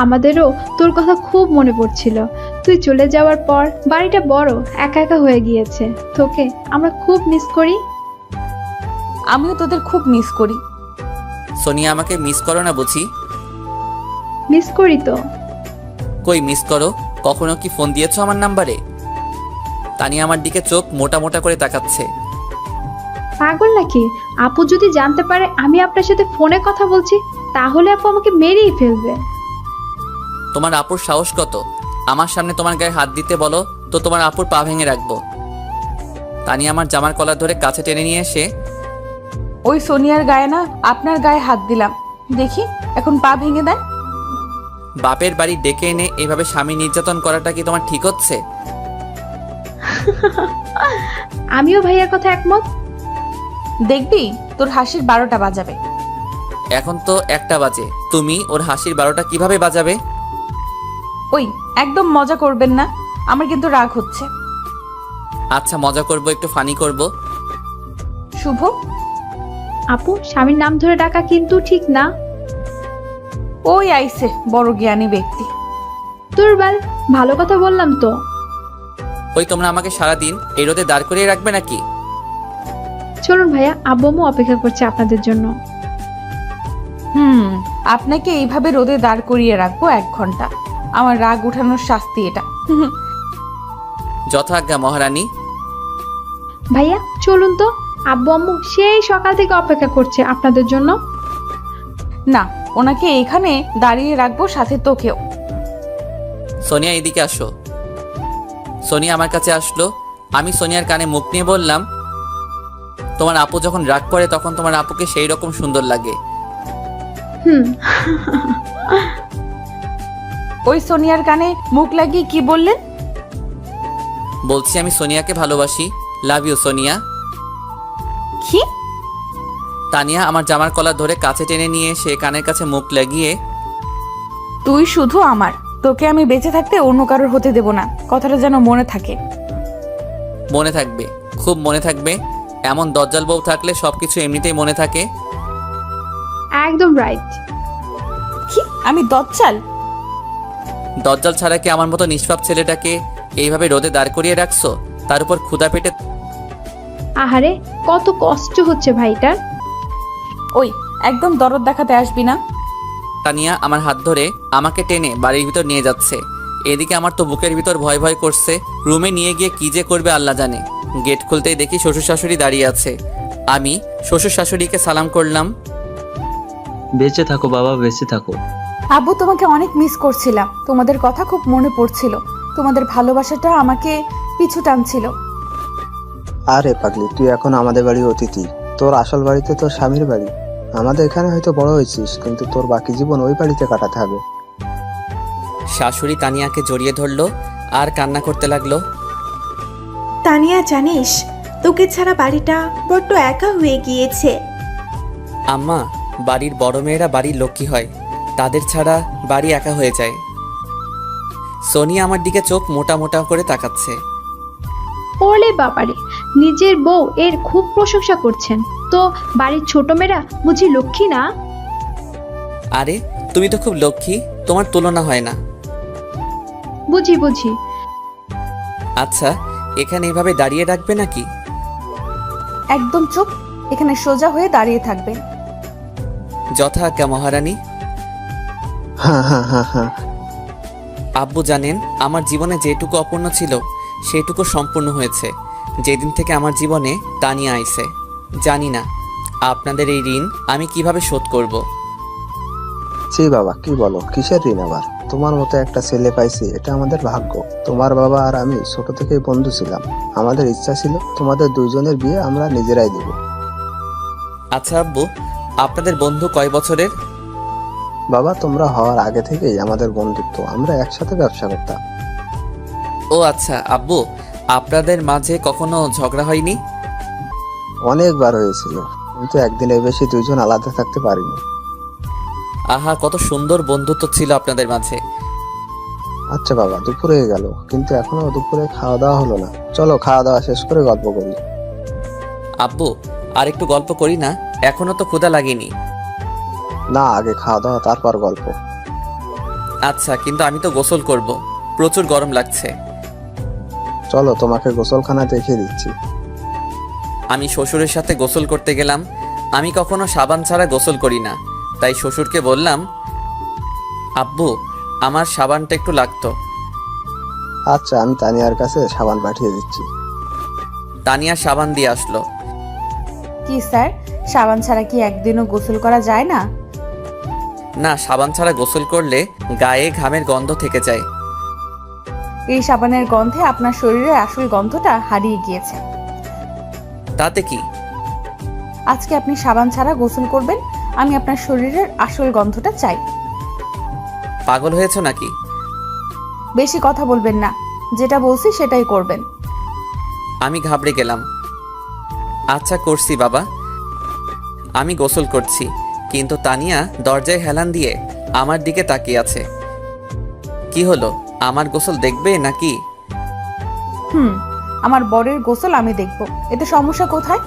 আমাদেরও তোর কথা খুব মনে পড়ছিল। তুই চলে যাওয়ার পর বাড়িটা বড় একা একা হয়ে গিয়েছে। তোকে আমরা খুব মিস করি। আমিও তোদের খুব মিস করি। সোনিয়া, আমাকে মিস করো না বুঝি? মিস করি তো। কই মিস করো? কখনো কি ফোন দিয়েছো আমার নাম্বারে? তানিয়া আমার দিকে চোখ মোটা মোটা করে তাকাচ্ছে। পাগল নাকি? আপু যদি জানতে পারে আমি আপনার সাথে ফোনে কথা বলছি, তাহলে আপু আমাকে মেরেই ফেলবে। তোমার আপুর সাহস কত? আমার সামনে তোমার গায়ে হাত দিতে বলো তো তোমার আপুর পা ভেঙে রাখবো। তানিয়া আমার জামার কলার ধরে কাছে টেনে নিয়ে এসে, ওই সোনিয়ার গায়ে না আপনার গায়ে হাত দিলাম, দেখি এখন পা ভেঙে দেন। বাপের বাড়ি ডেকে এনে এভাবে স্বামী নির্যাতন করাটা কি তোমার ঠিক হচ্ছে? আমিও ভাইয়ার কথা একমত। দেখবি তোর হাসির 12টা বাজাবে। এখন তো 1টা বাজে, তুমি ওর হাসির 12টা কিভাবে বাজাবে? ওই একদম মজা করবেন না, আমার কিন্তু রাগ হচ্ছে। আচ্ছা মজা করব, একটু ফানি করব। শুভ, আপু, স্বামীর নাম ধরে ডাকা কিন্তু ঠিক না। ওই আইছে বড় জ্ঞানী ব্যক্তি। দুর্বল, ভালো কথা বললাম তো। ওই তোমরা আমাকে সারাদিন এই রোদে দাঁড় করিয়ে রাখবে নাকি? চলুন ভাইয়া, আব্বু আম্মু অপেক্ষা করছে আপনাদের জন্য। আপনাকে এইভাবে রোদে দাঁড় করিয়ে রাখবো 1 ঘন্টা। আমার রাগ উঠানোর শাস্তি এটা। যথাজ্ঞা মহারানী। ভাইয়া চলুন তো, আব্বু আম্মু সেই সকাল থেকে অপেক্ষা করছে আপনাদের জন্য। না, ওনাকে এখানে দাঁড়িয়ে রাখবো, সাথে তোকেও। সোনিয়া এদিকে আসো। সোনিয়া আমার কাছে আসলো। আমি সোনিয়ার কানে মুখ নিয়ে বললাম, তোমার আপু যখন রাগ করে তখন তোমার আপুকে সেই রকম সুন্দর লাগে। ওই সোনিয়ার কানে মুখ লাগিয়ে কি বললেন? বলছি আমি সোনিয়াকে ভালোবাসি। Love you Sonia. কি? তানিয়া আমার জামার কলার ধরে কাছে টেনে নিয়ে সে কানের কাছে মুখ লাগিয়ে, তুই শুধু আমার, তোকে আমি বেঁচে থাকতে অন্য কারোর হতে দেব না। কথাটা যেন মনে থাকে। মনে থাকবে, খুব মনে থাকবে। এমন দজ্জাল বউ থাকলে সবকিছু এমনিতেই মনে থাকে। একদম রাইট। কি? আমি দজ্জাল? দজ্জাল ছাড়া কি আমার মতো নিষ্পাপ ছেলেটাকে এইভাবে রোদে দাঁড় করিয়ে রাখছো, তার উপর ক্ষুধা পেটে? আহারে, কত কষ্ট হচ্ছে ভাইটার। ওই একদম দরদ দেখাতে আসবি না। তানিয়া আমার হাত ধরে আমাকে টেনে বাড়ির ভিতর নিয়ে যাচ্ছে। এদিকে আমার তো বুকের ভিতর ভয় ভয় করছে। রুমে নিয়ে গিয়ে কি যে করবে আল্লাহ জানে। গেট খুলতেই দেখি শ্বশুর শাশুড়ি দাঁড়িয়ে আছে। আমি শ্বশুর শাশুড়িকে সালাম করলাম। বেঁচে থাকো বাবা, বেঁচে থাকো। আব্বু, তোমাকে অনেক মিস করছিলাম। তোমাদের কথা খুব মনে পড়ছিল। তোমাদের ভালোবাসাটা আমাকে পিছু টানছিল। আরে পাগলি, তুই এখন আমাদের বাড়ির অতিথি। তোর আসল বাড়িতে তোর স্বামীর বাড়ি। আমাদের এখানে হয়তো বড় হয়েছিস, কিন্তু তোর বাকি জীবন ওই বাড়িতে কাটাতে হবে। শাশুড়ি তানিয়াকে জড়িয়ে ধরলো আর কান্না করতে লাগলো। তানিয়া, জানিস তোকে ছাড়া বাড়িটা বড্ড একা হয়ে গিয়েছে। আম্মা, বাড়ির বড় মেয়েরা বাড়ির লক্ষ্মী হয়, তাদের ছাড়া বাড়ি একা হয়ে যায়। সোনিয়া আমার দিকে চোখ মোটা মোটা করে তাকাচ্ছে। ওলে বাবারে, নিজের বউ এর খুব প্রশংসা করছেন তো। বাড়ির ছোট মেয়েরা বুঝি লক্ষ্মী না? আরে তুমি তো খুব লক্ষ্মী, তোমার তুলনা হয় না। বুঝি বুঝি। আচ্ছা, এখানে এভাবে দাঁড়িয়ে রাখবে নাকি? একদম চুপ, এখানে সোজা হয়ে দাঁড়িয়ে থাকবে। যথাজ্ঞা মহারানী। হ্যাঁ হ্যাঁ হ্যাঁ হ্যাঁ। আব্বু জানেন, আমার জীবনে যেটুকু অপূর্ণ ছিল সেটুকু সম্পূর্ণ হয়েছে যেদিন থেকে আমার জীবনে তানিয়া আইছে। জানি না আপনাদের এই ঋণ আমি কিভাবে শোধ করব? ছি বাবা, কি বলো, কিসের ঋণ আবার? তোমার মতো একটা ছেলে পাইছি, এটা আমাদের ভাগ্য। তোমার বাবা আর আমি ছোট থেকেই বন্ধু ছিলাম। আমাদের ইচ্ছা ছিল তোমাদের দুইজনের বিয়ে আমরা নিজেরাই দেব। আচ্ছা আব্বু, আপনাদের বন্ধু কয় বছরের? বাবা, তোমরা হওয়ার আগে থেকেই আমাদের বন্ধুত্ব, আমরা একসাথে ব্যবসা করতাম। ও আচ্ছা আব্বু, আপনাদের মাঝে কখনো ঝগড়া হয়নি? অনেকবার হয়েছিল, কিন্তু একদিনের বেশি দুইজন আলাদা থাকতে পারিনি। আহা, কত সুন্দর বন্ধুত্ব ছিল আপনাদের মাঝে। আচ্ছা বাবা, দুপুর হয়ে গেল, কিন্তু এখনো দুপুরে খাওয়া দাওয়া হলো না। চলো খাওয়া দাওয়া শেষ করে গল্প করি। আব্বু, আর একটু গল্প করি না? এখনো তো ক্ষুধা লাগেনি। না, আগে খাওয়া দাওয়া তারপর গল্প। আচ্ছা, কিন্তু আমি তো গোসল করব, প্রচুর গরম লাগছে। চলো তোমাকে গোসলখানা দেখিয়ে দিচ্ছি। আমি শ্বশুরের সাথে গোসল করতে গেলাম। আমি কখনো সাবান ছাড়া গোসল করি না, তাই শ্বশুরকে বললাম, আব্বু আমার সাবানটা একটু লাগতো। আচ্ছা, আমি তানিয়ার কাছে সাবান পাঠিয়ে দিচ্ছি। তানিয়া সাবান দিয়ে আসলো। কি স্যার, সাবান ছাড়া কি একদিনও গোসল করা যায় না? না, সাবান ছাড়া গোসল করলে গায়ে ঘামের গন্ধ থেকে যায়। এই সাবানের গন্ধে আপনার শরীরের আসল গন্ধটা হারিয়ে গিয়েছে। তাতে কি? আজকে আপনি সাবান ছাড়া গোসল করবেন, আমি আপনার শরীরের আসল গন্ধটা চাই। পাগল হয়েছো নাকি? বেশি কথা বলবেন না, যেটা বলছি সেটাই করবেন। আমি ঘাবড়ে গেলাম। আচ্ছা করছি বাবা। আমি গোসল করছি, কিন্তু তানিয়া দরজায় হেলান দিয়ে আমার দিকে তাকিয়ে আছে। কি হলো, আমার গোসল দেখবে নাকি? আমার বরের গোসল আমি দেখব, এতে সমস্যা কোথায়?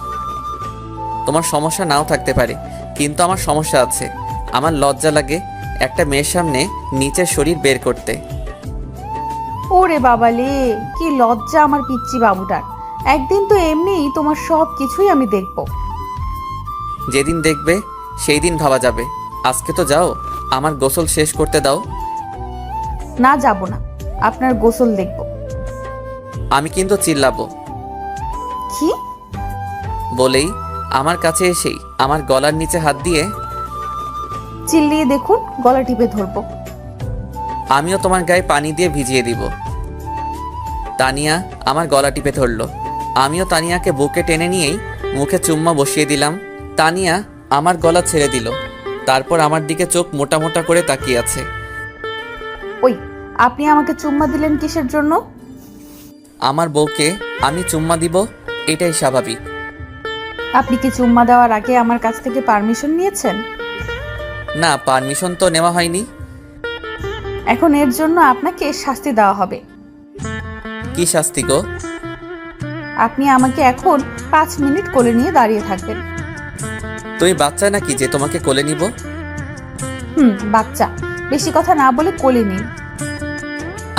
তোমার সমস্যা নাও থাকতে পারে, কিন্তু আমার সমস্যা আছে। আমার লজ্জা লাগে একটা মেয়ের সামনে নিচের শরীর বের করতে। ওরে বাবালে, কি লজ্জা আমার পিচ্চি বাবুটার। একদিন তো এমনিই তোমার সব কিছুই আমি দেখব। যেদিন দেখবে সেই দিন ভাবা যাবে। আজকে তো যাও, আমার গোসল শেষ করতে দাও। না, যাব না, আপনার গোসল দেখব। আমি কিন্তু চিল্লাবো। কি? বলেই আমার কাছে এসেই আমার গলার নিচে হাত দিয়ে, চিল্লিয়ে দেখুন, গলা টিপে ধরবো। আমিও তোমার গায়ে পানি দিয়ে ভিজিয়ে দিব। তানিয়া আমার গলা টিপে ধরলো। আমিও তানিয়াকে বুকে টেনে নিয়েই মুখে চুম্মা বসিয়ে দিলাম। তানিয়া আমার গলা ছেড়ে দিল, তারপর আমার দিকে চোখ মোটা মোটা করে তাকিয়ে আছে। ওই, আপনি আমাকে চুম্মা দিলেন কিসের জন্য? আমার বউকে আমি চুম্মা দিব, এটাই স্বাভাবিক। আপনি কি চুম্মা দেওয়ার আগে আমার কাছ থেকে পারমিশন নিয়েছেন? না, পারমিশন তো নেওয়া হয়নি। এখন এর জন্য আপনাকে শাস্তি দেওয়া হবে। কি শাস্তি গো? আপনি আমাকে এখন 5 মিনিট কোলে নিয়ে দাঁড়িয়ে থাকবেন। তুমি বাচ্চা নাকি যে তোমাকে কোলে নিব? বাচ্চা, বেশি কথা না বলে কোলে নিন।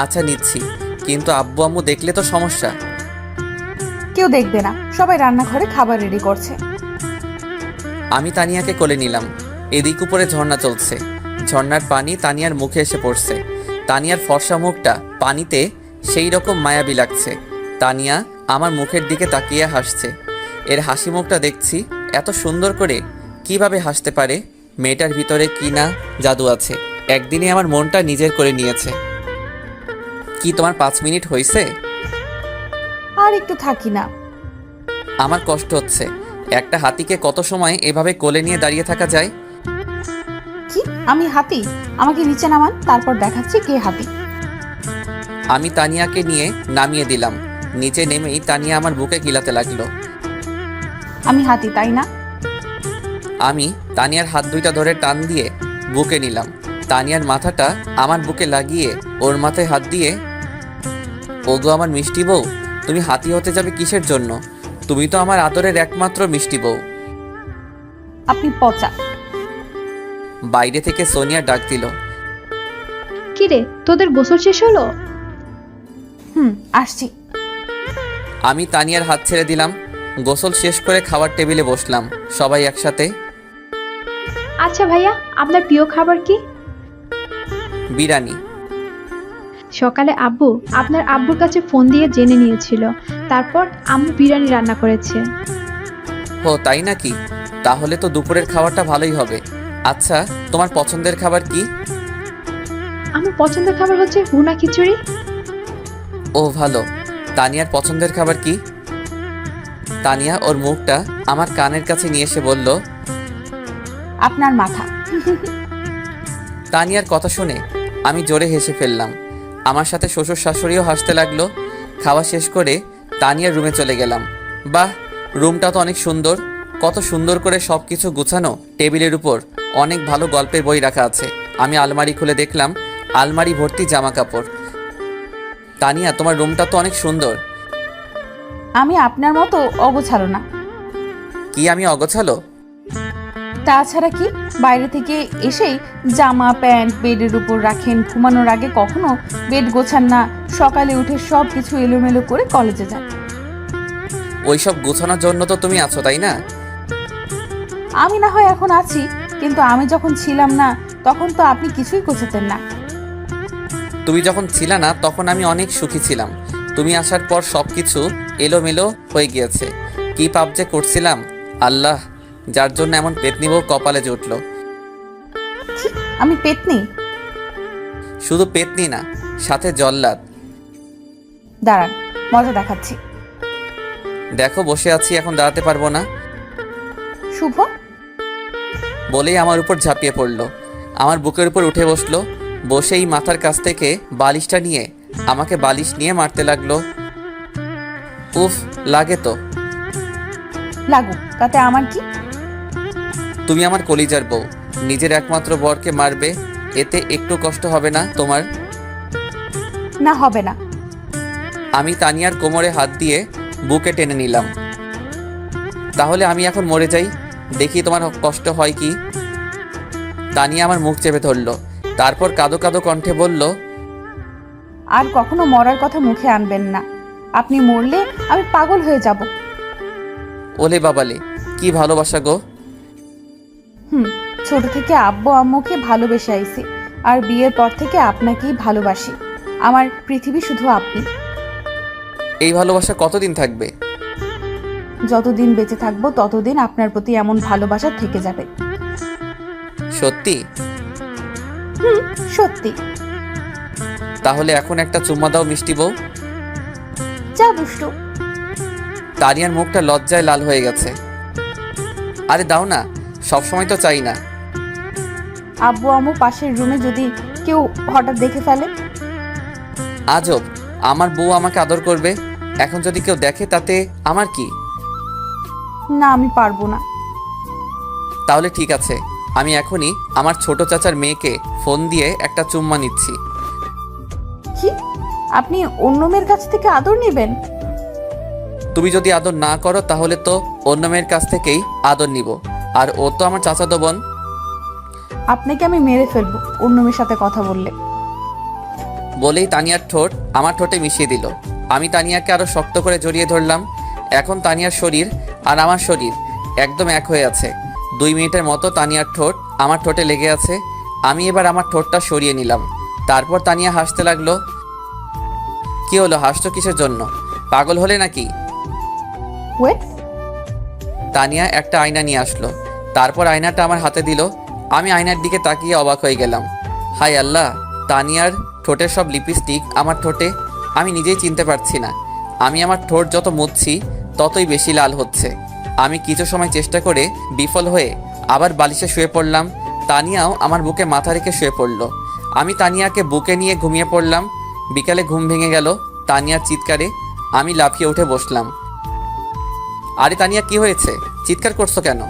আচ্ছা নিচ্ছি, কিন্তু আব্বু আম্মু দেখলে তো সমস্যা। কেউ দেখবে না, সবাই রান্নাঘরে খাবার রেডি করছে। আমি তানিয়াকে কোলে নিলাম। এদিক উপরে ঝর্ণা চলছে, ঝর্ণার পানি তানিয়ার মুখে এসে পড়ছে। তানিয়ার ফর্সা মুখটা পানিতে সেই রকম মায়াবী লাগছে। তানিয়া আমার মুখের দিকে তাকিয়ে হাসছে। এর হাসি মুখটা দেখছি এত সুন্দর করে কিভাবে হাসতে পারে? মেয়েটার ভিতরে কি না জাদু আছে। একদিনে আমার মনটা নিজের করে নিয়েছে। কি তোমার 5 মিনিট হয়েছে? আর একটু থাকি না। আমার কষ্ট হচ্ছে। একটা হাতিকে কত সময় এভাবে কোলে নিয়ে দাঁড়িয়ে থাকা যায়? কি, আমি হাতি? আমাকে নিচে নামান, তারপর দেখাচ্ছি কে হাতি। আমি তানিয়াকে নিয়ে নামিয়ে দিলাম। নিচে নেমেই তানিয়া আমার বুকে গিলাতে লাগলো। আমি হাতি, তাই না? আমি তানিয়ার হাত দুইটা ধরে টান দিয়ে বুকে নিলাম। তানিয়ার মাথাটা আমার বুকে লাগিয়ে ওর মাথায় হাত দিয়ে, ওগো আমার মিষ্টি বউ, তুমি হাতি হতে যাবে কিসের জন্য? তুমি তো আমার আদরের একমাত্র মিষ্টি বউ। আপনি পচা। বাইরে থেকে সোনিয়া ডাক দিল। কিরে, তোদের গোসল শেষ হলো? আসছি। আমি তানিয়ার হাত ছেড়ে দিলাম। গোসল শেষ করে খাবার টেবিলে বসলাম সবাই একসাথে। আচ্ছা ভাইয়া, আপনার প্রিয় খাবার কি? বিরিয়ানি। সকালে আব্বু আপনার আব্বুর কাছে ফোন দিয়ে জেনে নিয়েছিল, তারপর আম্মু বিরিয়ানি রান্না করেছে। ও তাই নাকি? তাহলে তো দুপুরের খাবারটা ভালোই হবে। আচ্ছা, তোমার পছন্দের খাবার কি? আমার পছন্দের খাবার হচ্ছে ভুনা খিচুড়ি। ও ভালো। তানিয়ার পছন্দের খাবার কি? তানিয়া ওর মুখটা আমার কানের কাছে নিয়ে এসে বলল। আপনার মাথা। তানিয়ার কথা শুনে আমি জোরে হেসে ফেললাম। আমার সাথে শ্বশুর শাশুড়িও হাসতে লাগলো। খাওয়া শেষ করে তানিয়ার রুমে চলে গেলাম। বাহ, রুমটা তো অনেক সুন্দর। কত সুন্দর করে সব কিছু গুছানো। টেবিলের উপর অনেক ভালো গল্পের বই রাখা আছে। আমি আলমারি খুলে দেখলাম আলমারি ভর্তি জামা কাপড়। তানিয়া, তোমার রুমটা তো অনেক সুন্দর। আমি আপনার মতো অগোছালো না। কি আমি অগোছালো? তাছাড়া কি, বাইরে থেকে এসেই জামা প্যান্ট বেডের উপর রাখেন, ঘুমানোর আগে কখনো বেড গোছান না, সকালে উঠে সব কিছু এলোমেলো করে কলেজে যান। ওইসব গোছানোর জন্য তো তুমি আছো, তাই না? আমি না হয় এখন আছি, কিন্তু আমি যখন ছিলাম না তখন তো আপনি কিছুই গোছাতেন না। তুমি যখন ছিলে না তখন আমি অনেক সুখী ছিলাম। তুমি আসার পর সব কিছু এলোমেলো হয়ে গিয়েছে। কি পাপ যে করছিলাম আল্লাহ, যার জন্য এমন পেতনি বউ কপালে জুটলো। আমি পেতনি? শুধু পেতনি না, সাথে জল্লাদ। দাঁড়ান, মজা দেখাচ্ছি। দেখো, বসে আছি, এখন দাঁড়াতে পারবো না। শুভ বলেই আমার উপর ঝাঁপিয়ে পড়লো। আমার বুকের উপর উঠে বসলো। বসেই মাথার কাছ থেকে বালিশটা নিয়ে আমাকে বালিশ নিয়ে মারতে লাগলো। উফ, লাগে তো। লাগুক, তাতে আমার কি? তুমি আমার কলিজার বউ, নিজের একমাত্র বরকে মারবে, এতে একটু কষ্ট হবে না তোমার? না, হবে না। আমি তানিয়ার কোমরে হাত দিয়ে বুকে টেনে নিলাম। তাহলে আমি এখন মরে যাই, দেখি তোমার কষ্ট হয় কি। তানিয়া আমার মুখ চেপে ধরলো, তারপর কাঁদো কাঁদো কণ্ঠে বলল, আর কখনো মরার কথা মুখে আনবেন না। আপনি মরলে আমি পাগল হয়ে যাব। ওলে বাবালে, কি ভালোবাসা গো। ছোট থেকে আব্বু আম্মুকে ভালোবেসে আইছি, আর বিয়ের পর থেকে আপনাকেই ভালোবাসি। আমার পৃথিবী শুধু আপনি। এই ভালোবাসা কতদিন থাকবে? যতদিন বেঁচে থাকবো ততদিন আপনার প্রতি এমন ভালোবাসা থেকে যাবে। সত্যি? সত্যি। তাহলে এখন একটা চুম্মা দাও মিষ্টি বউ। যা দুষ্টু। তানিয়ার মুখটা লজ্জায় লাল হয়ে গেছে। আরে দাও না, সবসময় তো চাই না। আব্বু আম্মু পাশের রুমে যদি কেউ হঠাৎ দেখে ফেলে? আজব, আমার বউ আমাকে আদর করবে, এখন যদি কেউ দেখে তাতে আমার কি? না, আমি পারবো না। তাহলে ঠিক আছে, আমি এখনই আমার ছোট চাচার মেয়েকে ফোন দিয়ে একটা চুম্মা নিচ্ছি। কি? আপনি অন্য মেয়ের কাছ থেকে আদর নেবেন? তুমি যদি আদর না করো তাহলে তো অন্য মেয়ের কাছ থেকেই আদর নিব, আর ও তো আমার চাচাতো বোন। আপনাকে আমি মেরে ফেলবো অন্য মেয়ের সাথে কথা বললে। বলেই তানিয়ার ঠোঁট আমার ঠোঁটে মিশিয়ে দিল। আমি তানিয়াকে আরো শক্ত করে জড়িয়ে ধরলাম। এখন তানিয়ার শরীর আর আমার শরীর একদম এক হয়ে আছে। 2 মিনিটের মতো তানিয়ার ঠোঁট আমার ঠোঁটে লেগে আছে। আমি এবার আমার ঠোঁটটা সরিয়ে নিলাম। তারপর তানিয়া হাসতে লাগলো। কি হলো, হাসছো কিসের জন্য? পাগল হলে নাকি? ওয়েট। তানিয়া একটা আয়না নিয়ে আসলো। তারপর আয়নাটা আমার হাতে দিল। আমি আয়নার দিকে তাকিয়ে অবাক হয়ে গেলাম। হায় আল্লাহ, তানিয়ার ঠোঁটের সব লিপস্টিক আমার ঠোঁটে। আমি নিজেই চিনতে পারছি না। আমি আমার ঠোঁট যত মুছছি ততই বেশি লাল হচ্ছে। আমি কিছু সময় চেষ্টা করে বিফল হয়ে আবার বালিশে শুয়ে পড়লাম। তানিয়াও আমার বুকে মাথা রেখে শুয়ে পড়ল। আমি তানিয়াকে বুকে নিয়ে ঘুমিয়ে পড়লাম। বিকালে ঘুম ভেঙে গেল তানিয়ার চিৎকারে। আমি লাফিয়ে উঠে বসলাম। আরে তানিয়া, কি হয়েছে? চিৎকার করছো কেন?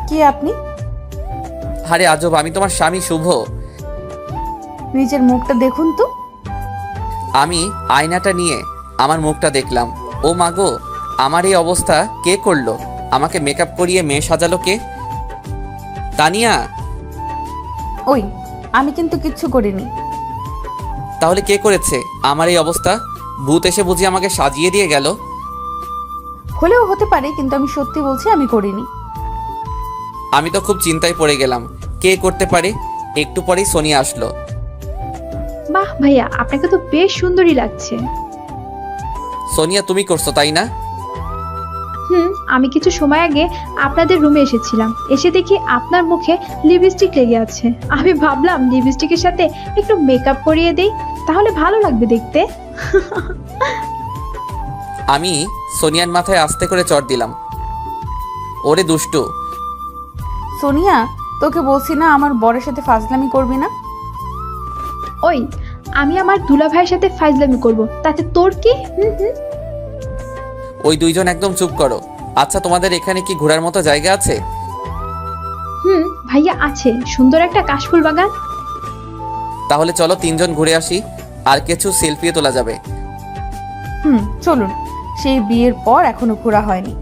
কি আপনি? আরে আজব, আমি তোমার স্বামী শুভ। নিজের মুখটা দেখুন তো। আমি আয়নাটা নিয়ে আমার মুখটা দেখলাম। ও মাগো, আমার এই অবস্থা কে করলো? আমাকে মেকআপ করিয়ে মেয়ে সাজালো কে? তানিয়া! ওই, আমি কিন্তু কিচ্ছু করিনি। তাহলে কে করেছে আমার এই অবস্থা? ভূত এসে বুঝি আমাকে সাজিয়ে দিয়ে গেল? হলেও হতে পারে, কিন্তু আমি সত্যি বলছি আমি করিনি। আমি তো খুব চিন্তায় পড়ে গেলাম, কে করতে পারে। একটু পরেই সোনিয়া আসলো। বাহ ভাইয়া, আপনাকে তো বেশ সুন্দরই লাগছে। সোনিয়া, তুমি করছো তাই না? আমি কিছু সময় আগে আপনাদের রুমে এসেছিলাম, এসে দেখি আপনার মুখে লিপস্টিক লেগে আছে। আমি ভাবলাম লিপস্টিকের সাথে একটু মেকআপ করিয়ে দেই, তাহলে ভালো লাগবে দেখতে। আমি সোনিয়ার মাথায় আস্তে করে চড় দিলাম। ওরে দুষ্টু। সোনিয়া, তোকে বলছি না আমার বরের সাথে ফাজলামি করবি না? ওই, আমি আমার দুলা ভাইয়ের সাথে ফাইজলামি করব, তাতে তোর কি? হুম হুম। ওই দুইজন একদম চুপ করো। আচ্ছা, তোমাদের এখানে কি ঘোরার মতো জায়গা আছে? হুম ভাইয়া, আছে সুন্দর একটা কাশফুল বাগান। তাহলে চলো 3 জন ঘুরে আসি, আর কিছু সেলফিও তোলা যাবে। চলুন। সেই বিয়ের পর এখনো ঘোরা হয়নি।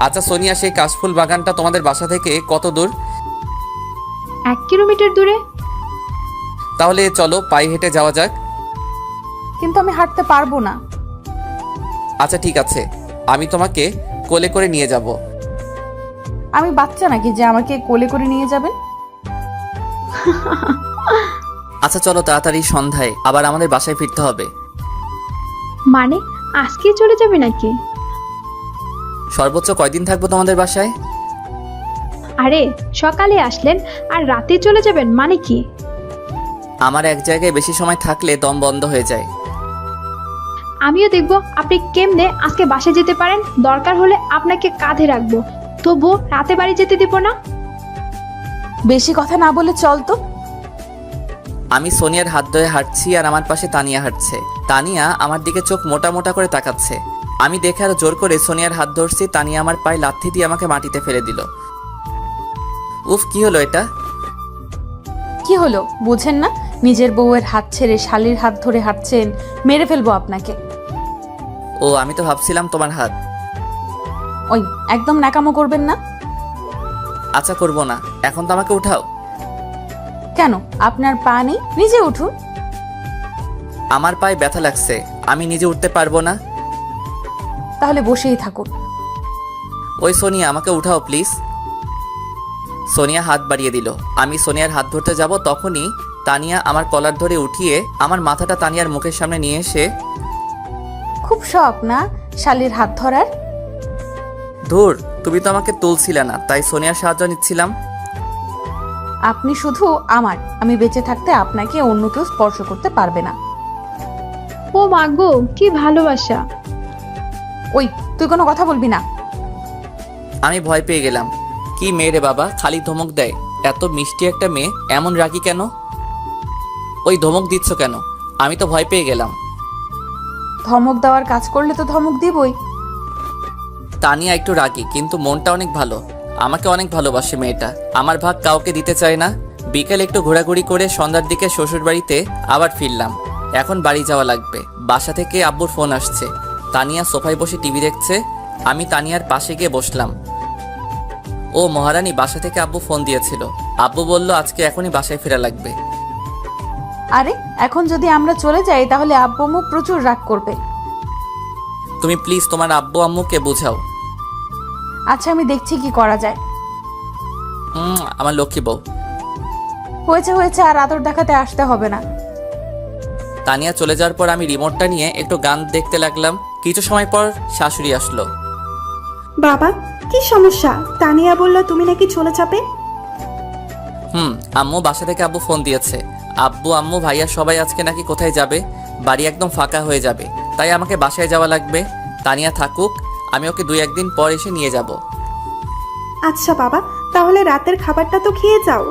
আচ্ছা সোনিয়া, সেই কাশফুল বাগানটা তোমাদের বাসা থেকে কত দূর? 1 কিলোমিটার দূরে। তাহলে চলো পায়ে হেঁটে যাওয়া যাক। কিন্তু আমি হাঁটতে পারবো না। আচ্ছা ঠিক আছে, আমি তোমাকে কোলে করে নিয়ে যাব। আমি বাচ্চা নাকি যে আমাকে কোলে করে নিয়ে যাবেন? আচ্ছা চলো, তাড়াতাড়ি সন্ধ্যায় আবার আমাদের বাসায় ফিরতে হবে। মানে আজকে চলে যাবে নাকি? সর্বোচ্চ কয়দিন থাকবো তোমাদের বাসায়? আরে সকালে আসলেন আর রাতে চলে যাবেন মানে কি? আমার এক জায়গায় বেশি সময় থাকলে দম বন্ধ হয়ে যায়। আমিও দেখব আপনি কেমনে আজকে বাসে যেতে পারেন। দরকার হলে আপনাকে কাঁধে রাখবো, তবুও রাতে বাড়ি যেতে দিব না। বেশি কথা না বলে চল তো। আমি সোনিয়ার হাত ধরে হাঁটছি আর আমার পাশে তানিয়া হাঁটছে। তানিয়া আমার দিকে চোখ মোটা মোটা করে তাকাচ্ছে। আমি দেখে আরো জোর করে সোনিয়ার হাত ধরছি। তানিয়া আমার পায়ে লাথি দিয়ে আমাকে মাটিতে ফেলে দিল। উফ, কি হলো এটা? কি হলো বুঝেন না? নিজের বউয়ের হাত ছেড়ে শালির হাত ধরে হাঁটছেন, মেরে ফেলবো আপনাকে। ও, আমি তো ভাবছিলাম তোমার হাত। ওই, একদম ন্যাকামো করবেন না। আচ্ছা করবো না, এখন তো আমাকে উঠাও। কেন, আপনার পা নেই? নিজে উঠুন। আমার পায়ে ব্যথা লাগছে, আমি নিজে উঠতে পারবো না। তাহলে বসেই থাকুন। ওই সোনিয়া, আমাকে উঠাও প্লিজ। সোনিয়া হাত বাড়িয়ে দিল। আমি সোনিয়ার হাত ধরতে যাব, তখনই তানিয়া আমার কলার ধরে উঠিয়ে আমার মাথাটা তানিয়ার মুখের সামনে নিয়ে এসে, খুব শখ না শালির হাত ধরার? ধুর, তুমি তো আমাকে তুলছিলে না, তাই সোনিয়ার সাহায্য নিচ্ছিলাম। আপনি শুধু আমার, আমি বেঁচে থাকতে আপনাকে অন্য কেউ স্পর্শ করতে পারবে না। ও মাগো, কি ভালোবাসা! ওই, তুই কোনো কথা বলবি না। আমি ভয় পেয়ে গেলাম। কি মেয়ে রে বাবা, খালি ধমক দেয়। এত মিষ্টি একটা মেয়ে, এমন রাগি কেন? ওই ধমক দিচ্ছ কেন? আমি তো ভয় পেয়ে গেলাম। ধমক দেওয়ার কাজ করলে তো ধমক দিবই। তানিয়া একটু রাগী, কিন্তু মনটা অনেক ভালো। আমাকে অনেক ভালোবাসে মেয়েটা। আমার ভাগ কাউকে দিতে চায় না। বিকেল একটু ঘোরাঘুরি করে সন্ধ্যার দিকে শ্বশুর বাড়িতে আবার ফিরলাম। এখন বাড়ি যাওয়া লাগবে। বাসা থেকে আব্বুর ফোন আসছে। তানিয়া সোফায় বসে টিভি দেখছে। আমি তানিয়ার পাশে গিয়ে বসলাম। ও মহারানী, বাসা থেকে আব্বু ফোন দিয়েছিল। আব্বু বলল আজকে এখনই বাসায় ফেরা লাগবে। আরে, এখন যদি আমরা চলে যাই তাহলে আব্বু আম্মু প্রচুর রাগ করবে। তুমি প্লিজ তোমার আব্বু আম্মুকে বোঝাও। আচ্ছা, আমি দেখছি কি করা যায়। আমার লক্ষ্মী বউ। হয়েছে হয়েছে, আর আদর দেখাতে আসতে হবে না। তানিয়া চলে যাওয়ার পর আমি রিমোটটা নিয়ে একটু গান দেখতে লাগলাম। কিছু সময় পর শাশুড়ি আসলো। বাবা, কি সমস্যা? তানিয়া বলল তুমি নাকি চলে যাবে। আম্মু, বাসা থেকে আব্বু ফোন দিয়েছে। আব্বু আম্মু ভাইয়া সবাই আজকে নাকি কোথায় যাবে। বাড়ি একদম ফাঁকা হয়ে যাবে, তাই আমাকে বাসায় যাওয়া লাগবে। তানিয়া থাকুক, আমি ওকে 2-1 দিন পর এসে নিয়ে যাব। আচ্ছা বাবা, তাহলে রাতের খাবারটা তো খেয়ে যাও।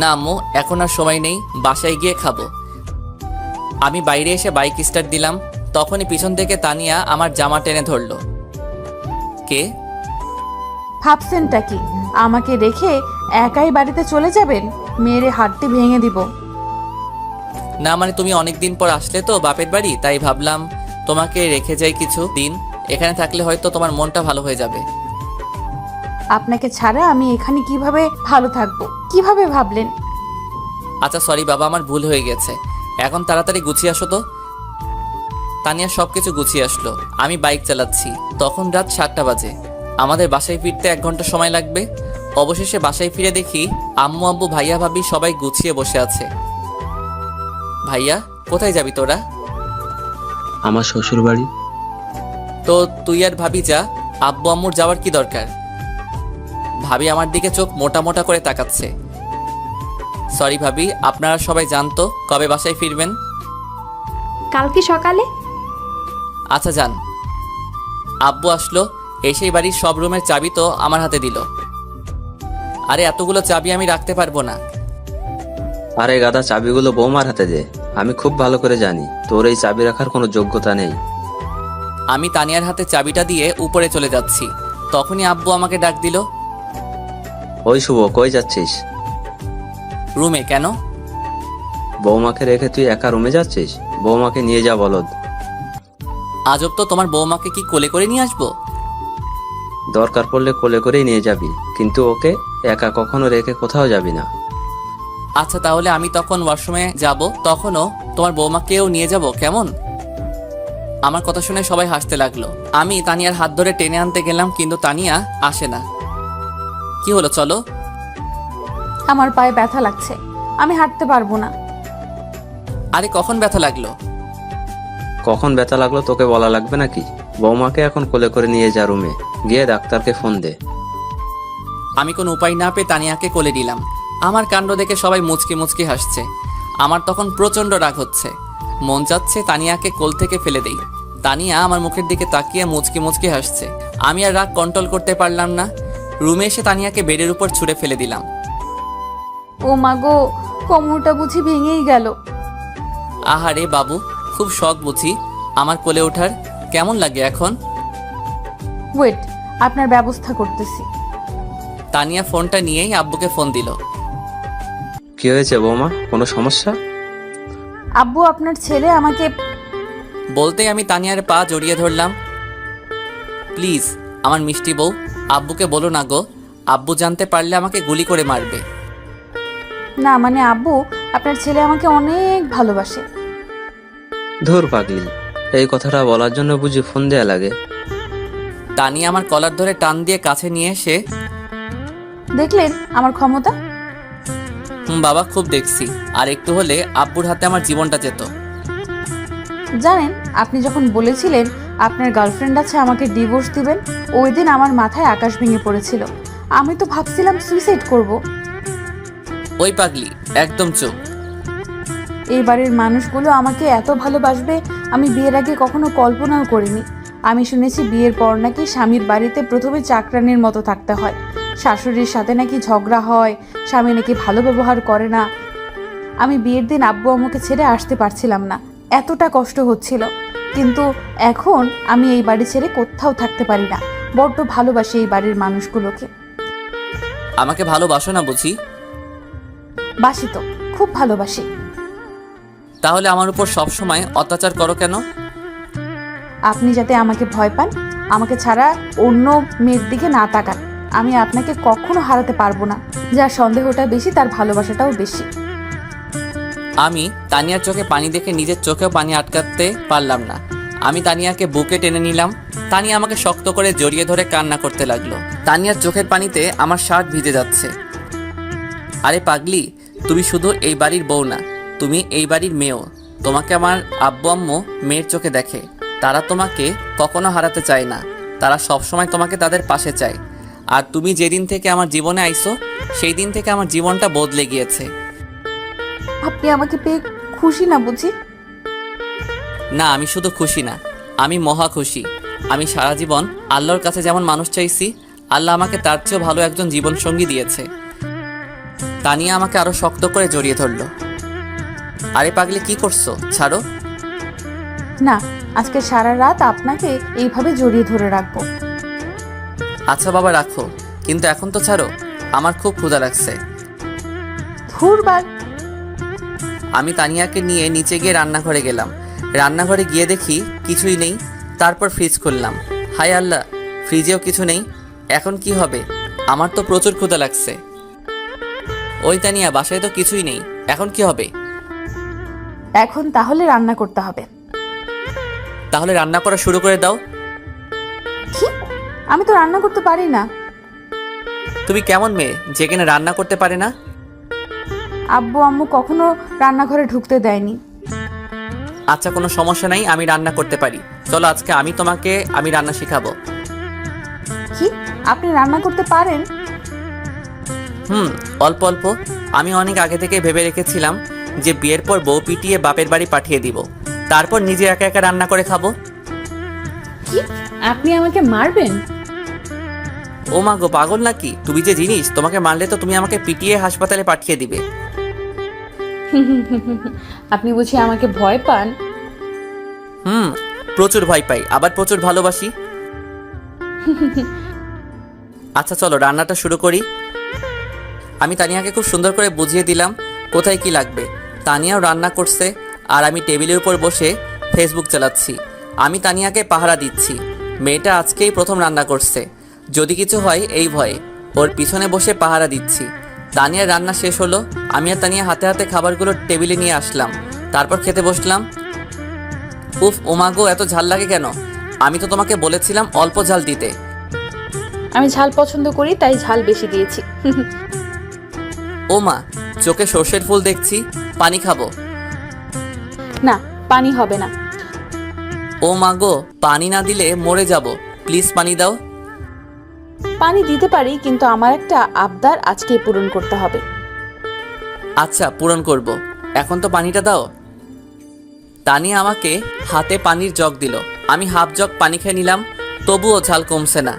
না আম্মু, এখন আর সময় নেই, বাসায় গিয়ে খাবো। আমি বাইরে এসে বাইক স্টার্ট দিলাম, তখনই পিছন থেকে তানিয়া আমার জামা টেনে ধরলো। কে? ভাবছেনটা কি আমাকে রেখে একাই বাড়িতে চলে যাবেন? মেরে হাতটি ভেঙে দিব। না মানে তুমি অনেকদিন পর আসলে তো বাপের বাড়ি, তাই ভাবলাম তোমাকে রেখে যাই কিছু দিন। এখানে থাকলে হয়তো তোমার মনটা ভালো হয়ে যাবে। আপনাকে ছাড়া আমি এখানে কিভাবে ভালো থাকবো? কিভাবে ভাবলেন? আচ্ছা সরি বাবা, আমার ভুল হয়ে গেছে। এখন তাড়াতাড়ি গুছিয়ে আসো তো। তানিয়া সবকিছু গুছিয়ে আসলো। আমি বাইক চালাচ্ছি। তখন রাত 7টা বাজে। আমাদের বাসায় ফিরতে 1 ঘন্টা সময় লাগবে। অবশেষে বাসায় ফিরে দেখি আম্মু আব্বু ভাইয়া ভাবি সবাই গুছিয়ে বসে আছে। ভাইয়া, কোথায় যাবি তোরা? আমার শ্বশুর বাড়ি। তো তুই আর ভাবি যা, আব্বু আম্মুর যাওয়ার কি দরকার? ভাবি আমার দিকে চোখ মোটা মোটা করে তাকাচ্ছে। সরি ভাবি, আপনারা সবাই জানতো কবে বাসায় ফিরবেন? কালকে সকালে। আচ্ছা যান। আব্বু আসলো, এসেই বাড়ির সব রুমের চাবি তো আমার হাতে দিল। আরে এতগুলো চাবি আমি রাখতে পারবো না। আরে গাদা, চাবিগুলো বৌমার হাতে দে। আমি খুব ভালো করে জানি তোর এই চাবি রাখার কোনো যোগ্যতা নেই। আমি তানিয়ার হাতে চাবিটা দিয়ে উপরে চলে যাচ্ছি, তখনই আব্বু আমাকে ডাক দিল। ওই শুভ, কই যাচ্ছিস? রুমে। কেন? বৌমাকে রেখে তুই একা রুমে যাচ্ছিস? বৌমাকে নিয়ে যা বলদ। আজব তো, তোমার বৌমাকে কি কোলে করে নিয়ে আসবো? দরকার পড়লে কোলে করেই নিয়ে যাবি, কিন্তু ওকে একা কখনো রেখে কোথাও যাবি না। আচ্ছা তাহলে আমি তখন ওয়াশরুমে যাব, তখনও তোমার বৌমাকেও নিয়ে যাব, কেমন? আমার কথা শুনে সবাই হাসতে লাগলো। আমি তানিয়ার হাত ধরে টেনে আনতে গেলাম, কিন্তু তানিয়া আসে না। কি হলো, চলো। আমার পায়ে ব্যথা লাগছে, আমি হাঁটতে পারবো না। আরে কখন ব্যথা লাগলো? কখন ব্যথা লাগলো তোকে বলা লাগবে নাকি? বৌমাকে এখন কোলে করে নিয়ে যা রুমে, গিয়ে ডাক্তারকে ফোন দে। আমি কোনো উপায় না পেয়ে তানিয়াকে কোলে নিলাম। আমার কাণ্ড দেখে সবাই মুচকি মুচকি হাসছে। আমার তখন প্রচণ্ড রাগ হচ্ছে, মন চাচ্ছে তানিয়াকে কোল থেকে ফেলে দেই। তানিয়া আমার মুখের দিকে তাকিয়ে মুচকি মুচকি হাসছে। আমি আর রাগ কন্ট্রোল করতে পারলাম না। রুমে এসে তানিয়াকে বেডের উপর ছুঁড়ে ফেলে দিলাম। ও মা গো, কোমরটা বুঝি ভেঙেই গেল। আহারে বাবু, খুব শখ বুঝি আমার কোলে ওঠার? কেমন লাগে এখন? ওয়েট, আপনার ব্যবস্থা করতেছি। তানিয়া ফোনটা নিয়েই আব্বুকে ফোন দিল। কি হয়েছে বৌমা, কোনো সমস্যা? আব্বু, আপনার ছেলে আমাকে। বলতেই আমি তানিয়ার পা জড়িয়ে ধরলাম। প্লিজ আমার মিষ্টি বউ, আব্বুকে বলো না গো, আব্বু জানতে পারলে আমাকে গুলি করে মারবে। না মানে আব্বু, আপনার ছেলে আমাকে অনেক ভালোবাসে। ধুর পাগলি, এই কথাটা বলার জন্য বুঝি ফোন দেয়া লাগে? তানিয়া আমার কলার ধরে টান দিয়ে কাছে নিয়ে এসে, দেখলেন আমার ক্ষমতা? বাবা খুব দেখছি, আর একটু হলে আব্বুর হাতে আমার জীবনটা যেত। জানেন, আপনি যখন বলেছিলেন আপনার গার্লফ্রেন্ড আছে, আমাকে ডিভোর্স দিবেন, ওই দিন আমার মাথায় আকাশ ভেঙে পড়েছিল। আমি তো ভাবছিলাম সুইসাইড করব। ওই পাগলি, একদম চুপ। এই বাড়ির মানুষগুলো আমাকে এত ভালোবাসবে আমি বিয়ের আগে কখনো কল্পনাও করিনি। আমি শুনেছি বিয়ের পর নাকি স্বামীর বাড়িতে প্রথমে চাকরানির মতো থাকতে হয়, শাশুড়ির সাথে নাকি ঝগড়া হয়, স্বামী নাকি ভালো ব্যবহার করে না। আমি বিয়ের দিন আব্বু আম্মুকে ছেড়ে আসতে পারছিলাম না, এতটা কষ্ট হচ্ছিল। কিন্তু এখন আমি এই বাড়ি ছেড়ে কোথাও থাকতে পারি না। বড্ড ভালোবাসি এই বাড়ির মানুষগুলোকে। আমাকে ভালোবাসো না বুঝি? বাসি তো, খুব ভালোবাসি। তাহলে আমার উপর সবসময় অত্যাচার করো কেন? আপনি যাতে আমাকে ভয় পান, আমাকে ছাড়া অন্য মেয়ের দিকে না তাকান। আমি আপনাকে কখনো হারাতে পারবো না। যার সন্দেহটা বেশি তার ভালোবাসাটাও বেশি। আমি তানিয়ার চোখে পানি দেখে নিজের চোখেও পানি আটকাতে পারলাম না। আমি তানিয়াকে বুকে টেনে নিলাম। তানিয়া আমাকে শক্ত করে জড়িয়ে ধরে কান্না করতে লাগলো। তানিয়ার চোখের পানিতে আমার শার্ট ভিজে যাচ্ছে। আরে পাগলি, তুমি শুধু এই বাড়ির বউ না, তুমি এই বাড়ির মেয়েও। তোমাকে আমার আব্বু আম্মু মেয়ের চোখে দেখে। তারা তোমাকে কখনো হারাতে চায় না, তারা সবসময় তোমাকে তাদের পাশে চায়। আর তুমি যেদিন থেকে আমার জীবনে আইছো, সেই দিন থেকে আমার জীবনটা বদলে গিয়েছে। আপনি আমাকে পেয়ে খুশি না বুঝি? না, আমি শুধু খুশি না, আমি মহা খুশি। আমি সারা জীবন আল্লাহর কাছে যেমন মানুষ চাইছি, আল্লাহ আমাকে তার চেয়েও ভালো একজন জীবনসঙ্গী দিয়েছে। তানিয়া আমাকে আরো শক্ত করে জড়িয়ে ধরলো। আরে পাগলি, কি করছো? ছাড়ো। না, আজকে সারা রাত আপনাকে এইভাবে জড়িয়ে ধরে রাখবো। আচ্ছা বাবা, রাখো, কিন্তু এখন তো ছাড়ো, আমার খুব ক্ষুধা লাগছে। ধুর বাগ। আমি তানিয়াকে নিয়ে নিচে গিয়ে রান্নাঘরে গেলাম। রান্নাঘরে গিয়ে দেখি কিছুই নেই। তারপর ফ্রিজ খুললাম। হায় আল্লাহ, ফ্রিজেও কিছু নেই। এখন কি হবে? আমার তো প্রচুর ক্ষুধা লাগছে। ওই তানিয়া, বাসায় তো কিছুই নেই, এখন কি হবে? এখন তাহলে রান্না করতে হবে। তাহলে রান্না করা শুরু করে দাও। কি? আমি তো রান্না করতে পারি না। তুমি কেমন মেয়ে যে কিনা রান্না করতে পারে না? আব্বু আম্মু কখনো রান্নাঘরে ঢুকতে দেয়নি। আচ্ছা, কোনো সমস্যা নাই, আমি রান্না করতে পারি। চলো আজকে আমি রান্না শেখাবো। কি, আপনি রান্না করতে পারেন? অল্প অল্প। আমি অনেক আগে থেকে ভেবে রেখেছিলাম যে বিয়ের পর বউ পিটিয়ে বাপের বাড়ি পাঠিয়ে দিব, তারপর নিজে একা একা রান্না করে খাবো। কি, আপনি আমাকে মারবেন? ও মা গো, পাগল নাকি? তুমি যে জিনিস, তোমাকে মারলে তো তুমি আমাকে পিটিয়ে হাসপাতালে পাঠিয়ে দিবে। আপনি বুঝি আমাকে ভয় পান? প্রচুর ভয় পাই, আবার প্রচুর ভালোবাসি। আচ্ছা চলো রান্নাটা শুরু করি। আমি তানিয়াকে খুব সুন্দর করে বুঝিয়ে দিলাম কোথায় কি লাগবে। তানিয়াও রান্না করছে আর আমি টেবিলের উপর বসে ফেসবুক চালাচ্ছি। আমি তানিয়াকে পাহারা দিচ্ছি। মেয়েটা আজকেই প্রথম রান্না করছে, যদি কিছু হয় এই ভয়ে ওর পিছনে বসে পাহারা দিচ্ছি। তানিয়ার রান্না শেষ হলো, আমি আর তানিয়া হাতে হাতে খাবারগুলো টেবিলে নিয়ে আসলাম, তারপর খেতে বসলাম। উফ ওমাগো, এত ঝাল লাগে কেন? আমি তো তোমাকে বলেছিলাম অল্প ঝাল দিতে। আমি ঝাল পছন্দ করি, তাই ঝাল বেশি দিয়েছি। ও মা, চোখে সর্ষের ফুল দেখছি, পানি খাবো। না, পানি হবে না। ও মা গো, পানি না দিলে মরে যাব, প্লিজ পানি দাও। পানি দিতে পারি, কিন্তু আমার একটা আবদার আজকেই পূরণ করতে হবে। আচ্ছা পূরণ করব, এখন তো পানিটা দাও। তানিয়া আমাকে হাতে পানির জগ দিল, আমি হাফ জগ পানি খেয়ে নিলাম, তবুও ঝাল কমছে না।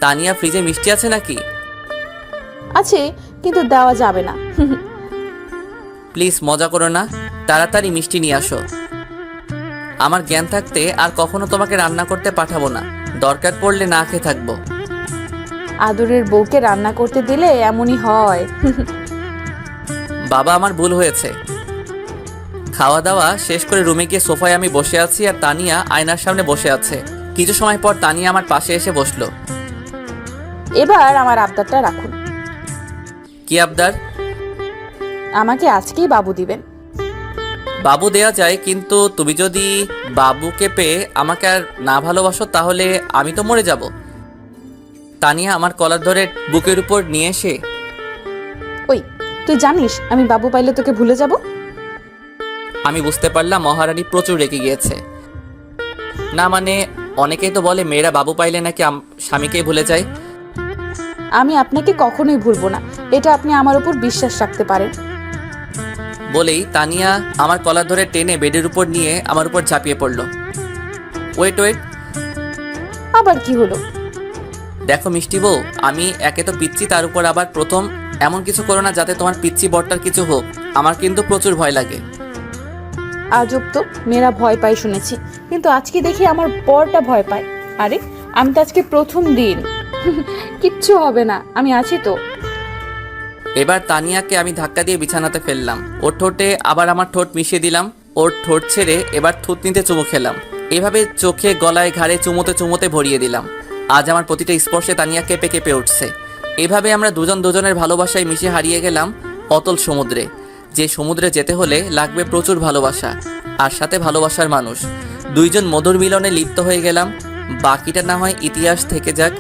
তানিয়া, ফ্রিজে মিষ্টি আছে নাকি? আছে, কিন্তু দেওয়া যাবে না। প্লিজ মজা করো না, তাড়াতাড়ি মিষ্টি নিয়ে আসো। আমার জ্ঞান থাকতে আর কখনো তোমাকে রান্না করতে পাঠাবো না, দরকার পড়লে না খেয়ে থাকবো। আদরের বউকে রান্না করতে দিলে এমনই হয়। বাবা, আমার ভুল হয়েছে। খাওয়া দাওয়া শেষ করে রুমে গিয়ে সোফায় আমি বসে আছি আর তানিয়া আয়নার সামনে বসে আছে। কিছু সময় পর তানিয়া আমার পাশে এসে বসলো। এবার আমার আবদারটা রাখুন। কি আবদার? আমাকে আজকেই বাবু দিবেন। বাবু দেয়া যায়, কিন্তু তুমি যদি বাবুকে পেয়ে আমাকে আর না ভালোবাসো তাহলে আমি তো মরে যাব। তানিয়া আমার কলার ধরে বুকের উপর নিয়ে এসে, ওই, তুই জানিস আমি বাবু পাইলে তোকে ভুলে যাব? আমি বুঝতে পারলাম মহারানী প্রচুর রেগে গিয়েছে। না মানে, অনেকেই তো বলে মেয়েরা বাবু পাইলে নাকি স্বামীকেই ভুলে যায়। আমি আপনাকে কখনোই ভুলবো না, এটা আপনি আমার উপর বিশ্বাস রাখতে পারেন। বলেই তানিয়া আমার কলার ধরে টেনে বেডের উপর নিয়ে আমার উপর ঝাঁপিয়ে পড়লো। ওয়েট ওয়েট, আবার কি হলো? দেখো মিষ্টি বউ, আমি একে তো পিচ্ছি, তার উপর আবার প্রথম, এমন কিছু করো না যাতে তোমার পিচ্ছি বরটার কিছু হোক। আমার কিন্তু প্রচুর ভয় লাগে। আজব তো, মেয়েরা ভয় পায় শুনেছি, কিন্তু আজকে দেখি আমার বরটা ভয় পায়। আরে, আমি তো আজকে প্রথম দিন। কিচ্ছু হবে না, আমি আছি তো। এবার তানিয়াকে আমি ধাক্কা দিয়ে বিছানাতে ফেললাম, ওর ঠোঁটে আবার আমার ঠোঁট মিশিয়ে দিলাম, ওর ঠোঁট ছেড়ে এবার থুতনিতে চুমু খেলাম। এভাবে চোখে গলায় ঘাড়ে চুমোতে চুমোতে ভরিয়ে দিলাম। আজ আমার প্রতিটা স্পর্শে তানিয়া কেঁপে কেঁপে উঠছে। এভাবে আমরা দুজন দুজনের ভালোবাসায় মিশে হারিয়ে গেলাম অতল সমুদ্রে, যে সমুদ্রে যেতে হলে লাগবে প্রচুর ভালোবাসা আর সাথে ভালোবাসার মানুষ। দুইজন মধুর মিলনে লিপ্ত হয়ে গেলাম, বাকিটা না হয় ইতিহাস থেকে যাক।